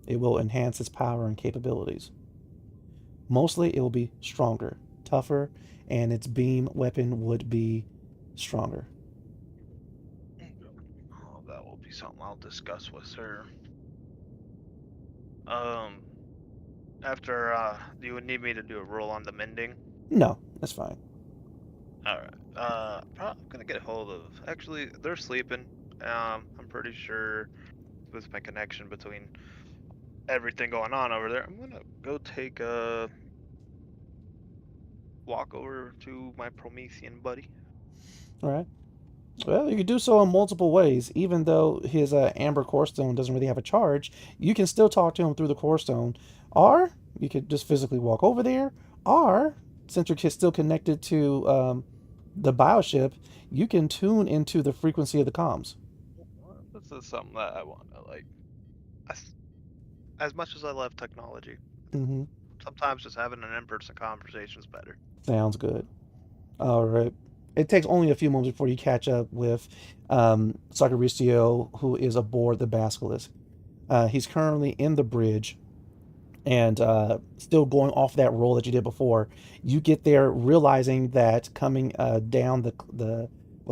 it will enhance its power and capabilities. Mostly it will be stronger, tougher, and its beam weapon would be stronger. Oh, that will be something I'll discuss with her. After, do you need me to do a roll on the mending? No, that's fine. Alright. I'm gonna get a hold of. Actually, they're sleeping. I'm pretty sure with my connection between everything going on over there, I'm gonna go take a walk over to my Promethean buddy. All right. Well, you could do so in multiple ways. Even though his amber core stone doesn't really have a charge, you can still talk to him through the core stone. Or you could just physically walk over there. Or, since you're still connected to the bioship, you can tune into the frequency of the comms. This is something that I want to like. As much as I love technology, Mm-hmm. sometimes just having an in-person conversation is better. Sounds good. All right. It takes only a few moments before you catch up with Sacaricio, who is aboard the Basilisk. He's currently in the bridge and still going off that roll that you did before. You get there realizing that coming down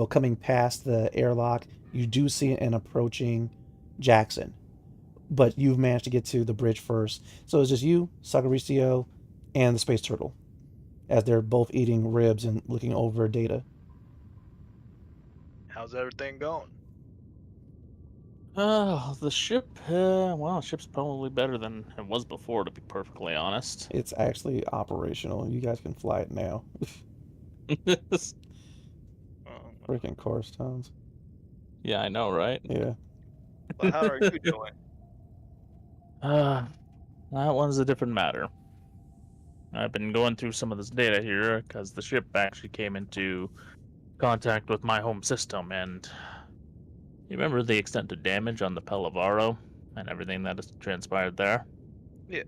coming past the airlock, you do see an approaching Jackson. But you've managed to get to the bridge first. So it's just you, Sacaricio, and the space turtle, as they're both eating ribs and looking over data. How's everything going? The ship, well, ship's probably better than it was before, to be perfectly honest. It's actually operational. You guys can fly it now. Freaking core stones. Yeah, I know, right? Yeah. But how are you doing? That one's a different matter. I've been going through some of this data here because the ship actually came into contact with my home system, and you remember the extent of damage on the Pellavaro and everything that has transpired there? Yeah,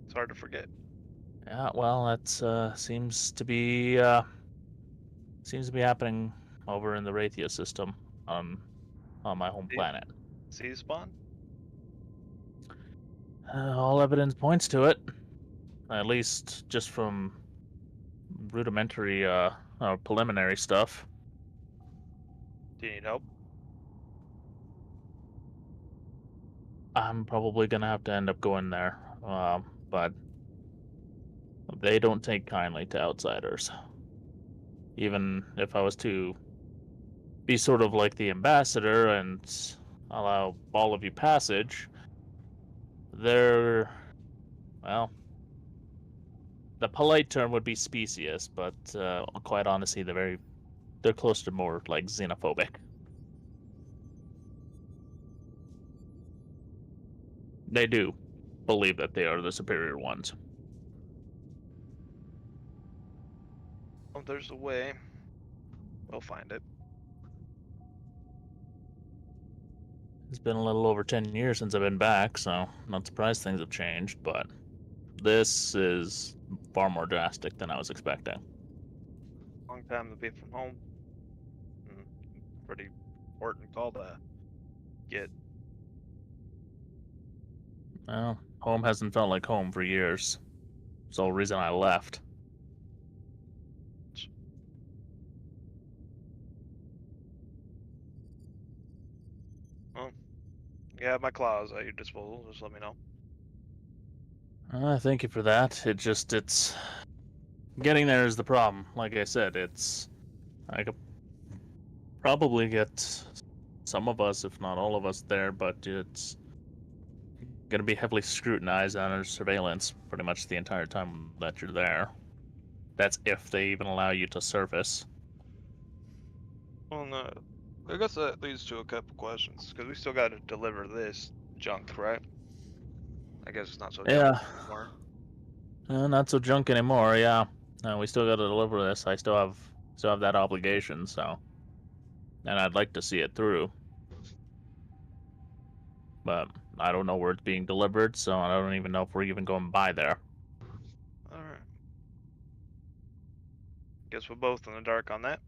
it's hard to forget. Yeah, well, that seems to be happening over in the Raythia system on my home planet. Sea spawn? All evidence points to it, at least just from rudimentary, preliminary stuff. Do you need help? I'm probably gonna have to end up going there, but they don't take kindly to outsiders. Even if I was to be sort of like the ambassador and allow all of you passage, they're, well, the polite term would be specious, but quite honestly, they're close to more like xenophobic. They do believe that they are the superior ones. Oh, there's a way. We'll find it. It's been a little over 10 years since I've been back, so not surprised things have changed, but this is far more drastic than I was expecting. Long time to be from home. Pretty important call to get. Well, home hasn't felt like home for years. It's the whole reason I left. Well, you have my claws at your disposal. Just let me know. Thank you for that. It's getting there is the problem. Like I said, I could probably get some of us, if not all of us, there, but it's going to be heavily scrutinized and under surveillance pretty much the entire time that you're there. That's if they even allow you to surface. Well, no. I guess that leads to a couple questions, because we still got to deliver this junk, right? I guess it's not so Yeah. junk anymore. Not so junk anymore, yeah. We still got to deliver this. I still have that obligation, so. And I'd like to see it through. But I don't know where it's being delivered, so I don't even know if we're even going by there. Alright. Guess we're both in the dark on that.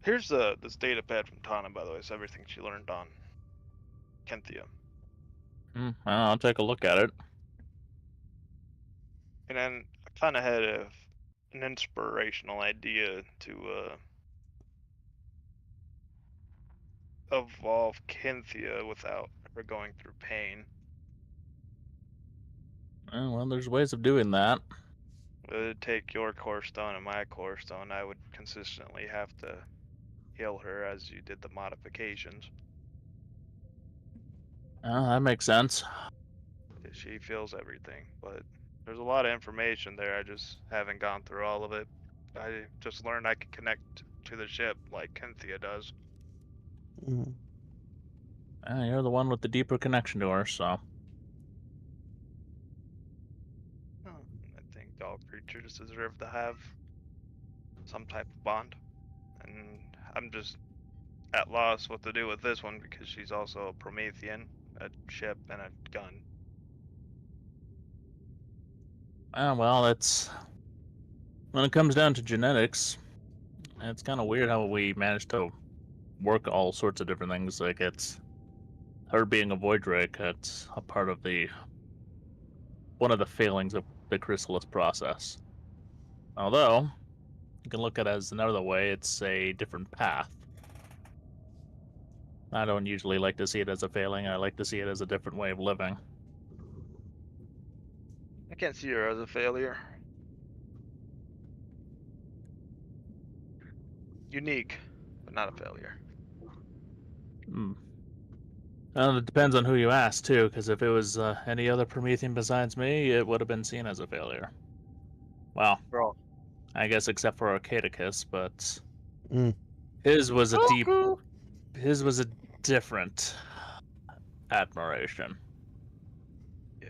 Here's this data pad from Tana, by the way. It's everything she learned on Kenthia. Well, I'll take a look at it. And then I kind of had an inspirational idea to evolve Kenthia without her going through pain. Well, there's ways of doing that. It would take your core stone and my core stone. I would consistently have to heal her as you did the modifications. That makes sense. She feels everything, but there's a lot of information there. I just haven't gone through all of it. I just learned I could connect to the ship like Kenthia does. Mm. You're the one with the deeper connection to her, so. I think all creatures deserve to have some type of bond, and I'm just at loss what to do with this one because she's also a Promethean, a ship, and a gun. Well, it's when it comes down to genetics, it's kind of weird how we managed to work all sorts of different things. Like it's her being a void drake. It's a part of one of the failings of the chrysalis process. Although you can look at it as another way. It's a different path. I don't usually like to see it as a failing. I like to see it as a different way of living. I can't see her as a failure. Unique, but not a failure. Well, it depends on who you ask, too, because if it was any other Promethean besides me, it would have been seen as a failure. Well, Bro. I guess except for Arcaticus, but Mm. his was a different admiration. Yeah.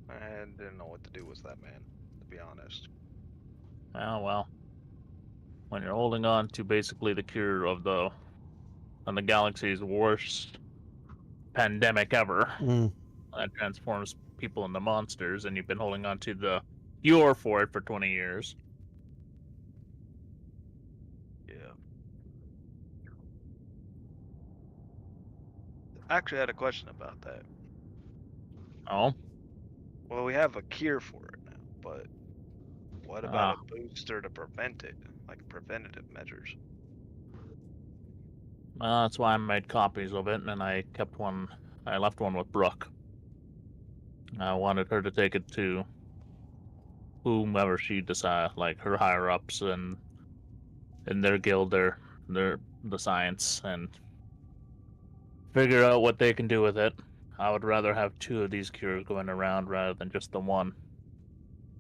I didn't know what to do with that man, to be honest. Well, when you're holding on to basically the cure of the galaxy's worst pandemic ever, Mm. that transforms people into monsters, and you've been holding on to the cure for it for 20 years. Yeah. I actually had a question about that. Oh? Well, we have a cure for it now, but what about a booster to prevent it, like preventative measures? That's why I made copies of it, and I left one with Brooke. I wanted her to take it to whomever she decides, like her higher ups and in their guild, the science, and figure out what they can do with it. I would rather have 2 of these cures going around rather than just the one.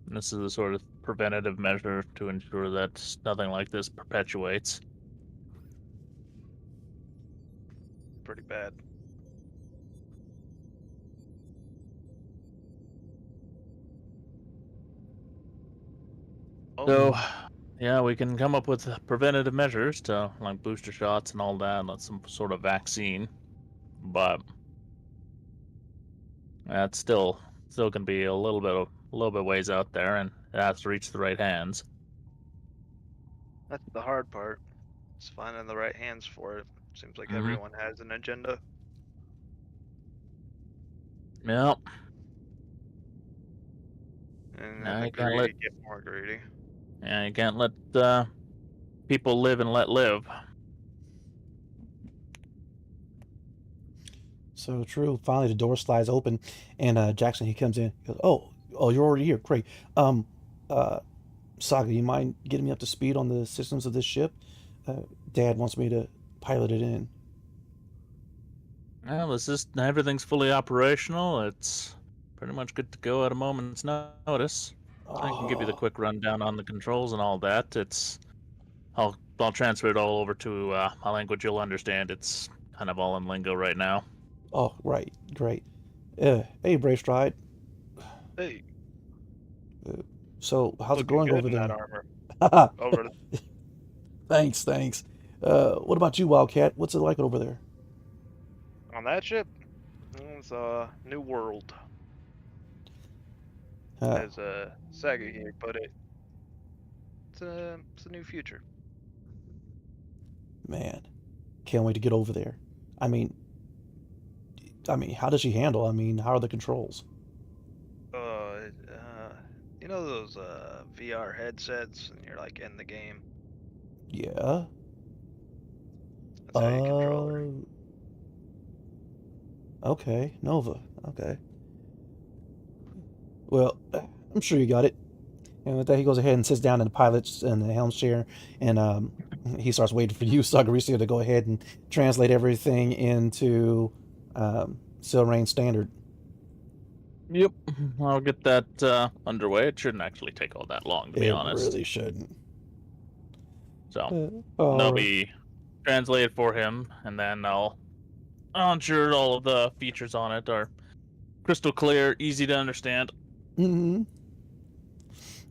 And this is a sort of preventative measure to ensure that nothing like this perpetuates. Pretty bad. Oh, So, yeah, we can come up with preventative measures to like booster shots and all that, like some sort of vaccine, but that's still can be a little bit ways out there, and it has to reach the right hands. that's the hard part. It's finding the right hands for it. Seems like Mhm. everyone has an agenda. Yep. And Now then the you can't greedy get more greedy. you can't let people live and let live. So true. Finally, the door slides open, and Jackson he comes in. He goes, "Oh, you're already here. Great. Saga, you mind getting me up to speed on the systems of this ship? Dad wants me to pilot it in." Well, everything's fully operational. It's pretty much good to go at a moment's notice. I can give you the Oh, quick rundown on the controls and all that. I'll transfer it all over to a language you'll understand. It's kind of all in lingo right now. oh, right, great. Hey, Brave Stride. Hey, So, how's it looking going good over in that there? armor. Over the Thanks. What about you, Wildcat? What's it like over there? on that ship, it's a new world, Uh, as Saga here put it. It's a new future. Man, can't wait to get over there. I mean, how does she handle? How are the controls? You know those VR headsets, and you're like in the game. Yeah. That's how you control her. Okay, Nova. Okay. Well, I'm sure you got it. And with that, he goes ahead and sits down in the pilot's in the helm chair, and he starts waiting for you, Sagaricia, to go ahead and translate everything into Silrain standard. Yep, I'll get that underway. It shouldn't actually take all that long, to be honest. It really shouldn't. So they'll be translated for him, and then I'll ensure all of the features on it are crystal clear, easy to understand. Mm-hmm.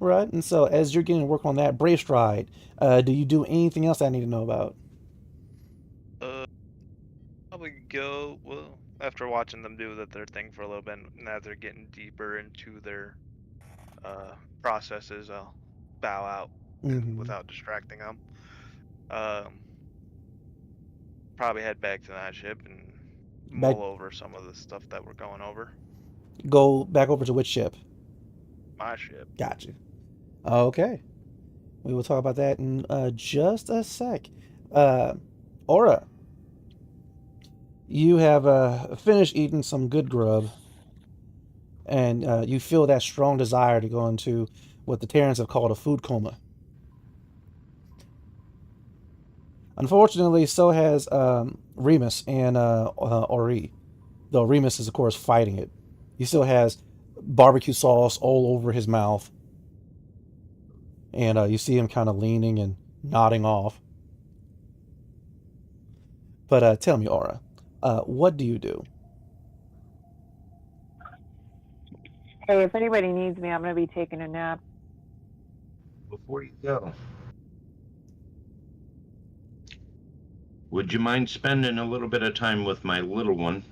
Right, and so as you're getting to work on that Brave Stride, do you do anything else I need to know about? Probably go after watching them do their thing for a little bit. Now they're getting deeper into their processes. I'll bow out without distracting them. Probably head back to that ship and mull over some of the stuff that we're going over. Go back over to which ship? My ship. Gotcha. Okay. We will talk about that in just a sec. Aura, you have finished eating some good grub, and you feel that strong desire to go into what the Terrans have called a food coma. Unfortunately, so has Remus and Ori, though Remus is, of course, fighting it. He still has barbecue sauce all over his mouth. And you see him kind of leaning and nodding off. But tell me, Aura, what do you do? Hey, if anybody needs me, I'm going to be taking a nap. Before you go, would you mind spending a little bit of time with my little one?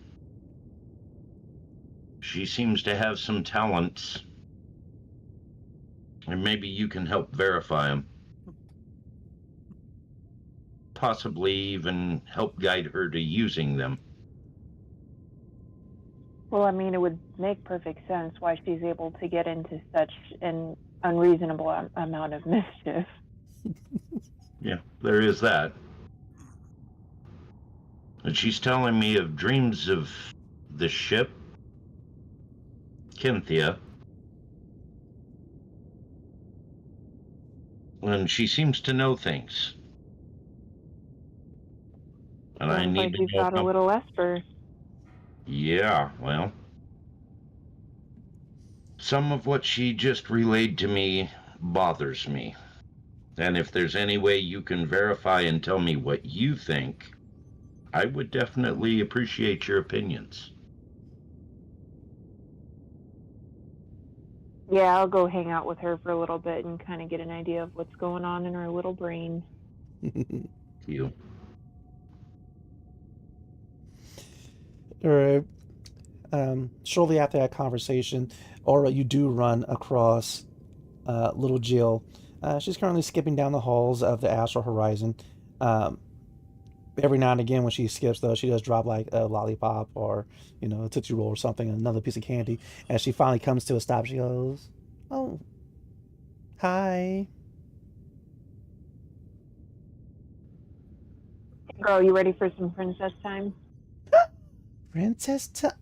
She seems to have some talents. And maybe you can help verify them. Possibly even help guide her to using them. Well, it would make perfect sense why she's able to get into such an unreasonable amount of mischief. Yeah, there is that. And she's telling me of dreams of the ship, Kynthia. And she seems to know things. And I need to you've got a little Esper. Yeah, well, some of what she just relayed to me bothers me. And if there's any way you can verify and tell me what you think, I would definitely appreciate your opinions. Yeah, I'll go hang out with her for a little bit and kind of get an idea of what's going on in her little brain. You. All right. Shortly after that conversation, Aura, you do run across little Jill. She's currently skipping down the halls of the Astral Horizon. Every now and again when she skips, though, she does drop like a lollipop or, a Tootsie Roll or something, another piece of candy. As she finally comes to a stop, she goes, "Oh, hi." Girl, you ready for some princess time? Princess time?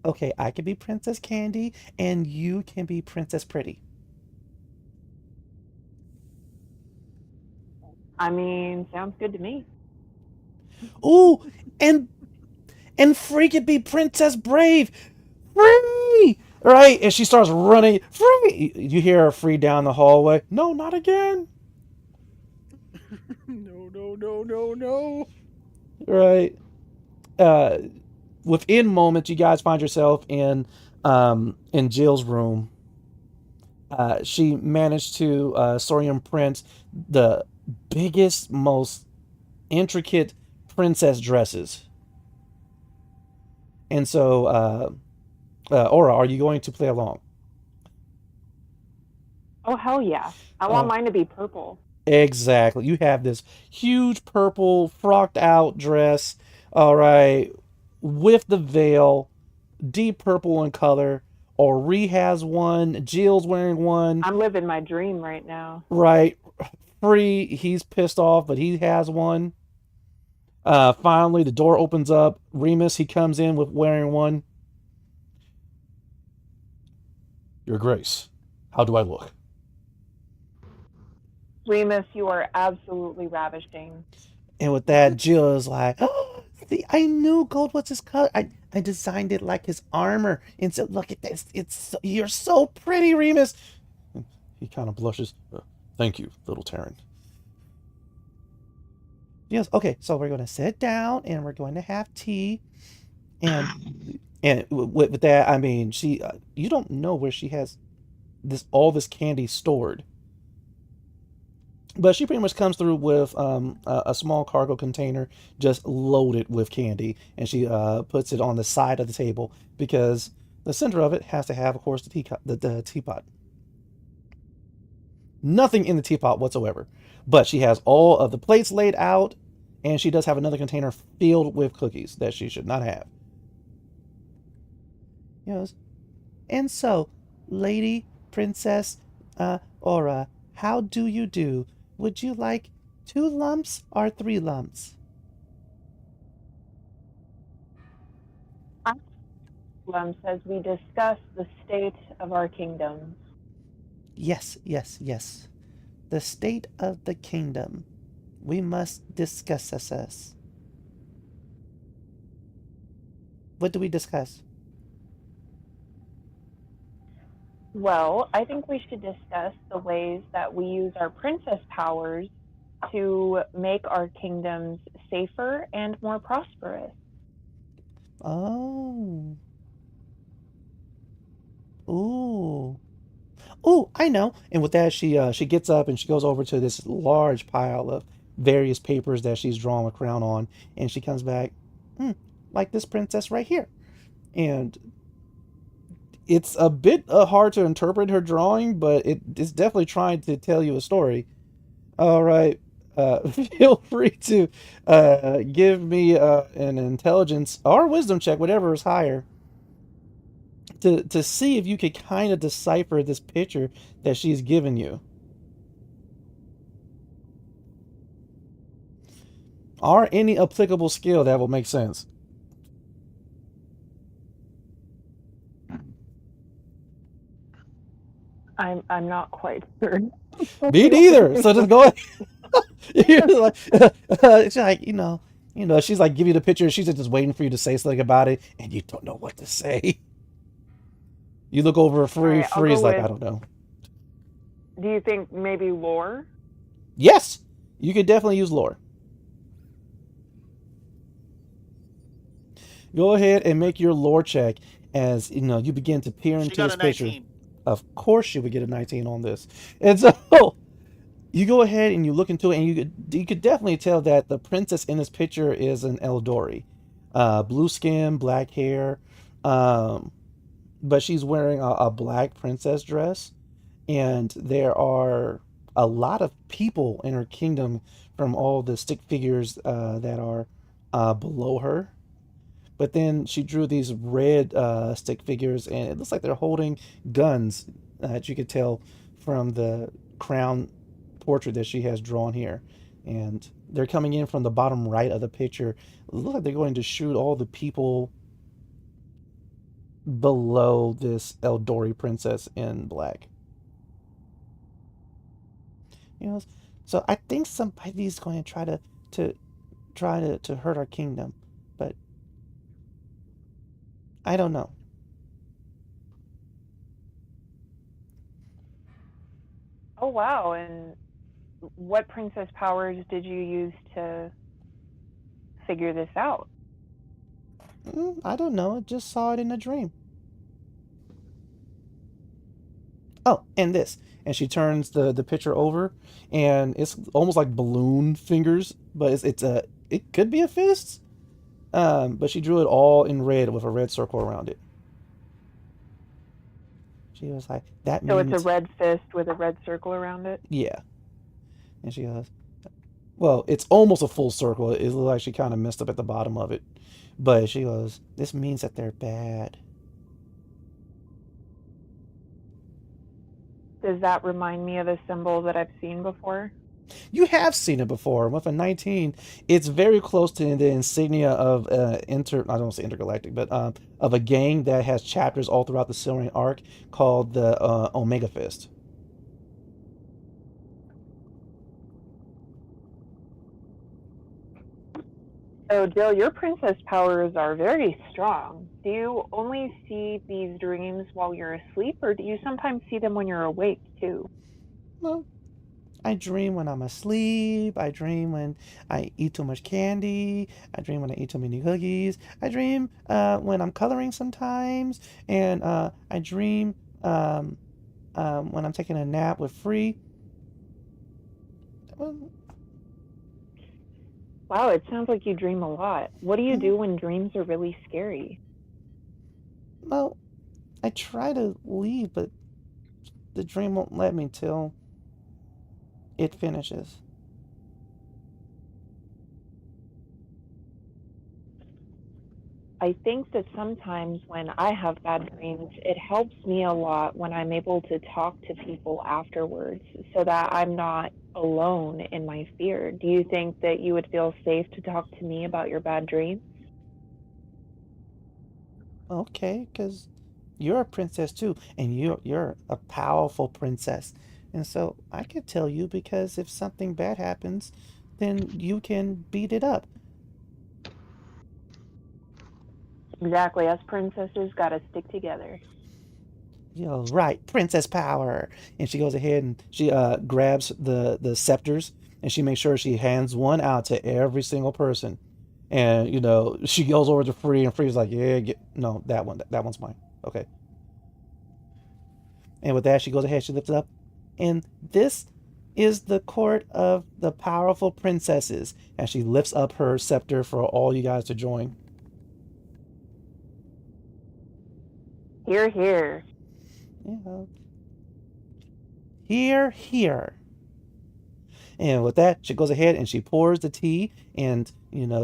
Okay, I can be Princess Candy, and you can be Princess Pretty. Sounds good to me. Ooh, and Free could be Princess Brave. Free! Right? And she starts running. Free! You hear her Free down the hallway. No, not again. No. Right. Within moments, you guys find yourself in Jill's room. She managed to Sorium print the biggest, most intricate princess dresses. And so, Aura, are you going to play along? Oh, hell yeah. I want mine to be purple. Exactly. You have this huge purple frocked out dress, all right, with the veil, deep purple in color. Ori has one. Jill's wearing one. I'm living my dream right now. Right. Free. He's pissed off, but he has one. Finally, the door opens up. Remus, he comes in with wearing one. Your Grace, how do I look? Remus, you are absolutely ravishing. And with that, Jill is like, oh, see, I knew gold was his color. I designed it like his armor. And so, look at this. You're so pretty, Remus. He kind of blushes. Thank you, little Terran. Yes, okay, so we're going to sit down and we're going to have tea. And with that, I mean, you don't know where she has all this candy stored. But she pretty much comes through with a small cargo container just loaded with candy, and she puts it on the side of the table because the center of it has to have, of course, the teapot. Nothing in the teapot whatsoever, but she has all of the plates laid out, and she does have another container filled with cookies that she should not have. Yes. And so, Lady Princess Aura, how do you do? Would you like 2 lumps or 3 lumps? Lumps, as we discuss the state of our kingdoms. Yes, yes, yes. The state of the kingdom. We must discuss this. What do we discuss? Well, I think we should discuss the ways that we use our princess powers to make our kingdoms safer and more prosperous. Oh. Ooh. Ooh, I know. And with that, she gets up and she goes over to this large pile of various papers that she's drawn a crown on, and she comes back, like this princess right here. And it's a bit hard to interpret her drawing, but it's definitely trying to tell you a story. All right. Feel free to give me an intelligence or wisdom check, whatever is higher, to see if you could kind of decipher this picture that she's given you. Or any applicable skill that will make sense. I'm not quite sure. Me neither. So just go ahead. You're like, it's like, she's like, give you the picture. She's just waiting for you to say something about it, and you don't know what to say. You look over Freeze like, I don't know. Do you think maybe lore? Yes, you could definitely use lore. Go ahead and make your lore check as you begin to peer into this picture. 19. Of course, you would get a 19 on this, and so you go ahead and you look into it, and you could definitely tell that the princess in this picture is an Eldori, blue skin, black hair, but she's wearing a black princess dress, and there are a lot of people in her kingdom from all the stick figures that are below her. But then she drew these red stick figures, and it looks like they're holding guns, that you could tell from the crown portrait that she has drawn here. And they're coming in from the bottom right of the picture. It looks like they're going to shoot all the people below this Eldori princess in black. So I think somebody's going to try to hurt our kingdom, but I don't know. Oh, wow. And what princess powers did you use to figure this out? I don't know. I just saw it in a dream. Oh, and this. And she turns the picture over, and it's almost like balloon fingers, but it could be a fist. But she drew it all in red with a red circle around it. She was like, that means... So it's a red fist with a red circle around it? Yeah. And she goes, well, it's almost a full circle. It looks like she kind of messed up at the bottom of it. But she goes, this means that they're bad. Does that remind me of a symbol that I've seen before? You have seen it before. With a 19, it's very close to the insignia of I don't say intergalactic, but of a gang that has chapters all throughout the Silvering Arc called the Omega Fist. So, Jill, your princess powers are very strong. Do you only see these dreams while you're asleep, or do you sometimes see them when you're awake, too? Well, I dream when I'm asleep. I dream when I eat too much candy. I dream when I eat too many cookies. I dream when I'm coloring sometimes. And I dream when I'm taking a nap with Free. Well, Wow, it sounds like you dream a lot. What do you Mhm. do when dreams are really scary? well, I try to leave, but the dream won't let me till it finishes. I think that sometimes when I have bad dreams, it helps me a lot when I'm able to talk to people afterwards so that I'm not alone in my fear. Do you think that you would feel safe to talk to me about your bad dreams? Okay, because you're a princess too, and you're a powerful princess. And so I could tell you because if something bad happens, then you can beat it up. Exactly. Us princesses got to stick together. Right, princess power. And she goes ahead and she grabs the scepters and she makes sure she hands one out to every single person. And she goes over to Free and Free's like, yeah, no, that one's mine. Okay. And with that, she goes ahead, she lifts it up. And this is the court of the powerful princesses. And she lifts up her scepter for all you guys to join. Here, here. Yeah. Here. And with that, she goes ahead and she pours the tea. And,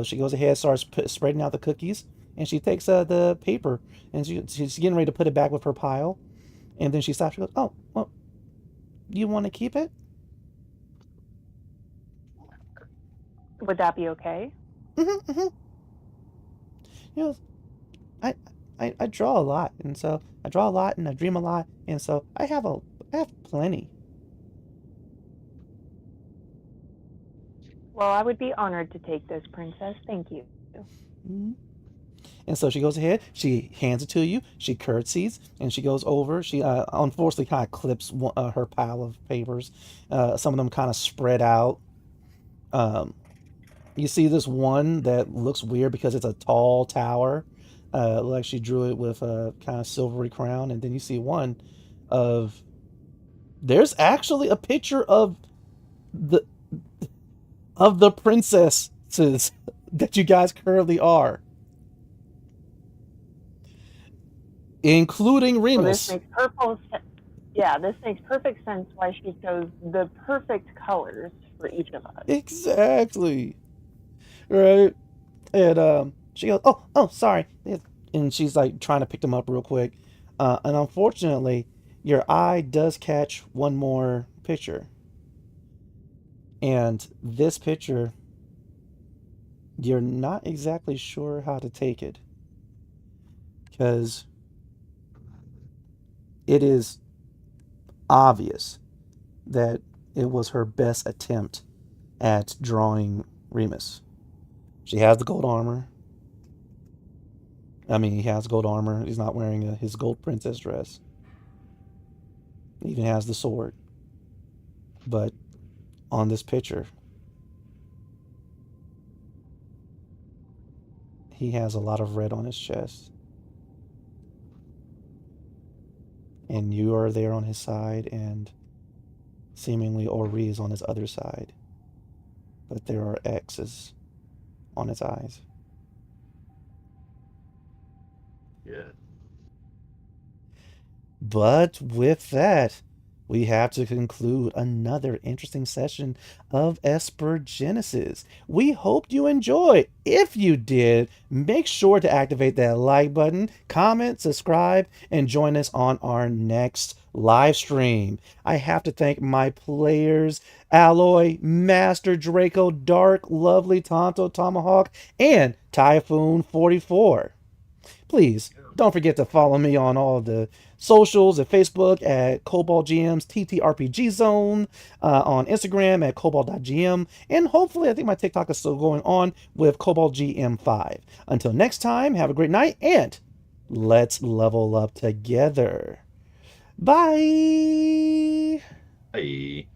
she goes ahead and starts spreading out the cookies. And she takes the paper and she's getting ready to put it back with her pile. And then she stops. She goes, oh, well, you want to keep it? Would that be okay? Mm-hmm, mm-hmm. I, I draw a lot, and so I draw a lot, and I dream a lot, and so I have plenty. Well, I would be honored to take this, princess. Thank you. Mhm. And so she goes ahead, she hands it to you, she curtsies, and she goes over. She unfortunately kind of clips her pile of papers. Some of them kind of spread out. Um, you see this one that looks weird because it's a tall tower. Like she drew it with a kind of silvery crown, and then you see one of there's actually a picture the of the princesses that you guys currently are, including Well, this Remus. makes this makes perfect sense why she chose the perfect colors for each of us. Exactly. Right. And she goes, "Oh, sorry." And she's like trying to pick them up real quick. And unfortunately, your eye does catch one more picture. And this picture, you're not exactly sure how to take it. Because it is obvious that it was her best attempt at drawing Remus. She has the gold armor. I mean, he has gold armor. He's not wearing his gold princess dress. He even has the sword. But on this picture, he has a lot of red on his chest. And you are there on his side, and seemingly Ori is on his other side. But there are X's on his eyes. Yeah. But with that, we have to conclude another interesting session of Esper Genesis. We hope you enjoyed. If you did, make sure to activate that like button, comment, subscribe, and join us on our next live stream. I have to thank my players, Alloy, Master Draco, Dark, Lovely, Tonto Tomahawk, and Typhoon 44. Please don't forget to follow me on all the socials at Facebook at Cobalt GM's ttrpg zone, on Instagram at cobalt.gm, and hopefully I think my TikTok is still going on with Cobalt GM5. Until next time, have a great night, and let's level up together. Bye. Bye.